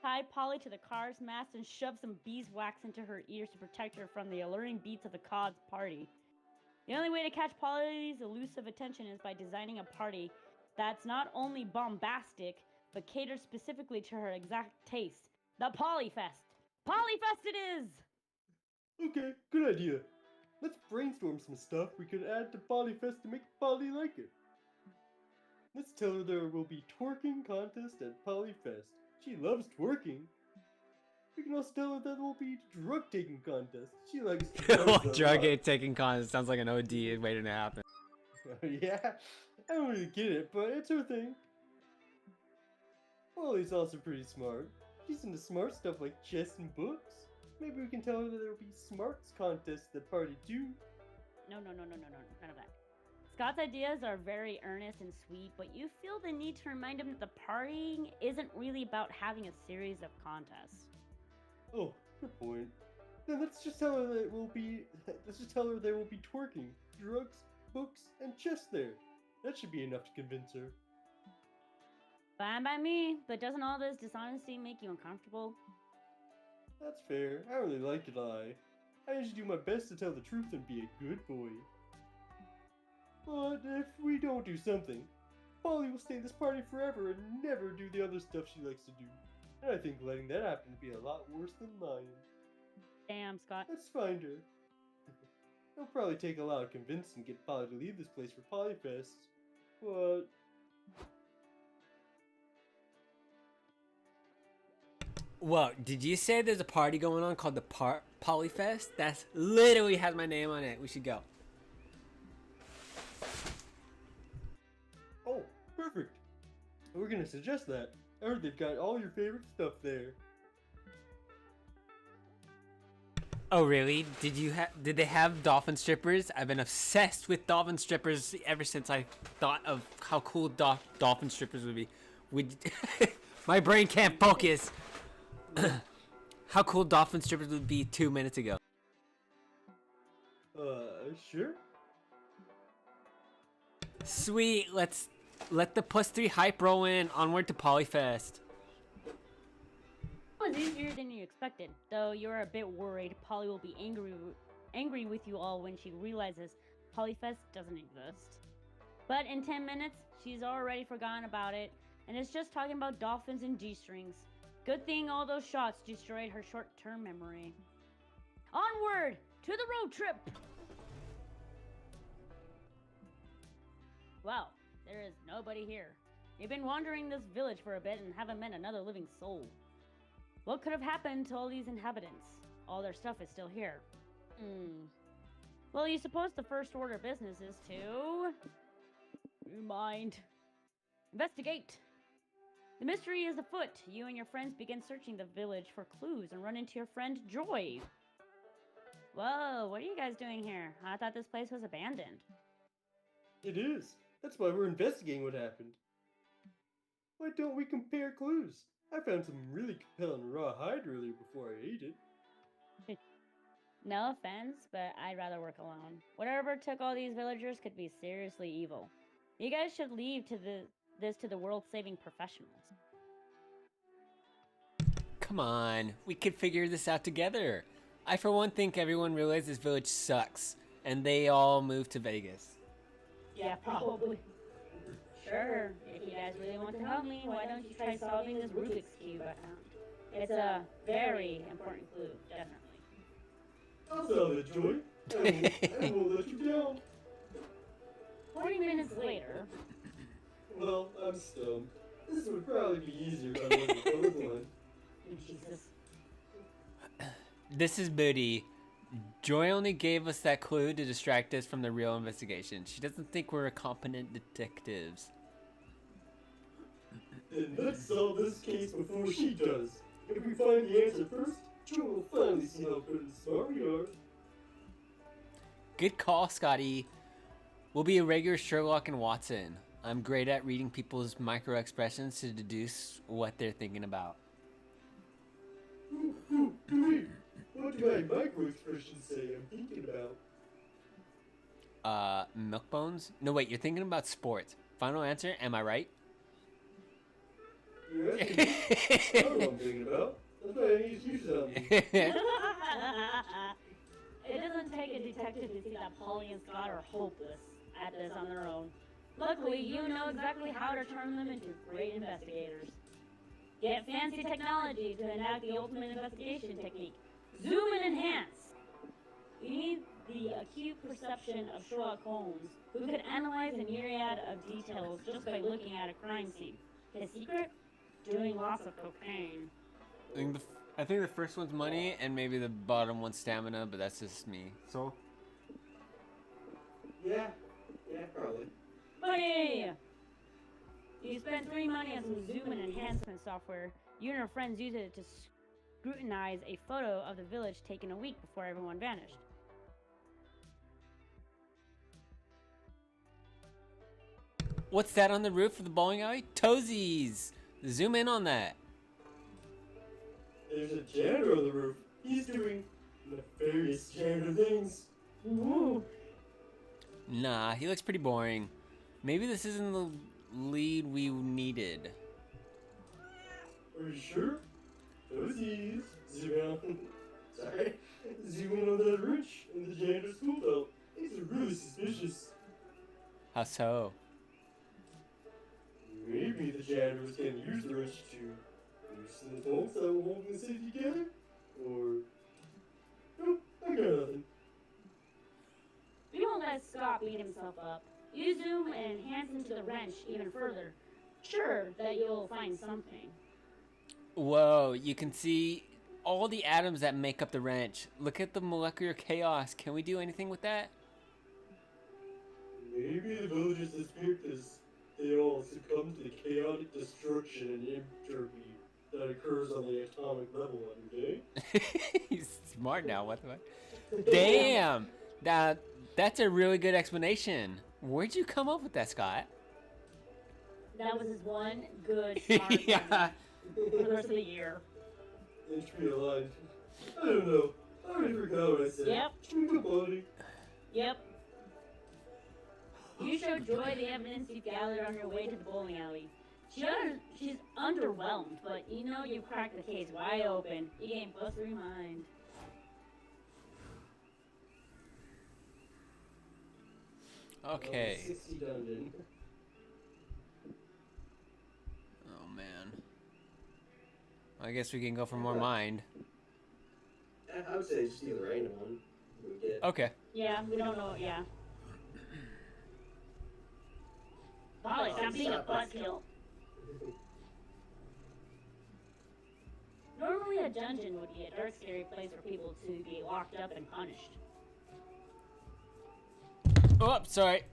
Tie Polly to the car's mast and shove some beeswax into her ears to protect her from the alluring beats of the Cod's party. The only way to catch Polly's elusive attention is by designing a party that's not only bombastic, but caters specifically to her exact taste. The Polyfest! Polyfest it is! Okay, good idea. Let's brainstorm some stuff we could add to Polyfest to make Polly like it. Let's tell her there will be twerking contest at Polyfest. She loves twerking. We can also tell her that there will be drug taking contest. She likes drugs. Drug taking contest sounds like an OD waiting to happen. Yeah, I don't really get it, but it's her thing. Polly's also pretty smart. She's into smart stuff like chess and books. Maybe we can tell her that there will be smarts contests at party too. No, none of that. Scott's ideas are very earnest and sweet, but you feel the need to remind him that the partying isn't really about having a series of contests. Oh, good point. Then let's just tell her that it will be. Let's just tell her there will be twerking, drugs, books, and chess there. That should be enough to convince her. Fine by me, but doesn't all this dishonesty make you uncomfortable? That's fair. I really like to lie. I usually do my best to tell the truth and be a good boy. But if we don't do something, Polly will stay at this party forever and never do the other stuff she likes to do. And I think letting that happen would be a lot worse than lying. Damn, Scott. Let's find her. It'll probably take a lot of convincing to get Polly to leave this place for Polyfest, but... Whoa, did you say there's a party going on called the Polyfest? That's literally has my name on it. We should go. Oh, perfect. We're gonna suggest that. I heard they've got all your favorite stuff there. Oh really? Did they have dolphin strippers? I've been obsessed with dolphin strippers ever since I thought of how cool dolphin strippers would be. My brain can't focus. How cool dolphin strippers would be 2 minutes ago. Sure. Sweet, let's let the +3 hype roll in. Onward to Polyfest. It was easier than you expected, though you're a bit worried Polly will be angry with you all when she realizes Polyfest doesn't exist. But in 10 minutes, she's already forgotten about it, and is just talking about dolphins and G-strings. Good thing all those shots destroyed her short-term memory. Onward to the road trip! Well, there is nobody here. You've been wandering this village for a bit and haven't met another living soul. What could have happened to all these inhabitants? All their stuff is still here. Well, you suppose the first order of business is to... Mind. Investigate. The mystery is afoot. You and your friends begin searching the village for clues and run into your friend Joy. Whoa, what are you guys doing here? I thought this place was abandoned. It is. That's why we're investigating what happened. Why don't we compare clues? I found some really compelling raw hide earlier before I ate it. No offense, but I'd rather work alone. Whatever took all these villagers could be seriously evil. You guys should leave this to the world-saving professionals. Come on, we could figure this out together. I for one think everyone realized this village sucks, and they all moved to Vegas. Yeah, probably. Sure, if you guys really want to help me, why don't you try solving this Rubik's Cube I found? It's a very important clue, definitely. I'll solve it, Joy. I won't let you down. 40 minutes later... Well, I'm stumped. This would probably be easier if I wasn't colorblind. Jesus. This is Booty. Joy only gave us that clue to distract us from the real investigation. She doesn't think we're competent detectives. Then let's solve this case before she does. If we find the answer first, Joy will finally see how good and smart we are. Good call, Scotty. We'll be a regular Sherlock and Watson. I'm great at reading people's micro-expressions to deduce what they're thinking about. What do my micro-expressions say I'm thinking about? Milk bones? No, wait, you're thinking about sports. Final answer, am I right? You're asking me? I don't know what I'm thinking about. That's why I need you to tell me. It doesn't take a detective to see that Polly and Scott are hopeless at this on their own. Luckily, you know exactly how to turn them into great investigators. Get fancy technology to enact the ultimate investigation technique. Zoom and enhance. You need the acute perception of Sherlock Holmes, who could analyze a myriad of details just by looking at a crime scene. His secret? Doing lots of cocaine. I think the first one's money, and maybe the bottom one's stamina, but that's just me. So? Yeah, probably. Money! You spend 3 money on some zoom and enhancement software. You and your friends use it to scrutinize a photo of the village taken a week before everyone vanished. What's that on the roof of the bowling alley? Toesies! Zoom in on that. There's a janitor on the roof. He's doing nefarious janitor things. Ooh. Nah, he looks pretty boring. Maybe this isn't the lead we needed. Are you sure? Posies. Zoom out. Sorry. Zoom in on that wrench in the janitor's tool belt. These are really suspicious. How so? Maybe the janitors can use the wrench to loosen the bolts that will hold the city together. Or... Nope, I got nothing. We won't let Scott beat himself up. You zoom and enhance into the wrench even further. Sure that you'll find something. Whoa, you can see all the atoms that make up the wrench. Look at the molecular chaos. Can we do anything with that? Maybe the villagers disappeared because they all succumbed to the chaotic destruction and entropy that occurs on the atomic level every day. He's smart now. What the fuck? Damn! That's a really good explanation. Where'd you come up with that, Scott? That was his one good smart Yeah. for the rest of the year. Entropy aligned. I don't know. I already forgot what I said. Yep. Twinkle buddy. Yep. You show Joy the evidence you've gathered on your way to the bowling alley. She's underwhelmed, but you know you cracked the case wide open. You ain't bust her mind. Okay. 60 dungeon. Oh man. I guess we can go for more mind. I would say just do the random one. We get. Okay. Yeah, we don't know. Yeah. Polly, stop being a buzzkill. Normally, a dungeon would be a dark, scary place for people to be locked up and punished. Oh, sorry.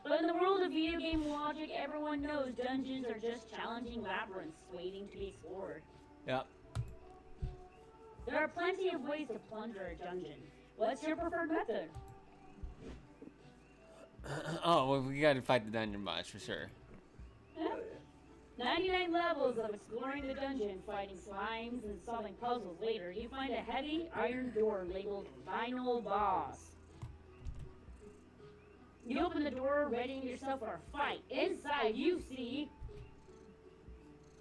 But in the world of video game logic, everyone knows dungeons are just challenging labyrinths waiting to be explored. Yep. There are plenty of ways to plunder a dungeon. What's your preferred method? Oh, well, we gotta fight the dungeon boss for sure. 99 levels of exploring the dungeon, fighting slimes, and solving puzzles later, you find a heavy iron door labeled Final Boss. You open the door, readying yourself for a fight. Inside, you see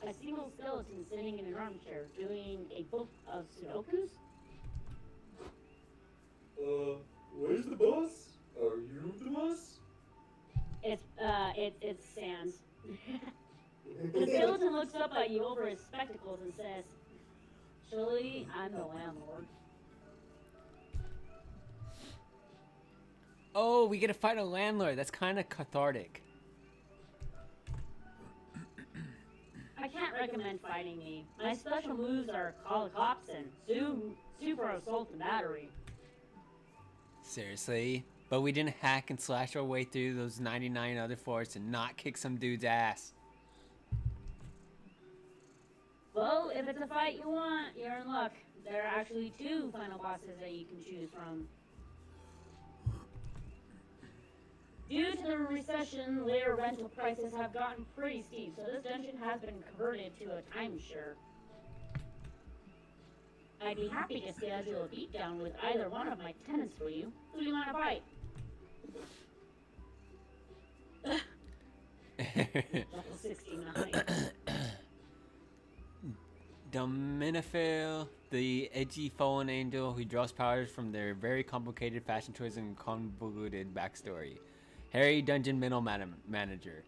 a single skeleton sitting in an armchair doing a book of Sudokus. Where's the boss? Are you the boss? It's Sans. The skeleton looks up at you over his spectacles and says, "Surely I'm the landlord." Oh, we get to fight a landlord. That's kind of cathartic. I can't recommend fighting me. My special moves are call the cops and sue for assault and battery. Seriously? But we didn't hack and slash our way through those 99 other forts and not kick some dude's ass. Well, if it's a fight you want, you're in luck. There are actually 2 final bosses that you can choose from. Due to the recession, later rental prices have gotten pretty steep, so this dungeon has been converted to a timeshare. I'd be happy to schedule a beatdown with either one of my tenants for you. Who do you want to fight? Level 69. Dominifil, the edgy fallen angel who draws powers from their very complicated fashion choices and convoluted backstory. Harry, dungeon middle manager.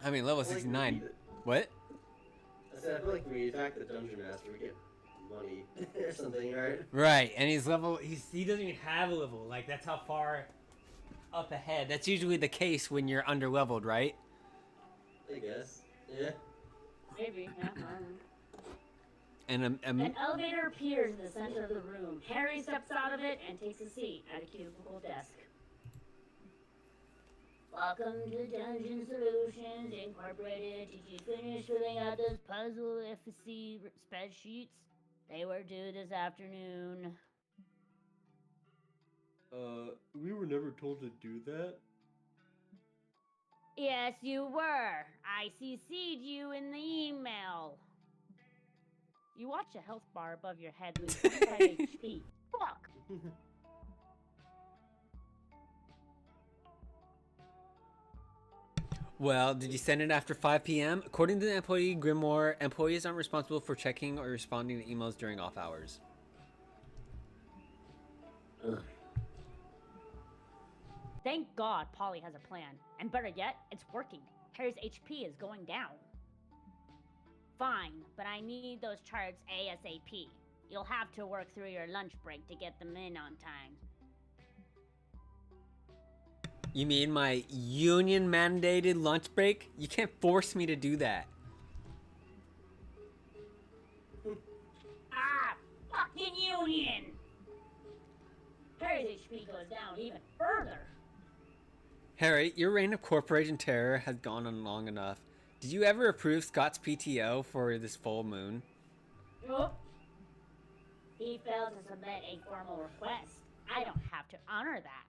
I mean, level 69. What? I said, I feel like when we attack the dungeon master, we get money or something, right? Right, and he doesn't even have a level. Like, that's how far up ahead. That's usually the case when you're under leveled, right? I guess. Yeah. Maybe, yeah. And An elevator appears in the center of the room. Harry steps out of it and takes a seat at a cubicle desk. Welcome to Dungeon Solutions Incorporated. Did you finish filling out those puzzle efficacy spreadsheets? They were due this afternoon. We were never told to do that. Yes, you were. I CC'd you in the email. You watch a health bar above your head lose 25 HP. Fuck! Well, did you send it after 5 p.m.? According to the employee Grimoire, employees aren't responsible for checking or responding to emails during off hours. Thank God Polly has a plan. And better yet, it's working. Harry's HP is going down. Fine, but I need those charts ASAP. You'll have to work through your lunch break to get them in on time. You mean my union mandated lunch break? You can't force me to do that. Ah, fucking union! Harry's HP goes down even further. Harry, your reign of corporation terror has gone on long enough. Did you ever approve Scott's PTO for this full moon? Nope. He failed to submit a formal request. I don't have to honor that.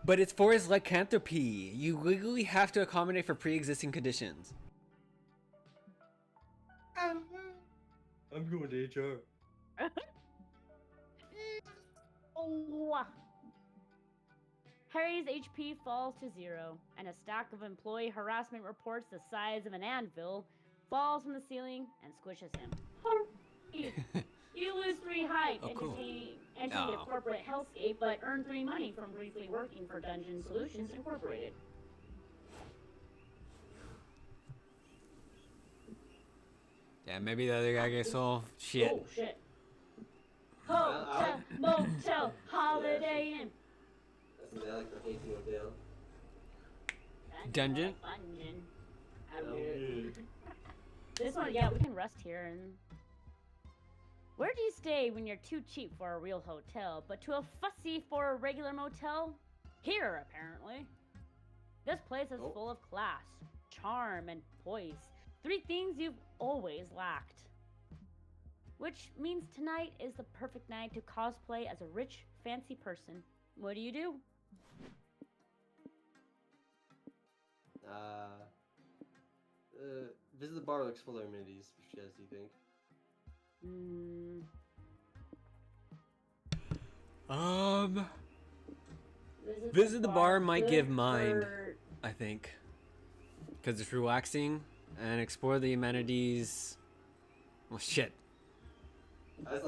But it's for his lycanthropy. You legally have to accommodate for pre-existing conditions. I'm going to HR. Oh. Harry's HP falls to 0, and a stack of employee harassment reports the size of an anvil falls from the ceiling and squishes him. You lose 3 height entering the corporate hellscape, but earn 3 money from briefly working for Dungeon Solutions Incorporated. Yeah, maybe the other guy gets all shit. Oh, shit. Hotel, motel, Holiday Inn. That's something I like for painting a bill. Dungeon? This one, yeah, we can rest here. And where do you stay when you're too cheap for a real hotel, but too fussy for a regular motel? Here, apparently. This place is full of class, charm, and poise. 3 things you've always lacked. Which means tonight is the perfect night to cosplay as a rich, fancy person. What do you do? Visit the bar looks full of amenities. Which guys do you think? Visit the bar might give mind, I think. Because it's relaxing, and explore the amenities. Well, shit. I was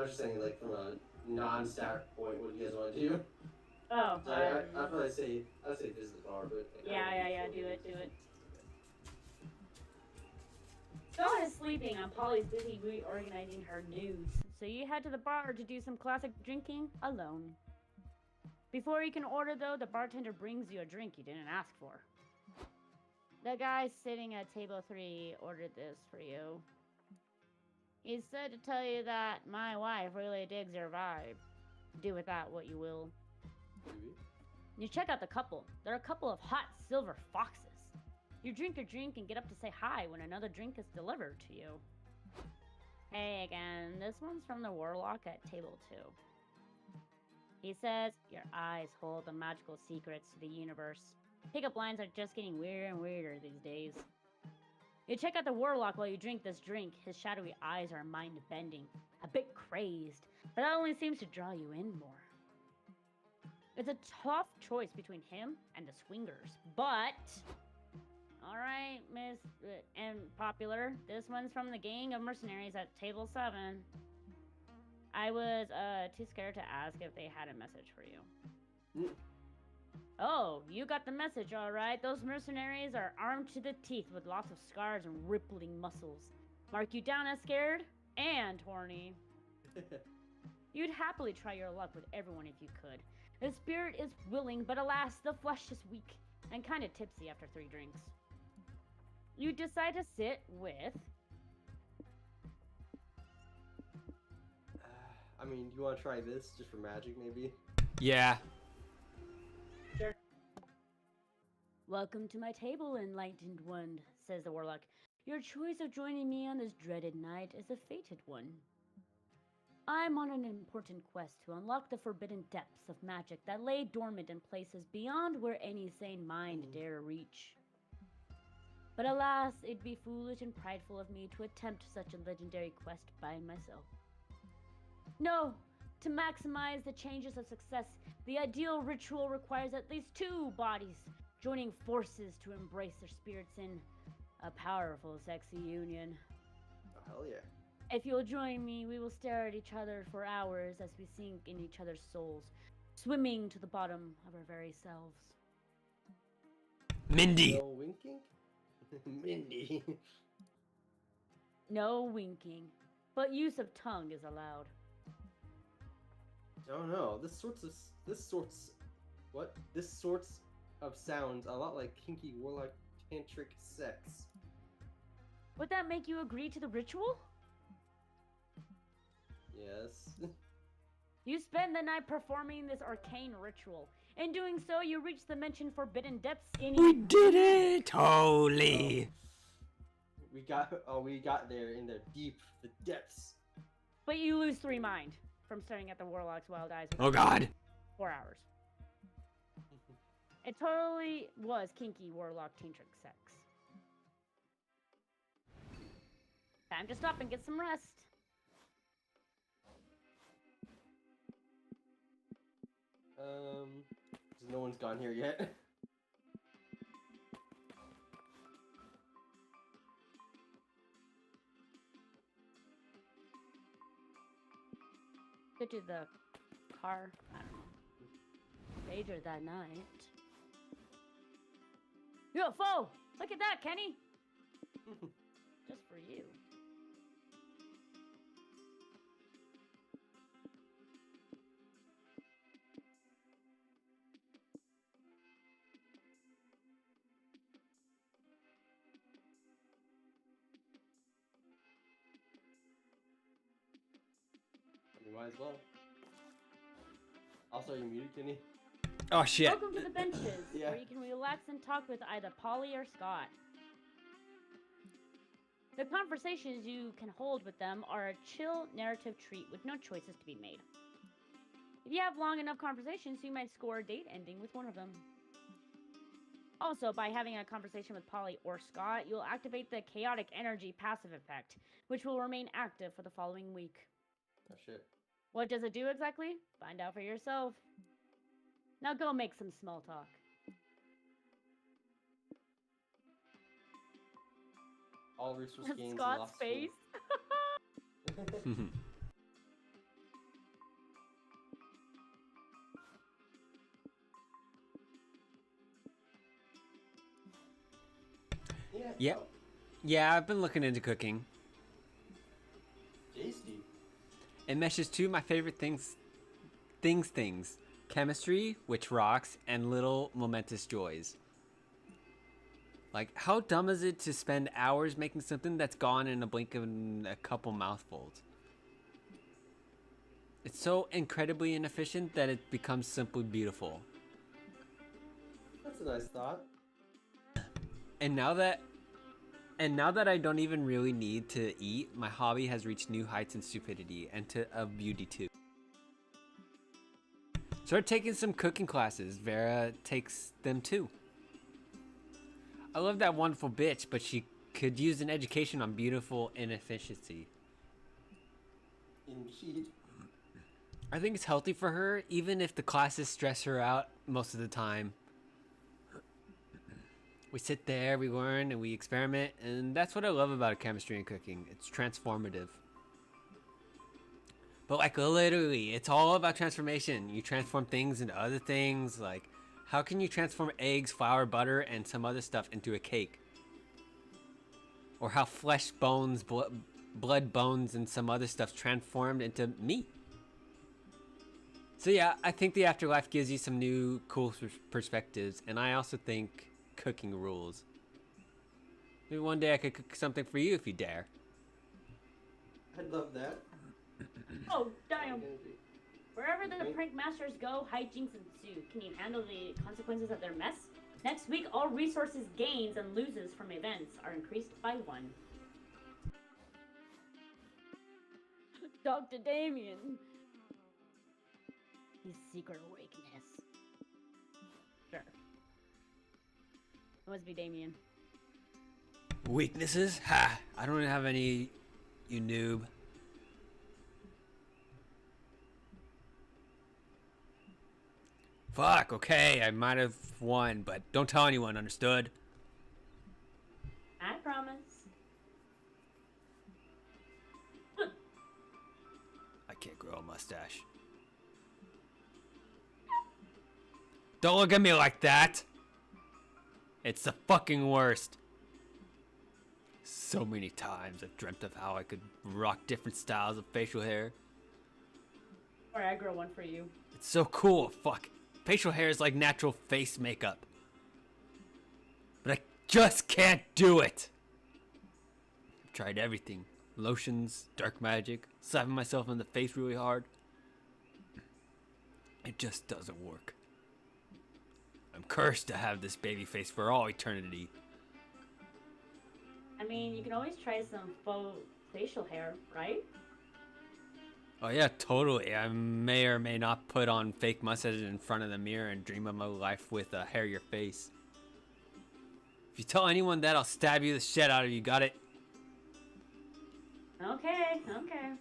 just saying, like, from a non-stack point, what do you guys want to do? Oh, So I'd probably say, I'd say visit the bar, but... Like, yeah, do it. Scott is sleeping and Polly's busy reorganizing her news, so you head to the bar to do some classic drinking alone. Before you can order, though, the bartender brings you a drink you didn't ask for. The guy sitting at table 3 ordered this for you. He said to tell you that my wife really digs your vibe. Do with that what you will. You check out the couple. They're a couple of hot silver foxes. You drink your drink and get up to say hi when another drink is delivered to you. Hey again, this one's from the warlock at table 2. He says, your eyes hold the magical secrets to the universe. Pickup lines are just getting weirder and weirder these days. You check out the warlock while you drink this drink. His shadowy eyes are mind-bending, a bit crazed, but that only seems to draw you in more. It's a tough choice between him and the swingers, but... Alright, Miss... and popular. This one's from the gang of mercenaries at table 7. I was, too scared to ask if they had a message for you. Oh, you got the message, alright. Those mercenaries are armed to the teeth with lots of scars and rippling muscles. Mark you down as scared and horny. You'd happily try your luck with everyone if you could. The spirit is willing, but alas, the flesh is weak and kind of tipsy after 3 drinks. You decide to sit with... I mean, you want to try this just for magic, maybe? Yeah. Sure. Welcome to my table, enlightened one, says the warlock. Your choice of joining me on this dreaded night is a fated one. I'm on an important quest to unlock the forbidden depths of magic that lay dormant in places beyond where any sane mind dare reach. But alas, it'd be foolish and prideful of me to attempt such a legendary quest by myself. No, to maximize the chances of success, the ideal ritual requires at least 2 bodies, joining forces to embrace their spirits in a powerful, sexy union. Oh, hell yeah. If you'll join me, we will stare at each other for hours as we sink in each other's souls, swimming to the bottom of our very selves. Mindy! No winking? Mindy. No winking, but use of tongue is allowed. I don't know. This sorts of sounds a lot like kinky warlike tantric sex. Would that make you agree to the ritual? Yes. You spend the night performing this arcane ritual. In doing so, you reach the mentioned forbidden depths in We did it! Holy! We got there in the depths. But you lose 3 mind from staring at the warlock's wild eyes for Oh god! 4 hours. It totally was kinky warlock tantric sex. Time to stop and get some rest. No one's gone here yet. Go to the car. I don't know. Later that night. UFO! Look at that, Kenny! Just for you. You might as well. Also, you muted, Kenny? Oh shit! Welcome to the benches, Yeah. where you can relax and talk with either Polly or Scott. The conversations you can hold with them are a chill narrative treat with no choices to be made. If you have long enough conversations, you might score a date ending with one of them. Also, by having a conversation with Polly or Scott, you'll activate the chaotic energy passive effect, which will remain active for the following week. Oh shit. What does it do exactly? Find out for yourself. Now go make some small talk. All resource gains Scott's lost. face. Yeah. Yeah. Oh, Yeah, I've been looking into cooking. tasty. It meshes 2 of my favorite things. Chemistry, which rocks, and little momentous joys. Like, how dumb is it to spend hours making something that's gone in a blink of a couple mouthfuls? It's so incredibly inefficient that it becomes simply beautiful. That's a nice thought. And now that I don't even really need to eat, my hobby has reached new heights in stupidity and of beauty too. Start taking some cooking classes. Vera takes them too. I love that wonderful bitch, but she could use an education on beautiful inefficiency. Indeed. I think it's healthy for her, even if the classes stress her out most of the time. We sit there, we learn, and we experiment, and that's what I love about chemistry and cooking. It's transformative. But like literally, it's all about transformation. You transform things into other things. Like, how can you transform eggs, flour, butter, and some other stuff into a cake? Or how flesh, bones, blood, bones, and some other stuff transformed into meat. So yeah, I think the afterlife gives you some new cool perspectives, and I also think cooking rules. Maybe one day I could cook something for you if you dare. I'd love that. Oh, damn. Wherever the prank masters go, hijinks ensue. Can you handle the consequences of their mess? Next week, all resources gains and loses from events are increased by 1. Talk to Damien. His secret weakness. Sure. It must be Damien. Weaknesses? Ha! I don't have any, you noob. Fuck, okay, I might have won, but don't tell anyone, understood? I promise. I can't grow a mustache. Don't look at me like that! It's the fucking worst. So many times I've dreamt of how I could rock different styles of facial hair. Or I grow one for you. It's so cool, fuck. Facial hair is like natural face makeup. But I just can't do it! I've tried everything. Lotions, dark magic, slapping myself in the face really hard. It just doesn't work. I'm cursed to have this baby face for all eternity. I mean, you can always try some faux facial hair, right? Oh yeah, totally. I may or may not put on fake mustaches in front of the mirror and dream of my life with a hairier face. If you tell anyone that, I'll stab you the shit out of you, got it? Okay, okay.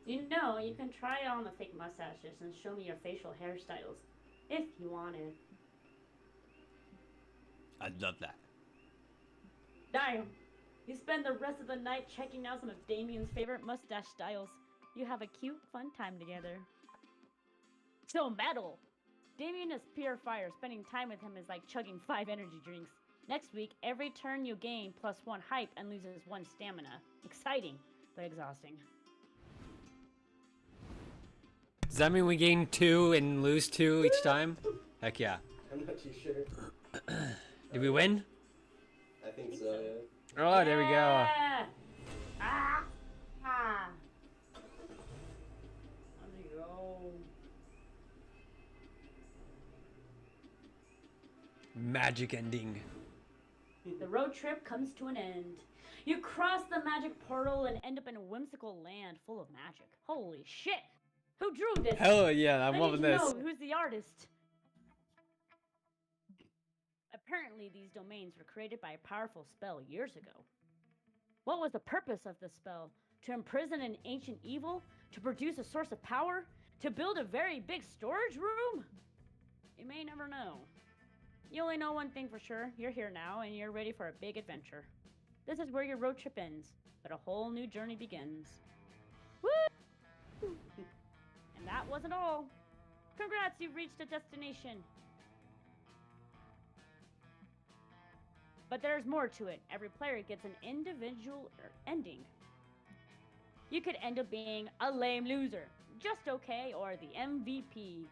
You know, you can try on the fake mustaches and show me your facial hairstyles, if you wanted. I'd love that. Damn! You spend the rest of the night checking out some of Damien's favorite mustache styles. You have a cute, fun time together. So metal! Damien is pure fire. Spending time with him is like chugging 5 energy drinks. Next week, every turn you gain +1 hype and loses 1 stamina. Exciting, but exhausting. Does that mean we gain 2 and lose 2 each time? Heck yeah. I'm not too sure. Did we win? I think so, yeah. Oh, there we go. Yeah! Ah! Ah! Let's go. Magic ending. The road trip comes to an end. You cross the magic portal and end up in a whimsical land full of magic. Holy shit! Who drew this? Hell yeah, I'm I loving need to this. know who's the artist. Apparently, these domains were created by a powerful spell years ago. What was the purpose of the spell? To imprison an ancient evil? To produce a source of power? To build a very big storage room? You may never know. You only know one thing for sure. You're here now, and you're ready for a big adventure. This is where your road trip ends, but a whole new journey begins. Woo! And that wasn't all. Congrats, you've reached a destination. But there's more to it. Every player gets an individual ending. You could end up being a lame loser, just okay, or the MVP.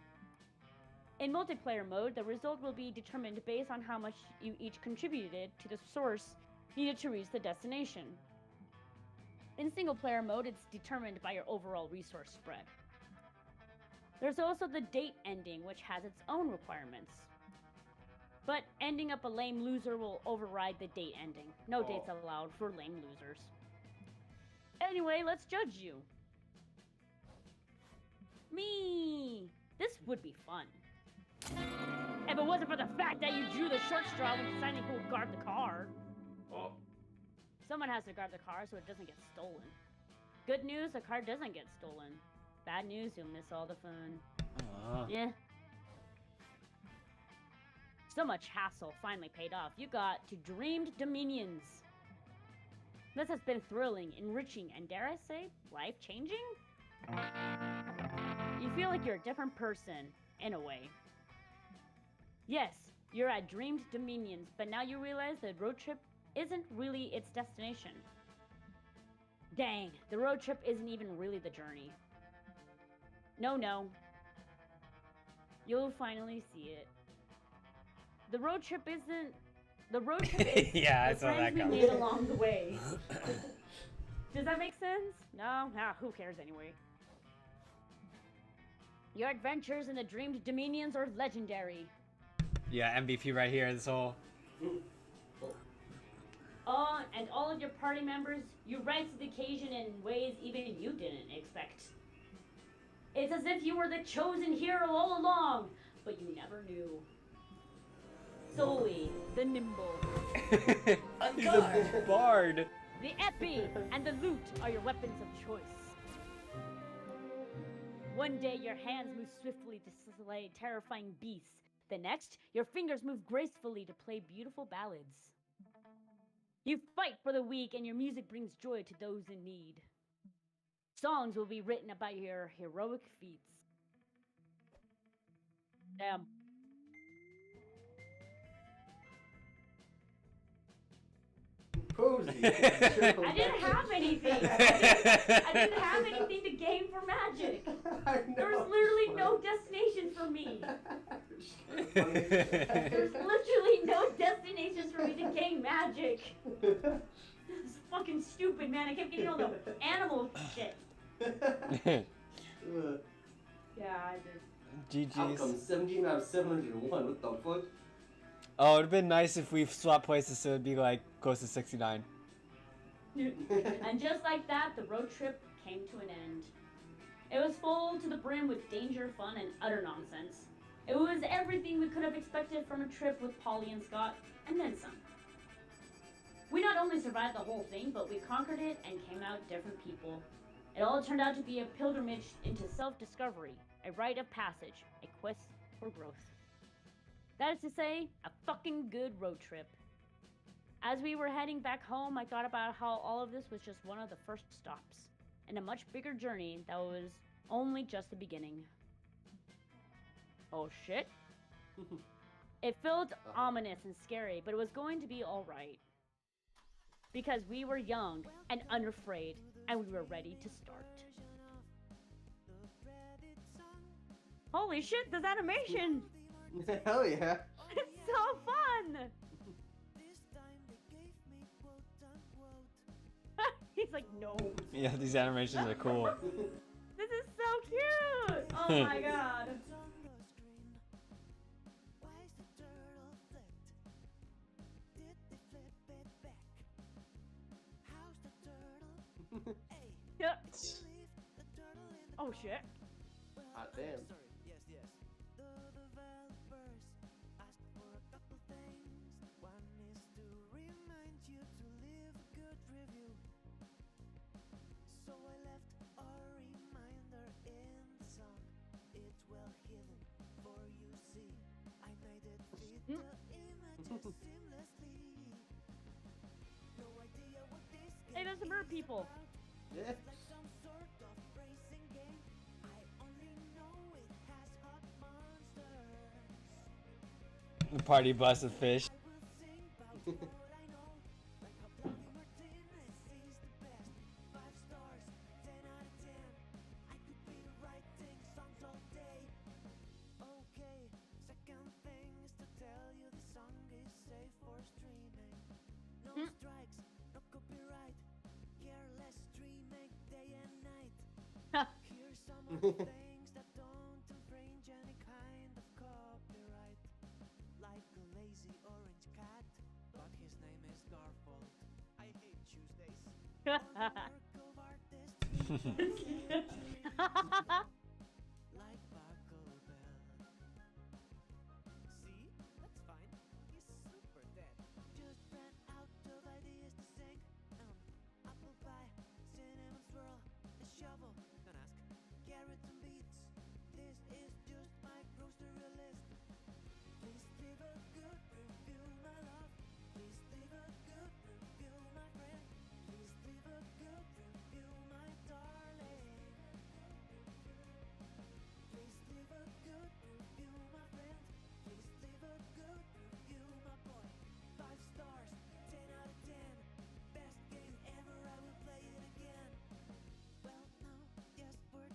In multiplayer mode, the result will be determined based on how much you each contributed to the source needed to reach the destination. In single player mode, it's determined by your overall resource spread. There's also the date ending, which has its own requirements. But ending up a lame loser will override the date ending. No dates allowed for lame losers. Anyway, let's judge you. Me! This would be fun. If it wasn't for the fact that you drew the short straw when deciding who will guard the car. Oh. Someone has to guard the car so it doesn't get stolen. Good news, the car doesn't get stolen. Bad news, you'll miss all the fun. Yeah. So much hassle finally paid off. You got to dreamed dominions. This has been thrilling, enriching, and dare I say, life-changing? You feel like you're a different person, in a way. Yes, you're at dreamed dominions, but now you realize the road trip isn't really its destination. Dang, the road trip isn't even really the journey. No. You'll finally see it. The road trip isn't... The road trip is Yeah, I the saw that friends we coming. made along the way. Does that make sense? No? Nah, who cares anyway? Your adventures in the dreamed dominions are legendary. Yeah, MVP right here, this whole... And all of your party members, you rise to the occasion in ways even you didn't expect. It's as if you were the chosen hero all along, but you never knew. Zoe, the nimble, He's a bard. the epi, and the lute are your weapons of choice. One day your hands move swiftly to slay terrifying beasts. The next, your fingers move gracefully to play beautiful ballads. You fight for the weak and your music brings joy to those in need. Songs will be written about your heroic feats. Damn. Posey. I didn't have anything. I didn't have anything to gain for magic. There was literally no destination for me. There's literally no destinations for me to gain magic. It's fucking stupid, man. I kept getting all the animal shit. Yeah, I did. Outcome GG's. 17 out of 701. What the fuck? Oh, it'd been nice if we swapped places so it'd be like close to 69. And just like that, the road trip came to an end. It was full to the brim with danger, fun, and utter nonsense. It was everything we could have expected from a trip with Polly and Scott, and then some. We not only survived the whole thing, but we conquered it and came out different people. It all turned out to be a pilgrimage into self-discovery, a rite of passage, a quest for growth. That is to say, a fucking good road trip. As we were heading back home, I thought about how all of this was just one of the first stops in a much bigger journey that was only just the beginning. Oh shit. It felt ominous and scary, but it was going to be alright. Because we were young and unafraid, and we were ready to start. Holy shit, this animation! Hell yeah. It's so fun! He's like, no. Yeah, these animations are cool. This is so cute! Oh my god. Yep. Oh shit. Hot damn. Hey, there's the bird people. Yeah. The party bus of fish.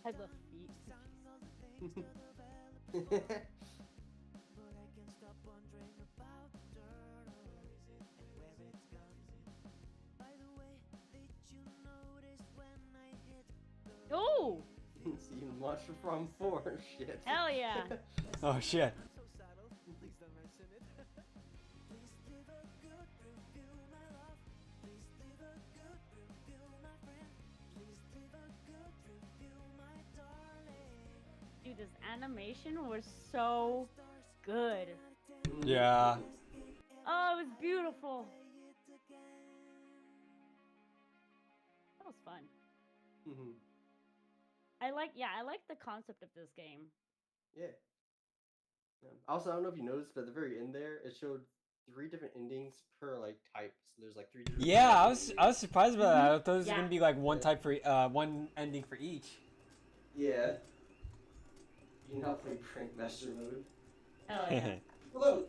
I love feet. Oh! So you watched from 4 shit. Hell yeah! Oh shit. dude, this animation was so good. Yeah. Oh, it was beautiful. That was fun. Mhm. I like the concept of this game. Yeah. Also, I don't know if you noticed, but at the very end there, it showed 3 different endings per like type. So there's like 3 different. Yeah, types I of was endings. surprised by that. I thought it was Yeah. gonna be like one Yeah. type for one ending for each. Yeah. You can now play Prank Master mode. Oh yeah. Although